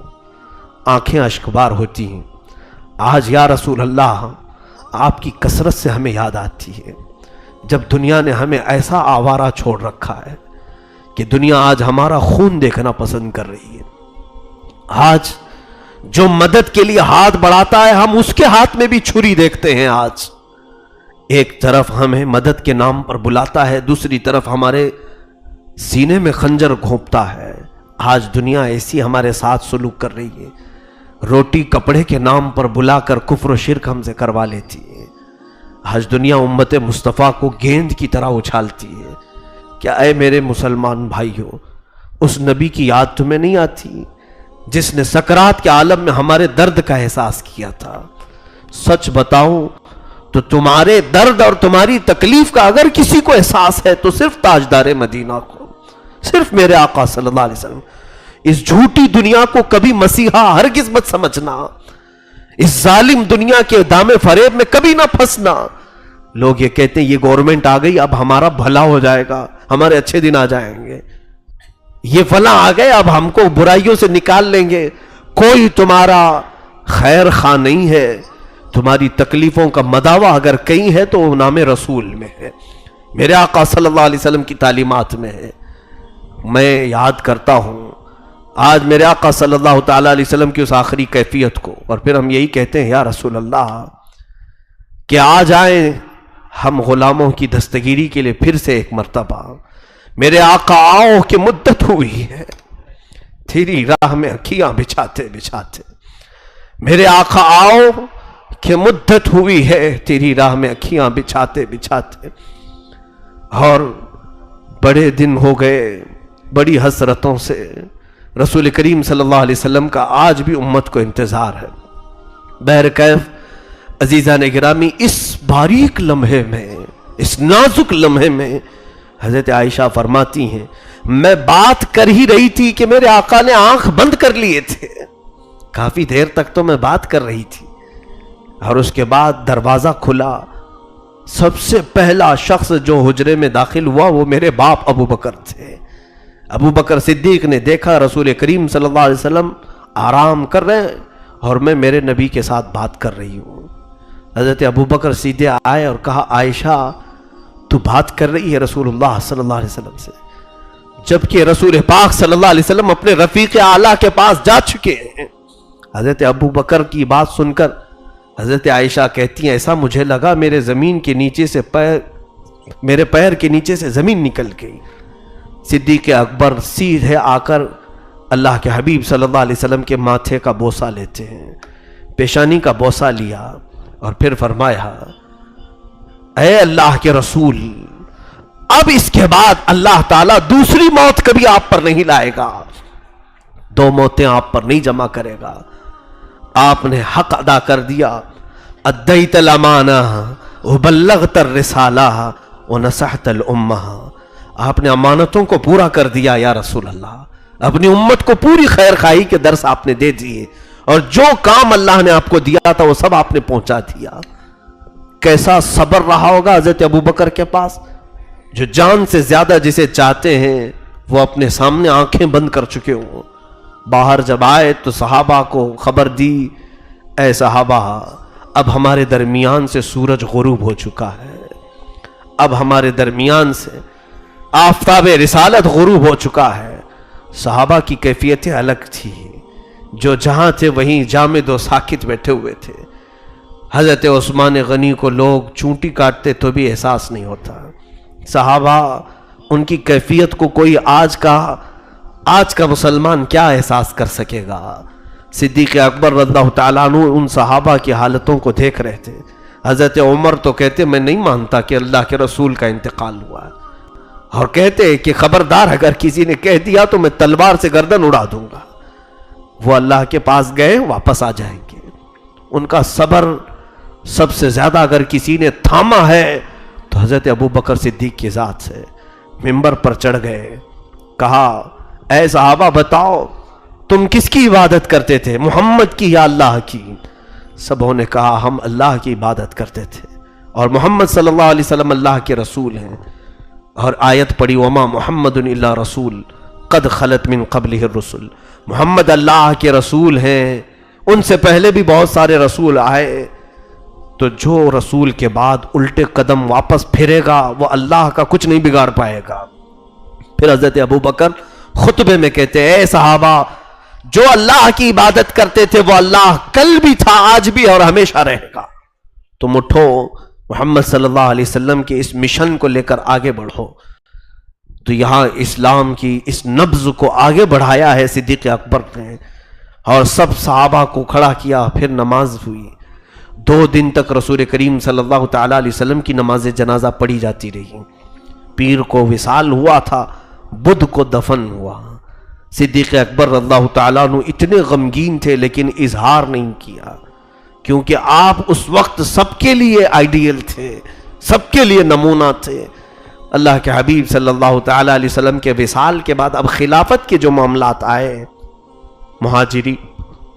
S1: آنکھیں اشکبار ہوتی ہیں۔ آج یا رسول اللہ آپ کی کثرت سے ہمیں یاد آتی ہے جب دنیا نے ہمیں ایسا آوارہ چھوڑ رکھا ہے کہ دنیا آج ہمارا خون دیکھنا پسند کر رہی ہے۔ آج جو مدد کے لیے ہاتھ بڑھاتا ہے ہم اس کے ہاتھ میں بھی چھری دیکھتے ہیں۔ آج ایک طرف ہمیں مدد کے نام پر بلاتا ہے، دوسری طرف ہمارے سینے میں خنجر گھونپتا ہے۔ آج دنیا ایسی ہمارے ساتھ سلوک کر رہی ہے، روٹی کپڑے کے نام پر بلا کر کفر و شرک ہم سے کروا لیتی ہے۔ آج دنیا امت مصطفیٰ کو گیند کی طرح اچھالتی ہے۔ کیا اے میرے مسلمان بھائیوں، اس نبی کی یاد تمہیں نہیں آتی جس نے سکرات کے عالم میں ہمارے درد کا احساس کیا تھا؟ سچ بتاؤں تو تمہارے درد اور تمہاری تکلیف کا اگر کسی کو احساس ہے تو صرف تاجدار مدینہ کو، صرف میرے آقا صلی اللہ علیہ وسلم۔ اس جھوٹی دنیا کو کبھی مسیحا ہرگز مت سمجھنا، اس ظالم دنیا کے دام فریب میں کبھی نہ پھنسنا۔ لوگ یہ کہتے ہیں یہ گورنمنٹ آ گئی اب ہمارا بھلا ہو جائے گا، ہمارے اچھے دن آ جائیں گے، یہ فلاں آ گئے اب ہم کو برائیوں سے نکال لیں گے۔ کوئی تمہارا خیر خواہ نہیں ہے، تمہاری تکلیفوں کا مداوع اگر کہیں ہے تو وہ نام رسول میں ہے، میرے آقا صلی اللہ علیہ وسلم کی تعلیمات میں ہے۔ میں یاد کرتا ہوں آج میرے آقا صلی اللہ تعالیٰ علیہ وسلم کی اس آخری کیفیت کو، اور پھر ہم یہی کہتے ہیں یا رسول اللہ کہ آ جائیں ہم غلاموں کی دستگیری کے لیے پھر سے ایک مرتبہ۔ میرے آقا آؤ کہ مدت ہوئی ہے تیری راہ میں اکھیاں بچھاتے بچھاتے، میرے آقا آؤ کہ مدت ہوئی ہے تیری راہ میں اکھیاں بچھاتے بچھاتے۔ اور بڑے دن ہو گئے، بڑی حسرتوں سے رسول کریم صلی اللہ علیہ وسلم کا آج بھی امت کو انتظار ہے۔ بہرکیف عزیزان گرامی، اس باریک لمحے میں، اس نازک لمحے میں حضرت عائشہ فرماتی ہیں میں بات کر ہی رہی تھی کہ میرے آقا نے آنکھ بند کر لیے تھے، کافی دیر تک تو میں بات کر رہی تھی، اور اس کے بعد دروازہ کھلا، سب سے پہلا شخص جو حجرے میں داخل ہوا وہ میرے باپ ابو بکر تھے۔ ابو بکر صدیق نے دیکھا رسول کریم صلی اللہ علیہ وسلم آرام کر رہے ہیں اور میں میرے نبی کے ساتھ بات کر رہی ہوں۔ حضرت ابو بکر سیدھے آئے اور کہا عائشہ تو بات کر رہی ہے رسول اللہ صلی اللہ علیہ وسلم سے، جبکہ رسول پاک صلی اللہ علیہ وسلم اپنے رفیق اعلیٰ کے پاس جا چکے ہیں۔ حضرت ابو بکر کی بات سن کر حضرت عائشہ کہتی ہیں ایسا مجھے لگا میرے پیر کے نیچے سے زمین نکل گئی۔ صدیق اکبر سیدھے آ کر اللہ کے حبیب صلی اللہ علیہ وسلم کے ماتھے کا بوسہ لیتے ہیں، پیشانی کا بوسہ لیا اور پھر فرمایا اے اللہ کے رسول اب اس کے بعد اللہ تعالیٰ دوسری موت کبھی آپ پر نہیں لائے گا، دو موتیں آپ پر نہیں جمع کرے گا، آپ نے حق ادا کر دیا، ادیت الامانہ وبلغت الرسالہ ونصحت الامہ، آپ نے امانتوں کو پورا کر دیا یا رسول اللہ، اپنی امت کو پوری خیر خواہی کے درس آپ نے دے دیے، اور جو کام اللہ نے آپ کو دیا تھا وہ سب آپ نے پہنچا دیا۔ کیسا صبر رہا ہوگا حضرت ابو بکر کے پاس، جو جان سے زیادہ جسے چاہتے ہیں وہ اپنے سامنے آنکھیں بند کر چکے ہوں۔ باہر جب آئے تو صحابہ کو خبر دی اے صحابہ اب ہمارے درمیان سے سورج غروب ہو چکا ہے، اب ہمارے درمیان سے آفتاب رسالت غروب ہو چکا ہے۔ صحابہ کی کیفیتیں الگ تھی، جو جہاں تھے وہیں جامد و ساکت بیٹھے ہوئے تھے۔ حضرت عثمان غنی کو لوگ چونٹی کاٹتے تو بھی احساس نہیں ہوتا، صحابہ ان کی کیفیت کو کوئی آج کا مسلمان کیا احساس کر سکے گا۔ صدیق اکبر رضی اللہ تعالیٰ عنہ ان صحابہ کی حالتوں کو دیکھ رہے تھے۔ حضرت عمر تو کہتے میں نہیں مانتا کہ اللہ کے رسول کا انتقال ہوا ہے، اور کہتے کہ خبردار اگر کسی نے کہہ دیا تو میں تلوار سے گردن اڑا دوں گا۔ وہ اللہ کے پاس گئے واپس آ جائیں گے۔ ان کا صبر سب سے زیادہ اگر کسی نے تھاما ہے تو حضرت ابو بکر صدیق کی ذات سے ممبر پر چڑھ گئے، کہا اے صحابہ بتاؤ تم کس کی عبادت کرتے تھے، محمد کی یا اللہ کی؟ سبوں نے کہا ہم اللہ کی عبادت کرتے تھے اور محمد صلی اللہ علیہ وسلم اللہ کے رسول ہیں، اور آیت پڑھی وما محمد الا رسول قد خلت من قبلہ الرسل، محمد اللہ کے رسول ہیں، ان سے پہلے بھی بہت سارے رسول آئے، تو جو رسول کے بعد الٹے قدم واپس پھرے گا وہ اللہ کا کچھ نہیں بگاڑ پائے گا۔ پھر حضرت ابو بکر خطبے میں کہتے ہیں اے صحابہ جو اللہ کی عبادت کرتے تھے وہ اللہ کل بھی تھا آج بھی اور ہمیشہ رہے گا، تم اٹھو محمد صلی اللہ علیہ وسلم کے اس مشن کو لے کر آگے بڑھو۔ تو یہاں اسلام کی اس نبض کو آگے بڑھایا ہے صدیق اکبر نے، اور سب صحابہ کو کھڑا کیا، پھر نماز ہوئی۔ 2 دن تک رسول کریم صلی اللہ تعالیٰ علیہ وسلم کی نماز جنازہ پڑھی جاتی رہی۔ پیر کو وصال ہوا تھا، بدھ کو دفن ہوا۔ صدیق اکبر رضی اللہ تعالیٰ عنہ اتنے غمگین تھے لیکن اظہار نہیں کیا، کیونکہ آپ اس وقت سب کے لیے آئیڈیل تھے، سب کے لیے نمونہ تھے۔ اللہ کے حبیب صلی اللہ تعالی علیہ وسلم کے وصال کے بعد اب خلافت کے جو معاملات آئے، مہاجری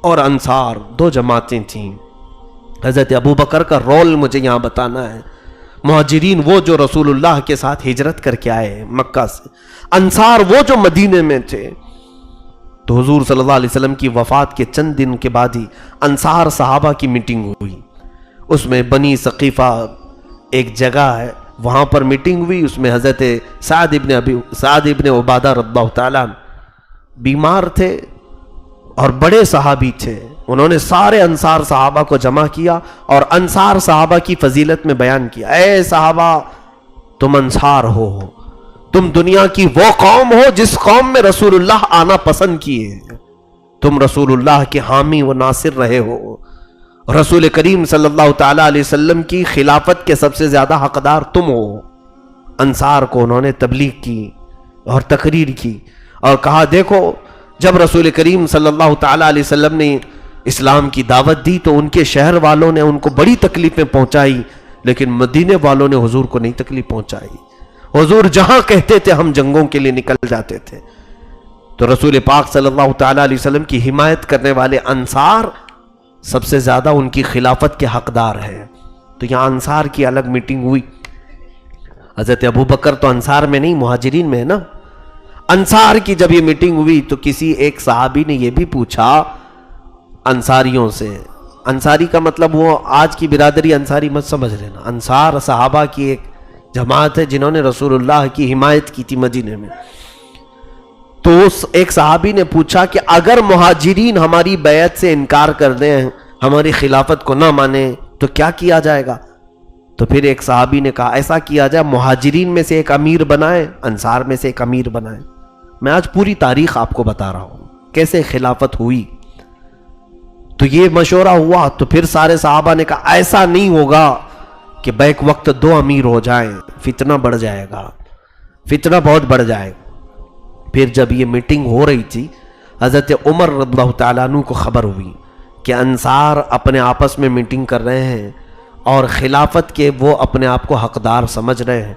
S1: اور انصار دو جماعتیں تھیں۔ حضرت ابوبکر کا رول مجھے یہاں بتانا ہے۔ مہاجرین وہ جو رسول اللہ کے ساتھ ہجرت کر کے آئے مکہ سے، انصار وہ جو مدینے میں تھے۔ تو حضور صلی اللہ علیہ وسلم کی وفات کے چند دن کے بعد ہی انصار صحابہ کی میٹنگ ہوئی، اس میں بنی ثقیفہ ایک جگہ ہے، وہاں پر میٹنگ ہوئی۔ اس میں حضرت سعد ابن عبادہ رضی اللہ تعالیٰ بیمار تھے اور بڑے صحابی تھے، انہوں نے سارے انصار صحابہ کو جمع کیا اور انصار صحابہ کی فضیلت میں بیان کیا، اے صحابہ تم انصار ہو، تم دنیا کی وہ قوم ہو جس قوم میں رسول اللہ آنا پسند کیے، تم رسول اللہ کے حامی و ناصر رہے ہو، رسول کریم صلی اللہ تعالی علیہ وسلم کی خلافت کے سب سے زیادہ حقدار تم ہو۔ انصار کو انہوں نے تبلیغ کی اور تقریر کی اور کہا دیکھو جب رسول کریم صلی اللہ تعالی علیہ وسلم نے اسلام کی دعوت دی تو ان کے شہر والوں نے ان کو بڑی تکلیفیں پہنچائی، لیکن مدینے والوں نے حضور کو نہیں تکلیف پہنچائی، حضور جہاں کہتے تھے ہم جنگوں کے لیے نکل جاتے تھے۔ تو رسول پاک صلی اللہ تعالی علیہ وسلم کی حمایت کرنے والے انصار سب سے زیادہ ان کی خلافت کے حقدار ہیں۔ تو یہاں انصار کی الگ میٹنگ ہوئی۔ حضرت ابوبکر تو انصار میں نہیں مہاجرین میں ہے نا۔ انصار کی جب یہ میٹنگ ہوئی تو کسی ایک صحابی نے یہ بھی پوچھا انصاریوں سے، انصاری کا مطلب وہ آج کی برادری انصاری مت سمجھ لینا، انصار صحابہ کی ایک جماعت ہے جنہوں نے رسول اللہ کی حمایت کی تھی مدینے میں۔ تو اس ایک صحابی نے پوچھا کہ اگر مہاجرین ہماری بیعت سے انکار کر دیں، ہماری خلافت کو نہ مانیں تو کیا کیا جائے گا؟ تو پھر ایک صحابی نے کہا ایسا کیا جائے مہاجرین میں سے ایک امیر بنائیں، انصار میں سے ایک امیر بنائیں۔ میں آج پوری تاریخ آپ کو بتا رہا ہوں کیسے خلافت ہوئی۔ تو یہ مشورہ ہوا تو پھر سارے صحابہ نے کہا ایسا نہیں ہوگا کہ بیک وقت دو امیر ہو جائیں، فتنہ بڑھ جائے گا، فتنہ بہت بڑھ جائے گا۔ پھر جب یہ میٹنگ ہو رہی تھی حضرت عمر رضی اللہ تعالیٰ عنہ کو خبر ہوئی کہ انصار اپنے آپس میں میٹنگ کر رہے ہیں اور خلافت کے وہ اپنے آپ کو حقدار سمجھ رہے ہیں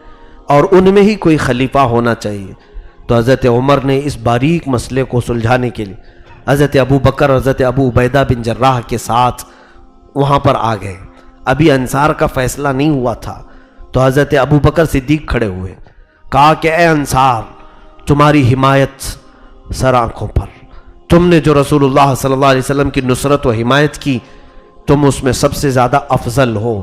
S1: اور ان میں ہی کوئی خلیفہ ہونا چاہیے۔ تو حضرت عمر نے اس باریک مسئلے کو سلجھانے کے لیے حضرت ابو بکر حضرت ابو عبیدہ بن جراح کے ساتھ وہاں پر آ گئے۔ ابھی انصار کا فیصلہ نہیں ہوا تھا تو حضرت ابو بکر صدیق کھڑے ہوئے، کہا کہ اے انصار تمہاری حمایت سر آنکھوں پر، تم نے جو رسول اللہ صلی اللہ علیہ وسلم کی نصرت و حمایت کی تم اس میں سب سے زیادہ افضل ہو۔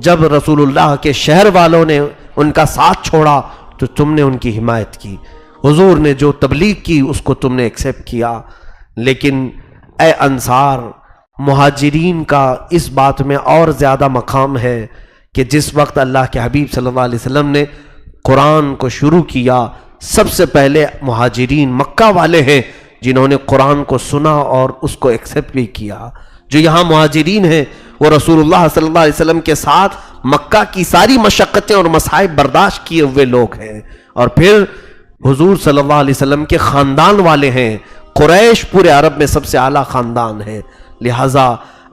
S1: جب رسول اللہ کے شہر والوں نے ان کا ساتھ چھوڑا تو تم نے ان کی حمایت کی، حضور نے جو تبلیغ کی اس کو تم نے ایکسیپٹ کیا۔ لیکن اے انصار مہاجرین کا اس بات میں اور زیادہ مقام ہے کہ جس وقت اللہ کے حبیب صلی اللہ علیہ وسلم نے قرآن کو شروع کیا سب سے پہلے مہاجرین مکہ والے ہیں جنہوں نے قرآن کو سنا اور اس کو ایکسیپٹ بھی کیا۔ جو یہاں مہاجرین ہیں وہ رسول اللہ صلی اللہ علیہ وسلم کے ساتھ مکہ کی ساری مشقتیں اور مصائب برداشت کیے ہوئے لوگ ہیں، اور پھر حضور صلی اللہ علیہ وسلم کے خاندان والے ہیں۔ قریش پورے عرب میں سب سے اعلیٰ خاندان ہے، لہٰذا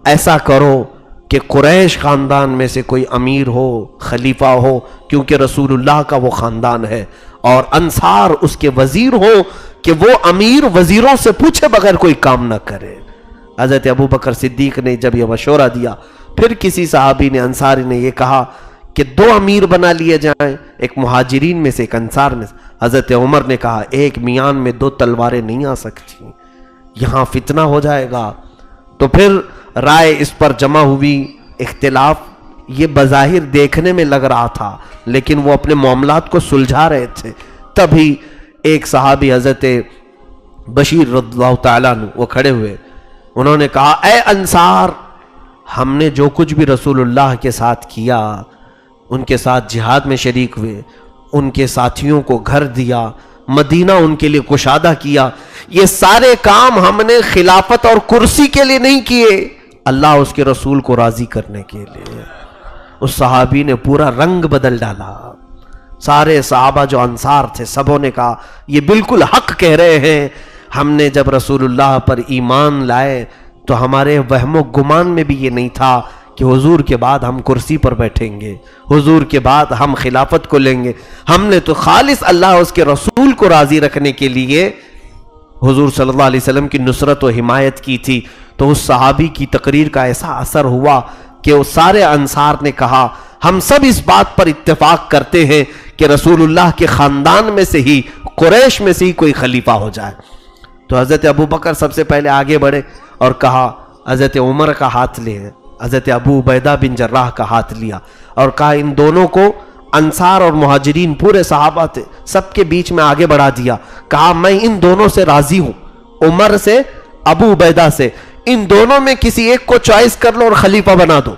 S1: ایسا کرو کہ قریش خاندان میں سے کوئی امیر ہو، خلیفہ ہو، کیونکہ رسول اللہ کا وہ خاندان ہے، اور انصار اس کے وزیر ہو کہ وہ امیر وزیروں سے پوچھے بغیر کوئی کام نہ کرے۔ حضرت ابو بکر صدیق نے جب یہ مشورہ دیا پھر کسی صحابی نے انصاری نے یہ کہا کہ دو امیر بنا لیے جائیں، ایک مہاجرین میں سے ایک انصار میں سے۔ حضرت عمر نے کہا ایک میان میں دو تلواریں نہیں آ سکتی، یہاں فتنہ ہو جائے گا۔ تو پھر رائے اس پر جمع ہوئی، اختلاف یہ بظاہر دیکھنے میں لگ رہا تھا لیکن وہ اپنے معاملات کو سلجھا رہے تھے۔ تبھی ایک صحابی حضرت بشیر رضی اللہ تعالیٰ عنہ وہ کھڑے ہوئے، انہوں نے کہا اے انصار ہم نے جو کچھ بھی رسول اللہ کے ساتھ کیا، ان کے ساتھ جہاد میں شریک ہوئے، ان کے ساتھیوں کو گھر دیا، مدینہ ان کے لیے کشادہ کیا، یہ سارے کام ہم نے خلافت اور کرسی کے لیے نہیں کیے، اللہ اس کے رسول کو راضی کرنے کے لیے۔ اس صحابی نے پورا رنگ بدل ڈالا۔ سارے صحابہ جو انصار تھے سبوں نے کہا یہ بالکل حق کہہ رہے ہیں، ہم نے جب رسول اللہ پر ایمان لائے تو ہمارے وہم و گمان میں بھی یہ نہیں تھا کہ حضور کے بعد ہم کرسی پر بیٹھیں گے، حضور کے بعد ہم خلافت کو لیں گے۔ ہم نے تو خالص اللہ اس کے رسول کو راضی رکھنے کے لیے حضور صلی اللہ علیہ وسلم کی نصرت و حمایت کی تھی۔ تو اس صحابی کی تقریر کا ایسا اثر ہوا کہ وہ سارے انصار نے کہا ہم سب اس بات پر اتفاق کرتے ہیں کہ رسول اللہ کے خاندان میں سے ہی، قریش میں سے ہی کوئی خلیفہ ہو جائے۔ تو حضرت ابو بکر سب سے پہلے آگے بڑھے اور کہا، حضرت عمر کا ہاتھ لے، حضرت ابو عبیدہ بن جراح کا ہاتھ لیا اور کہا ان دونوں کو، انصار اور مہاجرین پورے صحابہ تھے، سب کے بیچ میں آگے بڑھا دیا، کہا میں ان دونوں سے راضی ہوں، عمر سے، ابو عبیدہ سے، ان دونوں میں کسی ایک کو چوائس کر لو اور خلیفہ بنا دو۔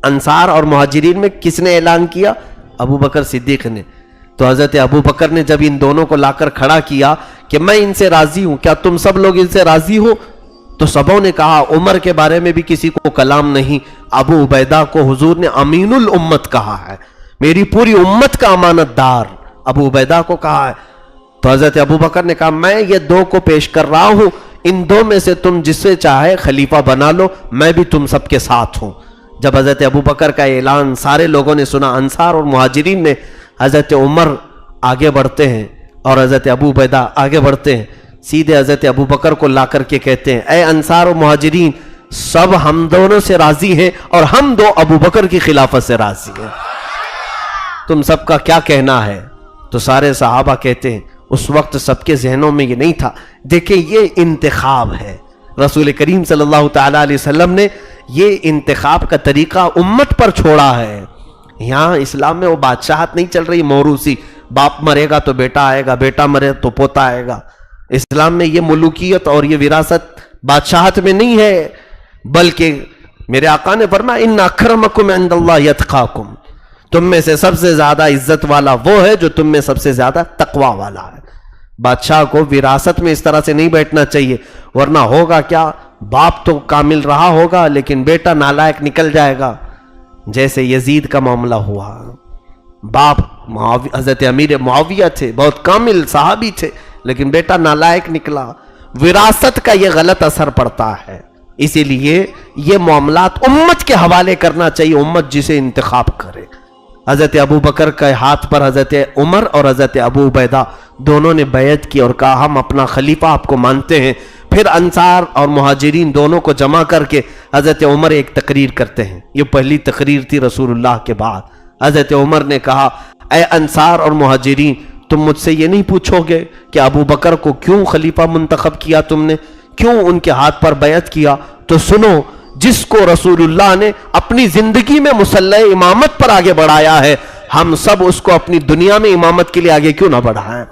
S1: انصار اور مہاجرین میں کس نے اعلان کیا؟ ابو بکر صدیق نے۔ تو حضرت ابو بکر نے جب ان دونوں کو لا کر کھڑا کیا کہ میں ان سے راضی ہوں، کیا تم سب لوگ ان سے راضی ہو؟ تو سبوں نے کہا عمر کے بارے میں بھی کسی کو کلام نہیں، ابو عبیدہ کو حضور نے امین الامت کہا ہے، میری پوری امت کا امانت دار ابو عبیدہ کو کہا ہے۔ تو حضرت ابو بکر نے کہا میں یہ دو کو پیش کر رہا ہوں، ان دو میں سے تم جس سے چاہے خلیفہ بنا لو، میں بھی تم سب کے ساتھ ہوں۔ جب حضرت ابو بکر کا اعلان سارے لوگوں نے سنا، انصار اور مہاجرین نے، حضرت عمر آگے بڑھتے ہیں اور حضرت ابو عبیدہ آگے بڑھتے ہیں، سیدھے حضرت ابو بکر کو لا کر کے کہتے ہیں اے انصار و مہاجرین، سب ہم دونوں سے راضی ہیں اور ہم دو ابو بکر کی خلافت سے راضی ہیں، تم سب کا کیا کہنا ہے؟ تو سارے صحابہ کہتے ہیں اس وقت سب کے ذہنوں میں یہ نہیں تھا، دیکھیں یہ انتخاب ہے، رسول کریم صلی اللہ تعالیٰ علیہ وسلم نے یہ انتخاب کا طریقہ امت پر چھوڑا ہے۔ یہاں اسلام میں وہ بادشاہت نہیں چل رہی موروثی، باپ مرے گا تو بیٹا آئے گا، بیٹا مرے تو پوتا آئے گا۔ اسلام میں یہ ملوکیت اور یہ وراثت بادشاہت میں نہیں ہے، بلکہ میرے آقا نے فرمایا ان اکرمکم عند اللہ یتقاکم، تم میں سے سب سے زیادہ عزت والا وہ ہے جو تم میں سب سے زیادہ تقوی والا ہے۔ بادشاہ کو وراثت میں اس طرح سے نہیں بیٹھنا چاہیے، ورنہ ہوگا کیا، باپ تو کامل رہا ہوگا لیکن بیٹا نالائق نکل جائے گا، جیسے یزید کا معاملہ ہوا۔ باپ حضرت امیر معاویہ تھے، بہت کامل صحابی تھے، لیکن بیٹا نالائق نکلا۔ وراثت کا یہ غلط اثر پڑتا ہے، اسی لیے یہ معاملات امت کے حوالے کرنا چاہیے، امت جسے انتخاب کرے۔ حضرت ابو بکر کے ہاتھ پر حضرت عمر اور حضرت ابو عبیدہ دونوں نے بیعت کی اور کہا ہم اپنا خلیفہ آپ کو مانتے ہیں۔ پھر انصار اور مہاجرین دونوں کو جمع کر کے حضرت عمر ایک تقریر کرتے ہیں، یہ پہلی تقریر تھی رسول اللہ کے بعد۔ حضرت عمر نے کہا اے انصار اور مہاجرین، تم مجھ سے یہ نہیں پوچھو گے کہ ابو بکر کو کیوں خلیفہ منتخب کیا، تم نے کیوں ان کے ہاتھ پر بیعت کیا؟ تو سنو، جس کو رسول اللہ نے اپنی زندگی میں مسلح امامت پر آگے بڑھایا ہے، ہم سب اس کو اپنی دنیا میں امامت کے لیے آگے کیوں نہ بڑھائیں؟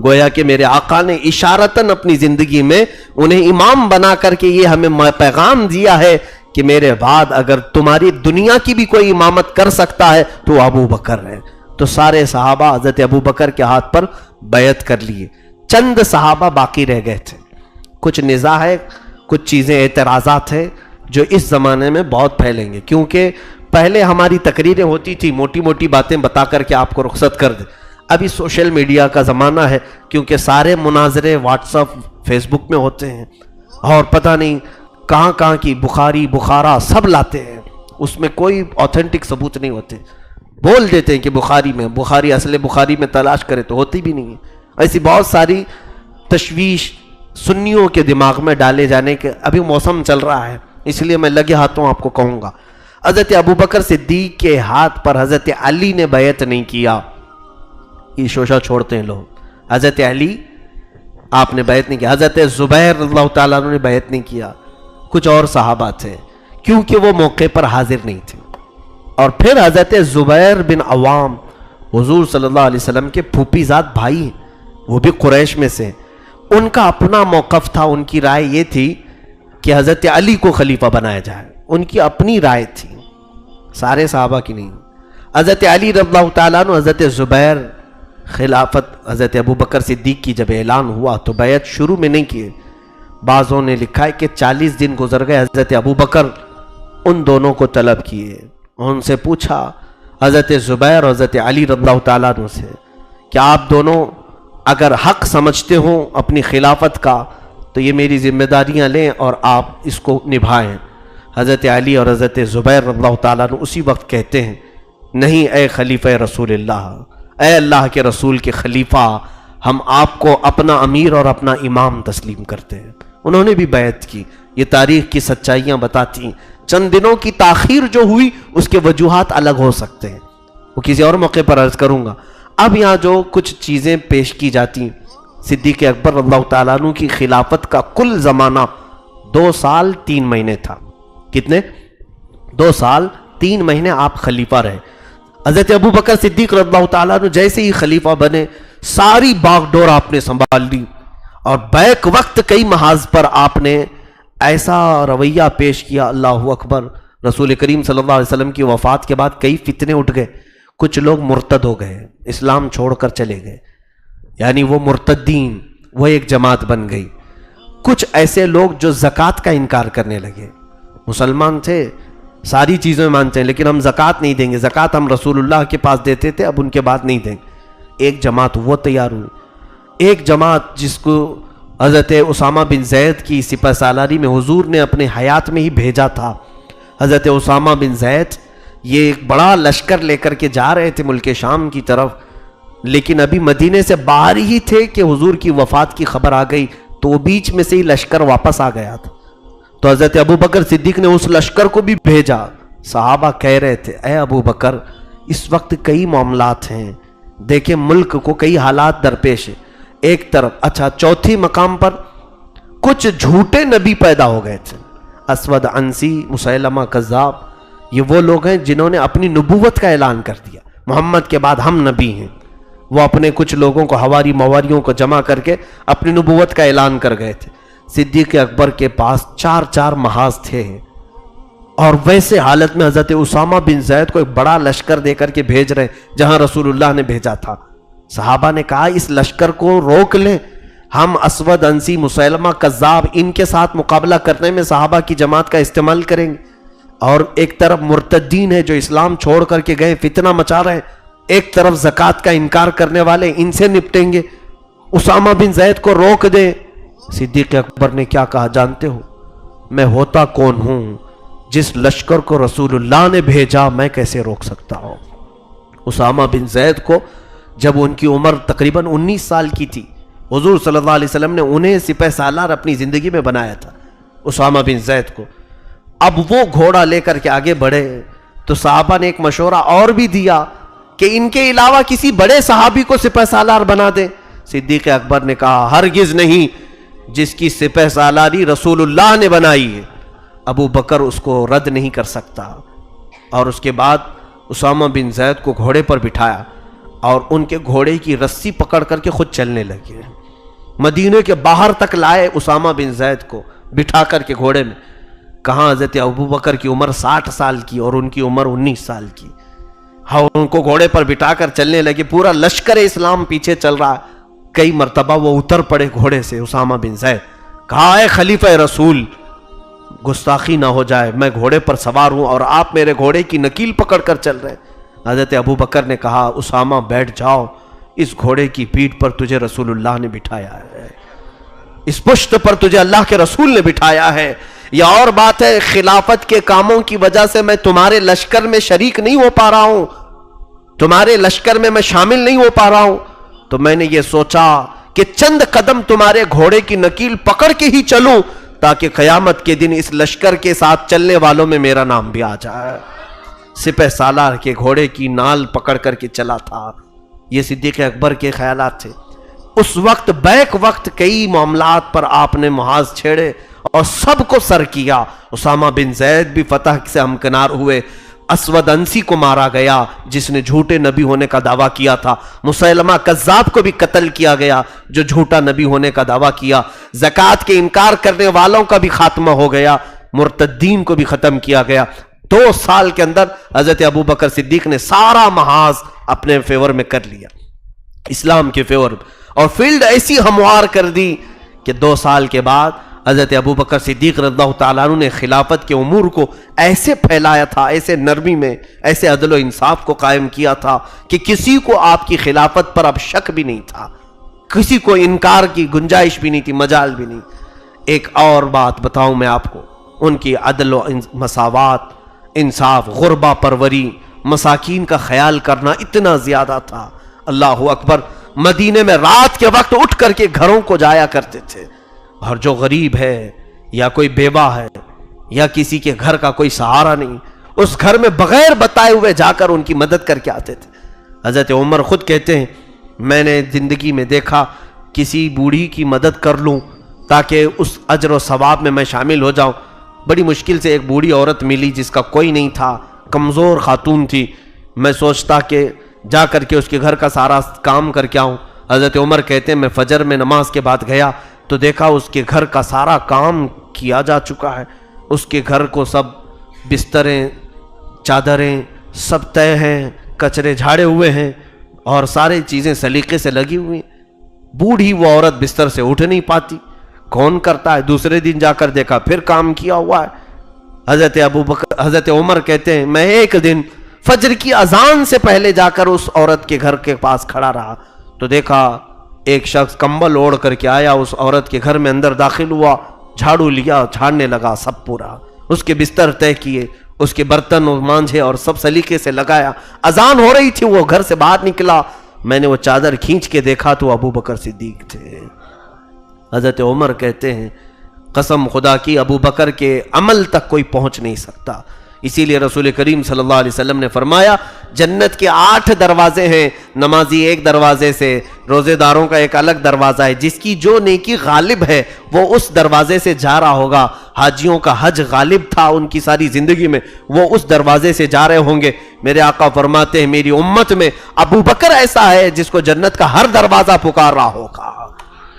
S1: گویا کہ میرے آقا نے اشارتاً اپنی زندگی میں انہیں امام بنا کر کے یہ ہمیں پیغام دیا ہے کہ میرے بعد اگر تمہاری دنیا کی بھی کوئی امامت کر سکتا ہے تو ابو بکر ہے۔ تو سارے صحابہ حضرت ابو بکر کے ہاتھ پر بیعت کر لیے، چند صحابہ باقی رہ گئے تھے۔ کچھ نزاع ہے، کچھ چیزیں اعتراضات ہیں جو اس زمانے میں بہت پھیلیں گے، کیونکہ پہلے ہماری تقریریں ہوتی تھی موٹی موٹی باتیں بتا کر کے آپ کو رخصت کر دیں، ابھی سوشل میڈیا کا زمانہ ہے، کیونکہ سارے مناظرے واٹس ایپ فیس بک میں ہوتے ہیں اور پتہ نہیں کہاں کہاں کی بخاری بخارا سب لاتے ہیں، اس میں کوئی آتھینٹک ثبوت نہیں ہوتے، بول دیتے ہیں کہ بخاری میں، بخاری اصل بخاری میں تلاش کرے تو ہوتی بھی نہیں ہے۔ ایسی بہت ساری تشویش سنیوں کے دماغ میں ڈالے جانے کے ابھی موسم چل رہا ہے، اس لیے میں لگے ہاتھوں آپ کو کہوں گا، حضرت ابو بکر صدیق کے ہاتھ پر حضرت علی نے بیعت نہیں کیا۔ یہ شوشہ چھوڑتے ہیں لوگ، حضرت علی آپ نے بیعت نہیں کیا، حضرت زبیر اللہ تعالیٰ نے بیعت نہیں کیا، کچھ اور صحابہ تھے کیونکہ وہ موقع پر حاضر نہیں تھے۔ اور پھر حضرت زبیر بن عوام حضور صلی اللہ علیہ وسلم کے پھوپھی زاد بھائی ہیں، وہ بھی قریش میں سے، ان کا اپنا موقف تھا، ان کی رائے یہ تھی کہ حضرت علی کو خلیفہ بنایا جائے، ان کی اپنی رائے تھی، سارے صحابہ کی نہیں۔ حضرت علی رضی اللہ تعالیٰ عنہ، حضرت زبیر خلافت حضرت ابو بکر صدیق کی جب اعلان ہوا تو بیعت شروع میں نہیں کیے، بعضوں نے لکھا ہے کہ 40 دن گزر گئے، حضرت ابو بکر ان دونوں کو طلب کیے، ان سے پوچھا حضرت زبیر اور حضرت علی رضی اللہ تعالیٰ عنہ سے کہ آپ دونوں اگر حق سمجھتے ہوں اپنی خلافت کا تو یہ میری ذمہ داریاں لیں اور آپ اس کو نبھائیں۔ حضرت علی اور حضرت زبیر رضی اللہ تعالیٰ عنہ اسی وقت کہتے ہیں نہیں اے خلیفہ رسول اللہ، اے اللہ کے رسول کے خلیفہ، ہم آپ کو اپنا امیر اور اپنا امام تسلیم کرتے ہیں۔ انہوں نے بھی بیعت کی۔ یہ تاریخ کی سچائیاں بتاتی ہیں۔ چند دنوں کی تاخیر جو ہوئی اس کے وجوہات الگ ہو سکتے ہیں، وہ کسی اور موقع پر عرض کروں گا۔ اب یہاں جو کچھ چیزیں پیش کی جاتی ہیں، صدیق اکبر رضی اللہ تعالیٰ عنہ کی خلافت کا کل زمانہ 2 سال 3 مہینے تھا۔ کتنے؟ 2 سال 3 مہینے آپ خلیفہ رہے۔ حضرت ابو بکر صدیق رضی اللہ تعالیٰ عنہ جیسے ہی خلیفہ بنے ساری باغ ڈور آپ نے سنبھال لی، اور بیک وقت کئی محاذ پر آپ نے ایسا رویہ پیش کیا، اللہ اکبر۔ رسول کریم صلی اللہ علیہ وسلم کی وفات کے بعد کئی فتنے اٹھ گئے، کچھ لوگ مرتد ہو گئے، اسلام چھوڑ کر چلے گئے، یعنی وہ مرتدین، وہ ایک جماعت بن گئی۔ کچھ ایسے لوگ جو زکوٰۃ کا انکار کرنے لگے، مسلمان تھے، ساری چیزیں مانتے ہیں لیکن ہم زکوٰۃ نہیں دیں گے، زکوٰۃ ہم رسول اللہ کے پاس دیتے تھے، اب ان کے بعد نہیں دیں گے۔ ایک جماعت وہ تیار ہوئی۔ ایک جماعت جس کو حضرت اسامہ بن زید کی سپہ سالاری میں حضور نے اپنے حیات میں ہی بھیجا تھا۔ حضرت اسامہ بن زید یہ ایک بڑا لشکر لے کر کے جا رہے تھے ملک شام کی طرف، لیکن ابھی مدینے سے باہر ہی تھے کہ حضور کی وفات کی خبر آ گئی، تو وہ بیچ میں سے ہی لشکر واپس آ گیا تھا۔ تو حضرت ابو بکر صدیق نے اس لشکر کو بھی بھیجا۔ صحابہ کہہ رہے تھے اے ابو بکر، اس وقت کئی معاملات ہیں، دیکھیں ملک کو کئی حالات درپیش ہیں۔ ایک طرف اچھا، چوتھی مقام پر کچھ جھوٹے نبی پیدا ہو گئے تھے، اسود عنسی، مسیلمہ کذاب، یہ وہ لوگ ہیں جنہوں نے اپنی نبوت کا اعلان کر دیا، محمد کے بعد ہم نبی ہیں۔ وہ اپنے کچھ لوگوں کو، حواری مواریوں کو جمع کر کے اپنی نبوت کا اعلان کر گئے تھے۔ صدیق اکبر کے پاس 4 محاذ تھے، اور ویسے حالت میں حضرت اسامہ بن زید کو ایک بڑا لشکر دے کر کے بھیج رہے جہاں رسول اللہ نے بھیجا تھا۔ صحابہ نے کہا اس لشکر کو روک لیں، ہم اسود عنسی، مسیلمہ کذاب، ان کے ساتھ مقابلہ کرنے میں صحابہ کی جماعت کا استعمال کریں گے، اور ایک طرف مرتدین ہے جو اسلام چھوڑ کر کے گئے، فتنہ مچا رہے ہیں، ایک طرف زکوٰۃ کا انکار کرنے والے، ان سے نپٹیں گے، اسامہ بن زید کو روک دیں۔ صدیق اکبر نے کیا کہا جانتے ہو؟ میں ہوتا کون ہوں؟ جس لشکر کو رسول اللہ نے بھیجا میں کیسے روک سکتا ہوں؟ اسامہ بن زید کو جب ان کی عمر تقریباً 19 سال کی تھی، حضور صلی اللہ علیہ وسلم نے انہیں سپہ سالار اپنی زندگی میں بنایا تھا، اسامہ بن زید کو۔ اب وہ گھوڑا لے کر کے آگے بڑھے تو صحابہ نے ایک مشورہ اور بھی دیا کہ ان کے علاوہ کسی بڑے صحابی کو سپہ سالار بنا دیں۔ صدیق اکبر نے کہا ہرگز نہیں، جس کی سپہ سالاری رسول اللہ نے بنائی ہے ابو بکر اس کو رد نہیں کر سکتا۔ اور اس کے بعد اسامہ بن زید کو گھوڑے پر بٹھایا اور ان کے گھوڑے کی رسی پکڑ کر کے خود چلنے لگے، مدینے کے باہر تک لائے اسامہ بن زید کو بٹھا کر کے گھوڑے میں۔ کہاں حضرت ابو بکر کی عمر 60 سال کی اور ان کی عمر 19 سال کی، ہاں ان کو گھوڑے پر بٹھا کر چلنے لگے، پورا لشکر اسلام پیچھے چل رہا ہے۔ کئی مرتبہ وہ اتر پڑے گھوڑے سے اسامہ بن زید، کہا اے خلیفہ رسول، گستاخی نہ ہو جائے، میں گھوڑے پر سوار ہوں اور آپ میرے گھوڑے کی نکیل پکڑ کر چل رہے ہیں۔ حضرت ابو بکر نے کہا اسامہ بیٹھ جاؤ، اس گھوڑے کی پیٹھ پر تجھے رسول اللہ نے بٹھایا ہے، اس پشت پر تجھے اللہ کے رسول نے بٹھایا ہے۔ یا اور بات ہے، خلافت کے کاموں کی وجہ سے میں تمہارے لشکر میں شریک نہیں ہو پا رہا ہوں، تمہارے لشکر میں شامل نہیں ہو پا رہا ہوں، تو میں نے یہ سوچا کہ چند قدم تمہارے گھوڑے کی نکیل پکڑ کے ہی چلوں تاکہ قیامت کے دن اس لشکر کے ساتھ چلنے والوں میں میرا نام بھی آ جائے۔ سپہ سالار کے گھوڑے کی نال پکڑ کر کے چلا تھا۔ یہ صدیق اکبر کے خیالات تھے۔ اس وقت بیک وقت کئی معاملات پر آپ نے محاذ چھیڑے اور سب کو سر کیا۔ اسامہ بن زید بھی فتح سے ہمکنار ہوئے، اسود عنسی کو مارا گیا جس نے جھوٹے نبی ہونے کا دعویٰ کیا تھا، مسیلمہ کذاب کو بھی قتل کیا گیا جو جھوٹا نبی ہونے کا دعویٰ کیا، زکوٰۃ کے انکار کرنے والوں کا بھی خاتمہ ہو گیا، مرتدین کو بھی ختم کیا گیا۔ 2 سال کے اندر حضرت ابو بکر صدیق نے سارا محاذ اپنے فیور میں کر لیا، اسلام کے فیور میں، اور فیلڈ ایسی ہموار کر دی کہ 2 سال کے بعد حضرت ابو بکر صدیق رضی اللہ تعالیٰ عنہ نے خلافت کے امور کو ایسے پھیلایا تھا، ایسے نرمی میں، ایسے عدل و انصاف کو قائم کیا تھا کہ کسی کو آپ کی خلافت پر اب شک بھی نہیں تھا، کسی کو انکار کی گنجائش بھی نہیں تھی، مجال بھی نہیں۔ ایک اور بات بتاؤں میں آپ کو، ان کی عدل و مساوات، انصاف، غربا پروری، مساکین کا خیال کرنا اتنا زیادہ تھا. اللہ اکبر. مدینے میں رات کے وقت اٹھ کر کے گھروں کو جایا کرتے تھے، اور جو غریب ہے یا کوئی بیوہ ہے یا کسی کے گھر کا کوئی سہارا نہیں، اس گھر میں بغیر بتائے ہوئے جا کر ان کی مدد کر کے آتے تھے. حضرت عمر خود کہتے ہیں میں نے زندگی میں دیکھا کسی بوڑھی کی مدد کر لوں تاکہ اس اجر و ثواب میں میں شامل ہو جاؤں. بڑی مشکل سے ایک بوڑھی عورت ملی جس کا کوئی نہیں تھا، کمزور خاتون تھی. میں سوچتا کہ جا کر کے اس کے گھر کا سارا کام کر کے آؤں. حضرت عمر کہتے ہیں میں فجر میں نماز کے بعد گیا تو دیکھا اس کے گھر کا سارا کام کیا جا چکا ہے. اس کے گھر کو سب بستریں، چادریں سب طے ہیں، کچرے جھاڑے ہوئے ہیں اور ساری چیزیں سلیقے سے لگی ہوئی. بوڑھی وہ عورت بستر سے اٹھ نہیں پاتی. کون کرتا ہے؟ دوسرے دن جا کر دیکھا پھر کام کیا ہوا ہے. حضرت عمر کہتے ہیں میں ایک دن فجر کی اذان سے پہلے جا کر اس عورت کے گھر کے پاس کھڑا رہا تو دیکھا ایک شخص کمبل اوڑھ کر کے آیا، اس عورت کے گھر میں اندر داخل ہوا، جھاڑو لیا، جھاڑنے لگا سب پورا، اس کے بستر طے کیے، اس کے برتن مانجھے اور سب سلیقے سے لگایا. اذان ہو رہی تھی، وہ گھر سے باہر نکلا، میں نے وہ چادر کھینچ کے دیکھا تو ابو بکر صدیق تھے. حضرت عمر کہتے ہیں قسم خدا کی ابو بکر کے عمل تک کوئی پہنچ نہیں سکتا. اسی لیے رسول کریم صلی اللہ علیہ وسلم نے فرمایا جنت کے 8 دروازے ہیں، نمازی ایک دروازے سے، روزے داروں کا ایک الگ دروازہ ہے. جس کی جو نیکی غالب ہے وہ اس دروازے سے جا رہا ہوگا. حاجیوں کا حج غالب تھا ان کی ساری زندگی میں، وہ اس دروازے سے جا رہے ہوں گے. میرے آقا فرماتے ہیں میری امت میں ابو بکر ایسا ہے جس کو جنت کا ہر دروازہ پکار رہا ہوگا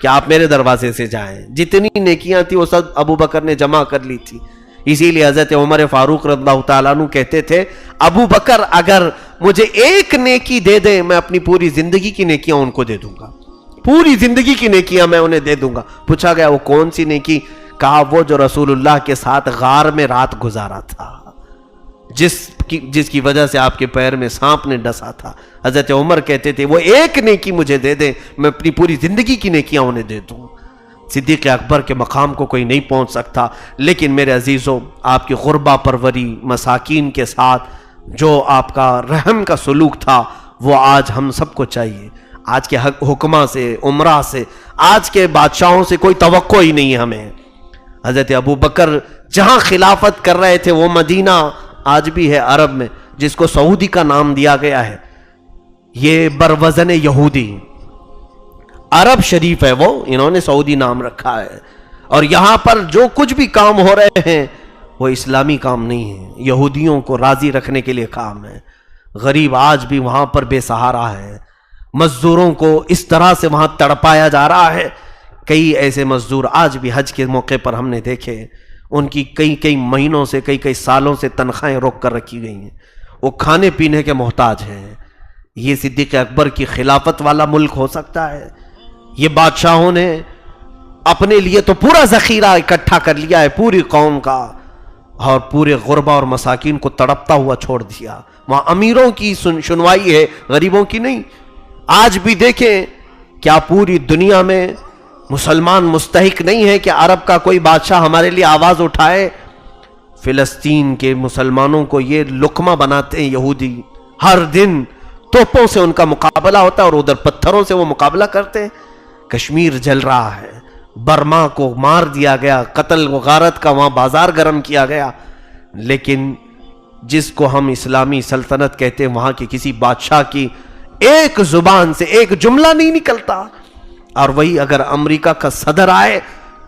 S1: کہ آپ میرے دروازے سے جائیں. جتنی نیکیاں تھی وہ سب ابو بکر نے جمع کر لی تھی. اسی لیے حضرت عمر فاروق رضی اللہ تعالیٰ عنہ کہتے تھے ابو بکر اگر مجھے ایک نیکی دے دیں میں اپنی پوری زندگی کی نیکیاں ان کو دے دوں گا، پوری زندگی کی نیکیاں میں انہیں دے دوں گا. پوچھا گیا وہ کون سی نیکی؟ کہا وہ جو رسول اللہ کے ساتھ غار میں رات گزارا تھا، جس کی وجہ سے آپ کے پیر میں سانپ نے ڈسا تھا. حضرت عمر کہتے تھے وہ ایک نیکی مجھے دے دیں میں اپنی پوری زندگی کی نیکیاں انہیں دے دوں. صدیق اکبر کے مقام کو کوئی نہیں پہنچ سکتا. لیکن میرے عزیزوں آپ کی غربا پروری، مساکین کے ساتھ جو آپ کا رحم کا سلوک تھا وہ آج ہم سب کو چاہیے. آج کے حکماں سے، عمرہ سے، آج کے بادشاہوں سے کوئی توقع ہی نہیں ہے ہمیں. حضرت ابو بکر جہاں خلافت کر رہے تھے وہ مدینہ آج بھی ہے عرب میں جس کو سعودی کا نام دیا گیا ہے. یہ بروزن یہودی عرب شریف ہے، وہ انہوں نے سعودی نام رکھا ہے. اور یہاں پر جو کچھ بھی کام ہو رہے ہیں وہ اسلامی کام نہیں ہے، یہودیوں کو راضی رکھنے کے لیے کام ہے. غریب آج بھی وہاں پر بے سہارا ہے، مزدوروں کو اس طرح سے وہاں تڑپایا جا رہا ہے. کئی ایسے مزدور آج بھی حج کے موقع پر ہم نے دیکھے، ان کی کئی مہینوں سے کئی سالوں سے تنخواہیں روک کر رکھی گئی ہیں، وہ کھانے پینے کے محتاج ہیں. یہ صدیق اکبر کی خلافت والا ملک ہو سکتا ہے؟ یہ بادشاہوں نے اپنے لیے تو پورا ذخیرہ اکٹھا کر لیا ہے پوری قوم کا، اور پورے غربا اور مساکین کو تڑپتا ہوا چھوڑ دیا. وہاں امیروں کی سنوائی ہے، غریبوں کی نہیں. آج بھی دیکھیں کیا پوری دنیا میں مسلمان مستحق نہیں ہے کہ عرب کا کوئی بادشاہ ہمارے لیے آواز اٹھائے؟ فلسطین کے مسلمانوں کو یہ لقمہ بناتے ہیں یہودی. ہر دن توپوں سے ان کا مقابلہ ہوتا ہے اور ادھر پتھروں سے وہ مقابلہ کرتے ہیں. کشمیر جل رہا ہے، برما کو مار دیا گیا، قتل و غارت کا وہاں بازار گرم کیا گیا. لیکن جس کو ہم اسلامی سلطنت کہتے ہیں وہاں کے کسی بادشاہ کی ایک زبان سے ایک جملہ نہیں نکلتا. اور وہی اگر امریکہ کا صدر آئے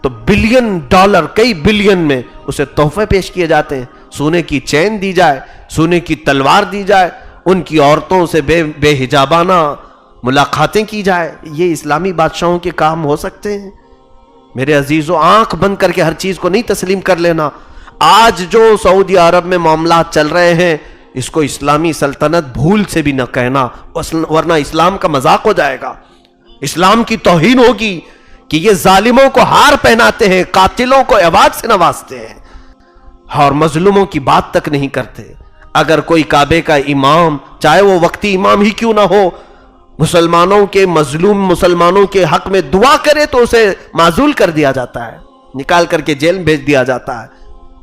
S1: تو بلین ڈالر، کئی بلین میں اسے تحفے پیش کیے جاتے ہیں. سونے کی چین دی جائے، سونے کی تلوار دی جائے، ان کی عورتوں سے بے حجابانہ ملاقاتیں کی جائے. یہ اسلامی بادشاہوں کے کام ہو سکتے ہیں؟ میرے عزیزوں آنکھ بند کر کے ہر چیز کو نہیں تسلیم کر لینا. آج جو سعودی عرب میں معاملات چل رہے ہیں اس کو اسلامی سلطنت بھول سے بھی نہ کہنا، ورنہ اسلام کا مذاق ہو جائے گا، اسلام کی توہین ہوگی کہ یہ ظالموں کو ہار پہناتے ہیں، قاتلوں کو ایوارڈ سے نوازتے ہیں اور مظلوموں کی بات تک نہیں کرتے. اگر کوئی کعبے کا امام، چاہے وہ وقتی امام ہی کیوں نہ ہو، مسلمانوں کے مظلوم مسلمانوں کے حق میں دعا کرے تو اسے معزول کر دیا جاتا ہے. نکال کر کے جیل میں بھیج دیا جاتا ہے.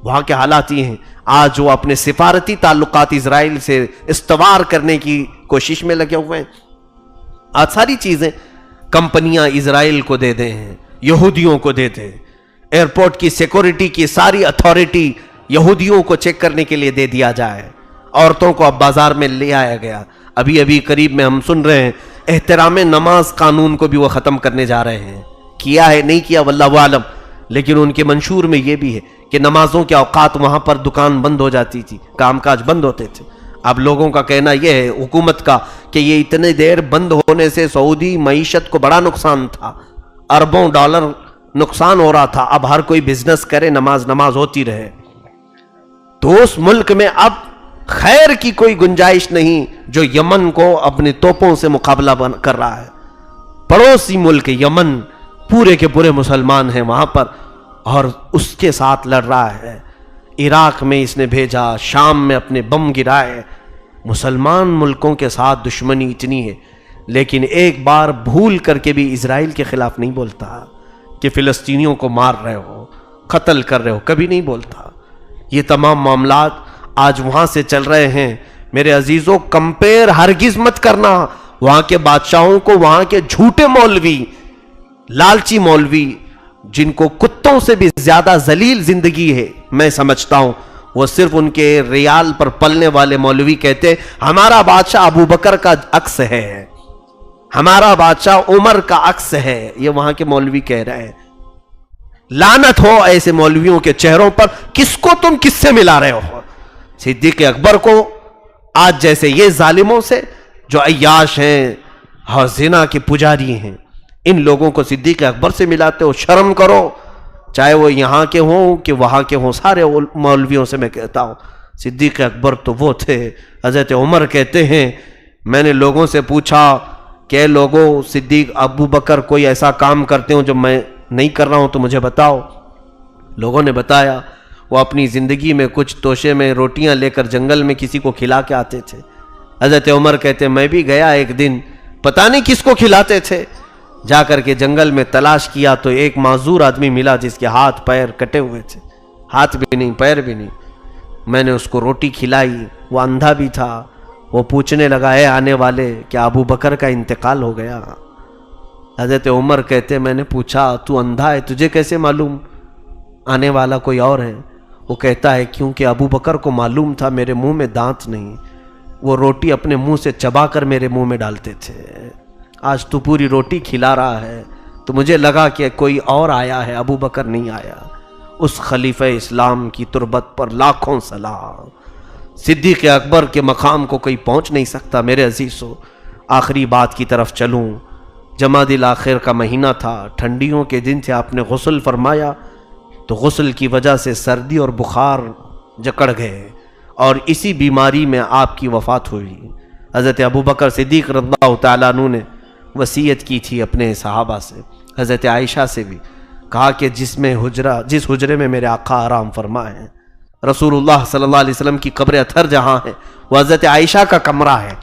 S1: وہاں کے حالات یہ ہیں. آج وہ اپنے سفارتی تعلقات اسرائیل سے استوار کرنے کی کوشش میں لگے ہوئے ہیں. آج ساری چیزیں کمپنیاں اسرائیل کو دے دیں ہیں, یہودیوں کو دے دیں. ایئرپورٹ کی سیکورٹی کی ساری اتھارٹی یہودیوں کو چیک کرنے کے لیے دے دیا جائے. عورتوں کو اب بازار میں لے آیا گیا. ابھی قریب میں ہم سن رہے ہیں احترام نماز قانون کو بھی وہ ختم کرنے جا رہے ہیں. کیا ہے نہیں کیا واللہ عالم, لیکن ان کے منشور میں یہ بھی ہے کہ نمازوں کے اوقات وہاں پر دکان بند ہو جاتی تھی, کام کاج بند ہوتے تھے. اب لوگوں کا کہنا یہ ہے حکومت کا کہ یہ اتنے دیر بند ہونے سے سعودی معیشت کو بڑا نقصان تھا, اربوں ڈالر نقصان ہو رہا تھا. اب ہر کوئی بزنس کرے, نماز ہوتی رہے. تو اس ملک میں اب خیر کی کوئی گنجائش نہیں جو یمن کو اپنے توپوں سے مقابلہ کر رہا ہے. پڑوسی ملک یمن پورے کے پورے مسلمان ہیں وہاں پر, اور اس کے ساتھ لڑ رہا ہے. عراق میں اس نے بھیجا, شام میں اپنے بم گرائے. مسلمان ملکوں کے ساتھ دشمنی اتنی ہے, لیکن ایک بار بھول کر کے بھی اسرائیل کے خلاف نہیں بولتا کہ فلسطینیوں کو مار رہے ہو, قتل کر رہے ہو, کبھی نہیں بولتا. یہ تمام معاملات آج وہاں سے چل رہے ہیں. میرے عزیزوں, کمپیر ہرگز مت کرنا وہاں کے بادشاہوں کو. وہاں کے جھوٹے مولوی, لالچی مولوی, جن کو کتوں سے بھی زیادہ ذلیل زندگی ہے, میں سمجھتا ہوں وہ صرف ان کے ریال پر پلنے والے مولوی کہتے ہمارا بادشاہ ابو بکر کا عکس ہے, ہمارا بادشاہ عمر کا عکس ہے. یہ وہاں کے مولوی کہہ رہے ہیں. لعنت ہو ایسے مولویوں کے چہروں پر. کس کو تم کس سے ملا رہے ہو؟ صدیق اکبر کو آج جیسے یہ ظالموں سے جو عیاش ہیں اور زنا کے پجاری ہیں, ان لوگوں کو صدیق اکبر سے ملاتے ہو. شرم کرو, چاہے وہ یہاں کے ہوں کہ وہاں کے ہوں. سارے مولویوں سے میں کہتا ہوں صدیق اکبر تو وہ تھے. حضرت عمر کہتے ہیں میں نے لوگوں سے پوچھا کہ لوگوں صدیق ابو بکر کوئی ایسا کام کرتے ہوں جو میں نہیں کر رہا ہوں تو مجھے بتاؤ. لوگوں نے بتایا وہ اپنی زندگی میں کچھ توشے میں روٹیاں لے کر جنگل میں کسی کو کھلا کے آتے تھے. حضرت عمر کہتے میں بھی گیا ایک دن, پتہ نہیں کس کو کھلاتے تھے. جا کر کے جنگل میں تلاش کیا تو ایک معذور آدمی ملا جس کے ہاتھ پیر کٹے ہوئے تھے, ہاتھ بھی نہیں پیر بھی نہیں. میں نے اس کو روٹی کھلائی. وہ اندھا بھی تھا. وہ پوچھنے لگا اے آنے والے کیا ابو بکر کا انتقال ہو گیا؟ حضرت عمر کہتے میں نے پوچھا تو اندھا ہے, تجھے کیسے معلوم آنے والا کوئی اور ہے؟ وہ کہتا ہے کیونکہ ابو بکر کو معلوم تھا میرے منہ میں دانت نہیں, وہ روٹی اپنے منہ سے چبا کر میرے منہ میں ڈالتے تھے. آج تو پوری روٹی کھلا رہا ہے تو مجھے لگا کہ کوئی اور آیا ہے, ابو بکر نہیں آیا. اس خلیفہ اسلام کی تربت پر لاکھوں سلام. صدیق اکبر کے مقام کو کوئی پہنچ نہیں سکتا. میرے عزیزو, آخری بات کی طرف چلوں. جمادی الاخر کا مہینہ تھا, ٹھنڈیوں کے دن تھے. آپ نے غسل فرمایا تو غسل کی وجہ سے سردی اور بخار جکڑ گئے اور اسی بیماری میں آپ کی وفات ہوئی. حضرت ابوبکر صدیق رضی اللہ تعالیٰ عنہ نے وصیت کی تھی اپنے صحابہ سے, حضرت عائشہ سے بھی کہا کہ جس حجرے میں میرے آقا آرام فرما ہے, رسول اللہ صلی اللہ علیہ وسلم کی قبر اطہر جہاں ہے وہ حضرت عائشہ کا کمرہ ہے.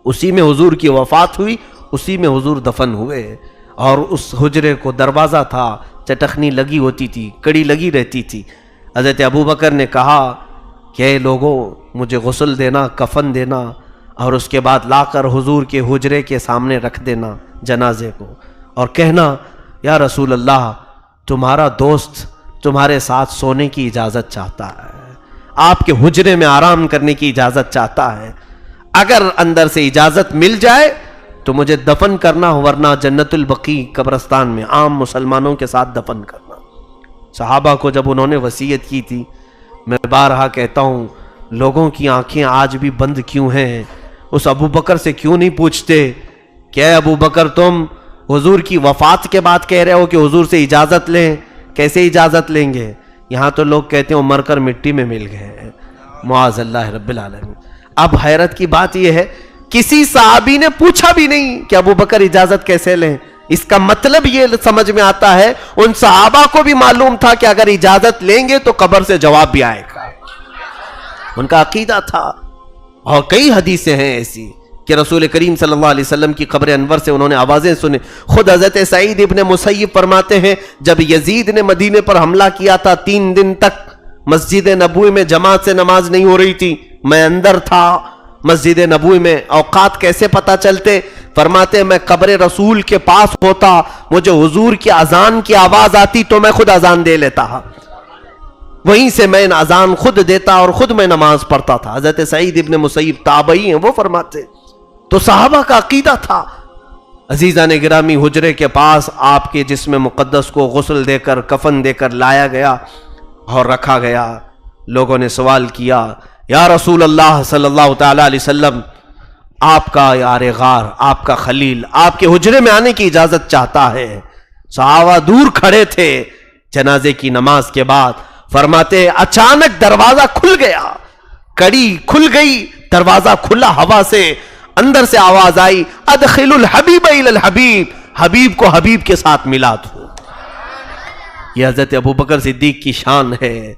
S1: اسی میں حضور کی وفات ہوئی, اسی میں حضور دفن ہوئے. اور اس حجرے کو دروازہ تھا, چٹخنی لگی ہوتی تھی, کڑی لگی رہتی تھی. حضرت ابوبکر نے کہا کہ اے لوگوں مجھے غسل دینا, کفن دینا, اور اس کے بعد لا کر حضور کے حجرے کے سامنے رکھ دینا جنازے کو, اور کہنا یا رسول اللہ تمہارا دوست تمہارے ساتھ سونے کی اجازت چاہتا ہے, آپ کے حجرے میں آرام کرنے کی اجازت چاہتا ہے. اگر اندر سے اجازت مل جائے تو مجھے دفن کرنا, ورنہ جنت البقیع قبرستان میں عام مسلمانوں کے ساتھ دفن کرنا. صحابہ کو جب انہوں نے وصیت کی تھی, میں بارہا کہتا ہوں لوگوں کی آنکھیں آج بھی بند کیوں ہیں؟ اس ابو بکر سے کیوں نہیں پوچھتے کہ اے ابو بکر تم حضور کی وفات کے بعد کہہ رہے ہو کہ حضور سے اجازت لیں, کیسے اجازت لیں گے؟ یہاں تو لوگ کہتے ہیں مر کر مٹی میں مل گئے, معاذ اللہ رب العالمین. اب حیرت کی بات یہ ہے کسی صحابی نے پوچھا بھی نہیں کہ ابو بکر اجازت کیسے لیں. اس کا مطلب یہ سمجھ میں آتا ہے ان صحابہ کو بھی معلوم تھا کہ اگر اجازت لیں گے تو قبر سے جواب بھی آئے گا. ان کا عقیدہ تھا. اور کئی حدیثیں ہیں ایسی کہ رسول کریم صلی اللہ علیہ وسلم کی قبر انور سے انہوں نے آوازیں سنی. خود حضرت سعید ابن مسیب فرماتے ہیں جب یزید نے مدینے پر حملہ کیا تھا 3 دن تک مسجد نبوی میں جماعت سے نماز نہیں ہو رہی تھی, میں اندر تھا مسجد نبوی میں. اوقات کیسے پتہ چلتے؟ فرماتے ہیں میں قبر رسول کے پاس ہوتا, مجھے حضور کی اذان کی آواز آتی تو میں خود اذان دے لیتا, وہیں سے میں اذان خود دیتا اور خود میں نماز پڑھتا تھا. حضرت سعید ابن مسیب تابعی ہیں, وہ فرماتے تو صحابہ کا عقیدہ تھا. عزیزان گرامی, حجرے کے پاس آپ کے جسم مقدس کو غسل دے کر کفن دے کر لایا گیا اور رکھا گیا. لوگوں نے سوال کیا یا رسول اللہ صلی اللہ تعالی علیہ وسلم, آپ کا یار غار, آپ کا خلیل آپ کے حجرے میں آنے کی اجازت چاہتا ہے. صحابہ دور کھڑے تھے. جنازے کی نماز کے بعد فرماتے اچانک دروازہ کھل گیا, کڑی کھل گئی, دروازہ کھلا ہوا سے, اندر سے آواز آئی ادخل الحبیب الی الحبیب, حبیب کو حبیب کے ساتھ ملا دو. یہ حضرت ابوبکر صدیق کی شان ہے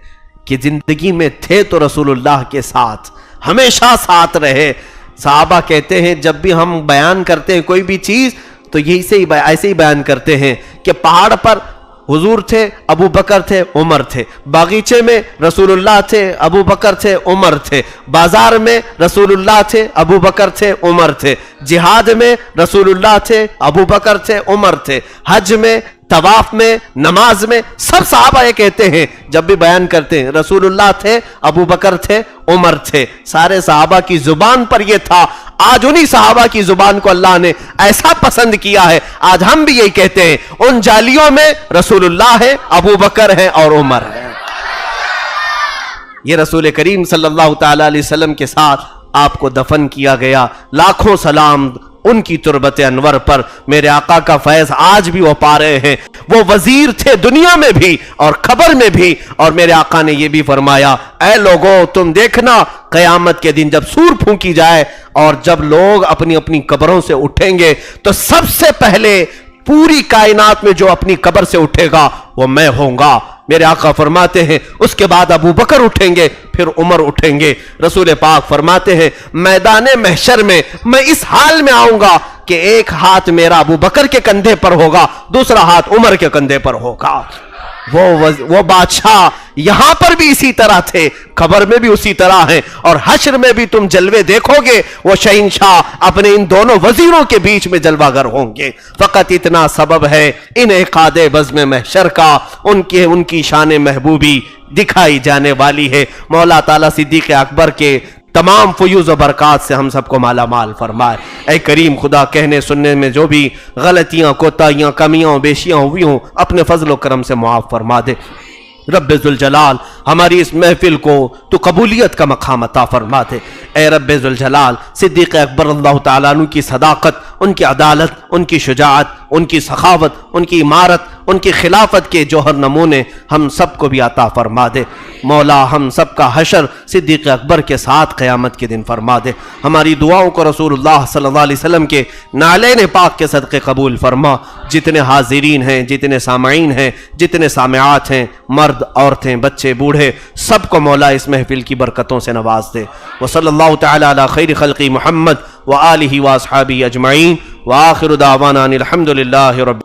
S1: کہ زندگی میں تھے تو رسول اللہ کے ساتھ, ہمیشہ ساتھ رہے. صحابہ کہتے ہیں جب بھی ہم بیان کرتے ہیں کوئی بھی چیز تو یہی سے ایسے ہی بیان کرتے ہیں کہ پہاڑ پر حضور تھے, ابو بکر تھے, عمر تھے. باغیچے میں رسول اللہ تھے, ابو بکر تھے, عمر تھے. بازار میں رسول اللہ تھے, ابو بکر تھے, عمر تھے. جہاد میں رسول اللہ تھے, ابو بکر تھے, عمر تھے. حج میں, طواف میں, نماز میں, سب صحابہ یہ کہتے ہیں جب بھی بیان کرتے ہیں رسول اللہ تھے, ابو بکر تھے, عمر تھے. سارے صحابہ کی زبان پر یہ تھا. آج انہی صحابہ کی زبان کو اللہ نے ایسا پسند کیا ہے, آج ہم بھی یہی کہتے ہیں ان جالیوں میں رسول اللہ ہے, ابو بکر ہے اور عمر ہے. یہ رسول کریم صلی اللہ تعالی علیہ وسلم کے ساتھ آپ کو دفن کیا گیا. لاکھوں سلام ان کی تربت انور پر. میرے آقا کا فیض آج بھی وہ پا رہے ہیں. وہ وزیر تھے دنیا میں بھی اور قبر میں بھی, اور میرے آقا نے یہ بھی فرمایا اے لوگوں تم دیکھنا قیامت کے دن جب سور پھونکی جائے اور جب لوگ اپنی اپنی قبروں سے اٹھیں گے تو سب سے پہلے پوری کائنات میں جو اپنی قبر سے اٹھے گا وہ میں ہوں گا. میرے آقا فرماتے ہیں اس کے بعد ابو بکر اٹھیں گے, پھر عمر اٹھیں گے. رسول پاک فرماتے ہیں میدان محشر میں میں اس حال میں آؤں گا کہ ایک ہاتھ میرا ابو بکر کے کندھے پر ہوگا, دوسرا ہاتھ عمر کے کندھے پر ہوگا. وہ بادشاہ یہاں پر بھی اسی طرح تھے, قبر میں بھی اسی طرح ہیں, اور حشر میں بھی تم جلوے دیکھو گے وہ شہنشاہ اپنے ان دونوں وزیروں کے بیچ میں جلوہ گر ہوں گے. فقط اتنا سبب ہے انعقاد بزم محشر کا, ان کی شان محبوبی دکھائی جانے والی ہے. مولا تعالیٰ صدیق اکبر کے تمام فیوز و برکات سے ہم سب کو مالا مال فرمائے. اے کریم خدا, کہنے سننے میں جو بھی غلطیاں, کوتاہیاں, کمیاں, بیشیاں ہوئی ہوں اپنے فضل و کرم سے معاف فرما دے. رب ذوالجلال ہماری اس محفل کو تو قبولیت کا مقام عطا فرما دے. اے رب ذوالجلال صدیق اکبر اللہ تعالیٰ عنہ کی صداقت, ان کی عدالت, ان کی شجاعت, ان کی سخاوت, ان کی عمارت, ان کی خلافت کے جوہر نمونے ہم سب کو بھی عطا فرما دے. مولا ہم سب کا حشر صدیق اکبر کے ساتھ قیامت کے دن فرما دے. ہماری دعاؤں کو رسول اللہ صلی اللہ علیہ وسلم کے نالین پاک کے صدقے قبول فرما. جتنے حاضرین ہیں, جتنے سامعین ہیں, جتنے سامعات ہیں, مرد, عورتیں, بچے, بوڑھے, سب کو مولا اس محفل کی برکتوں سے نواز دے. وصلی اللہ تعالی علی خیر خلقی محمد وآلہ واصحابہ اجمعین, وآخر دعوانا الحمد للہ رب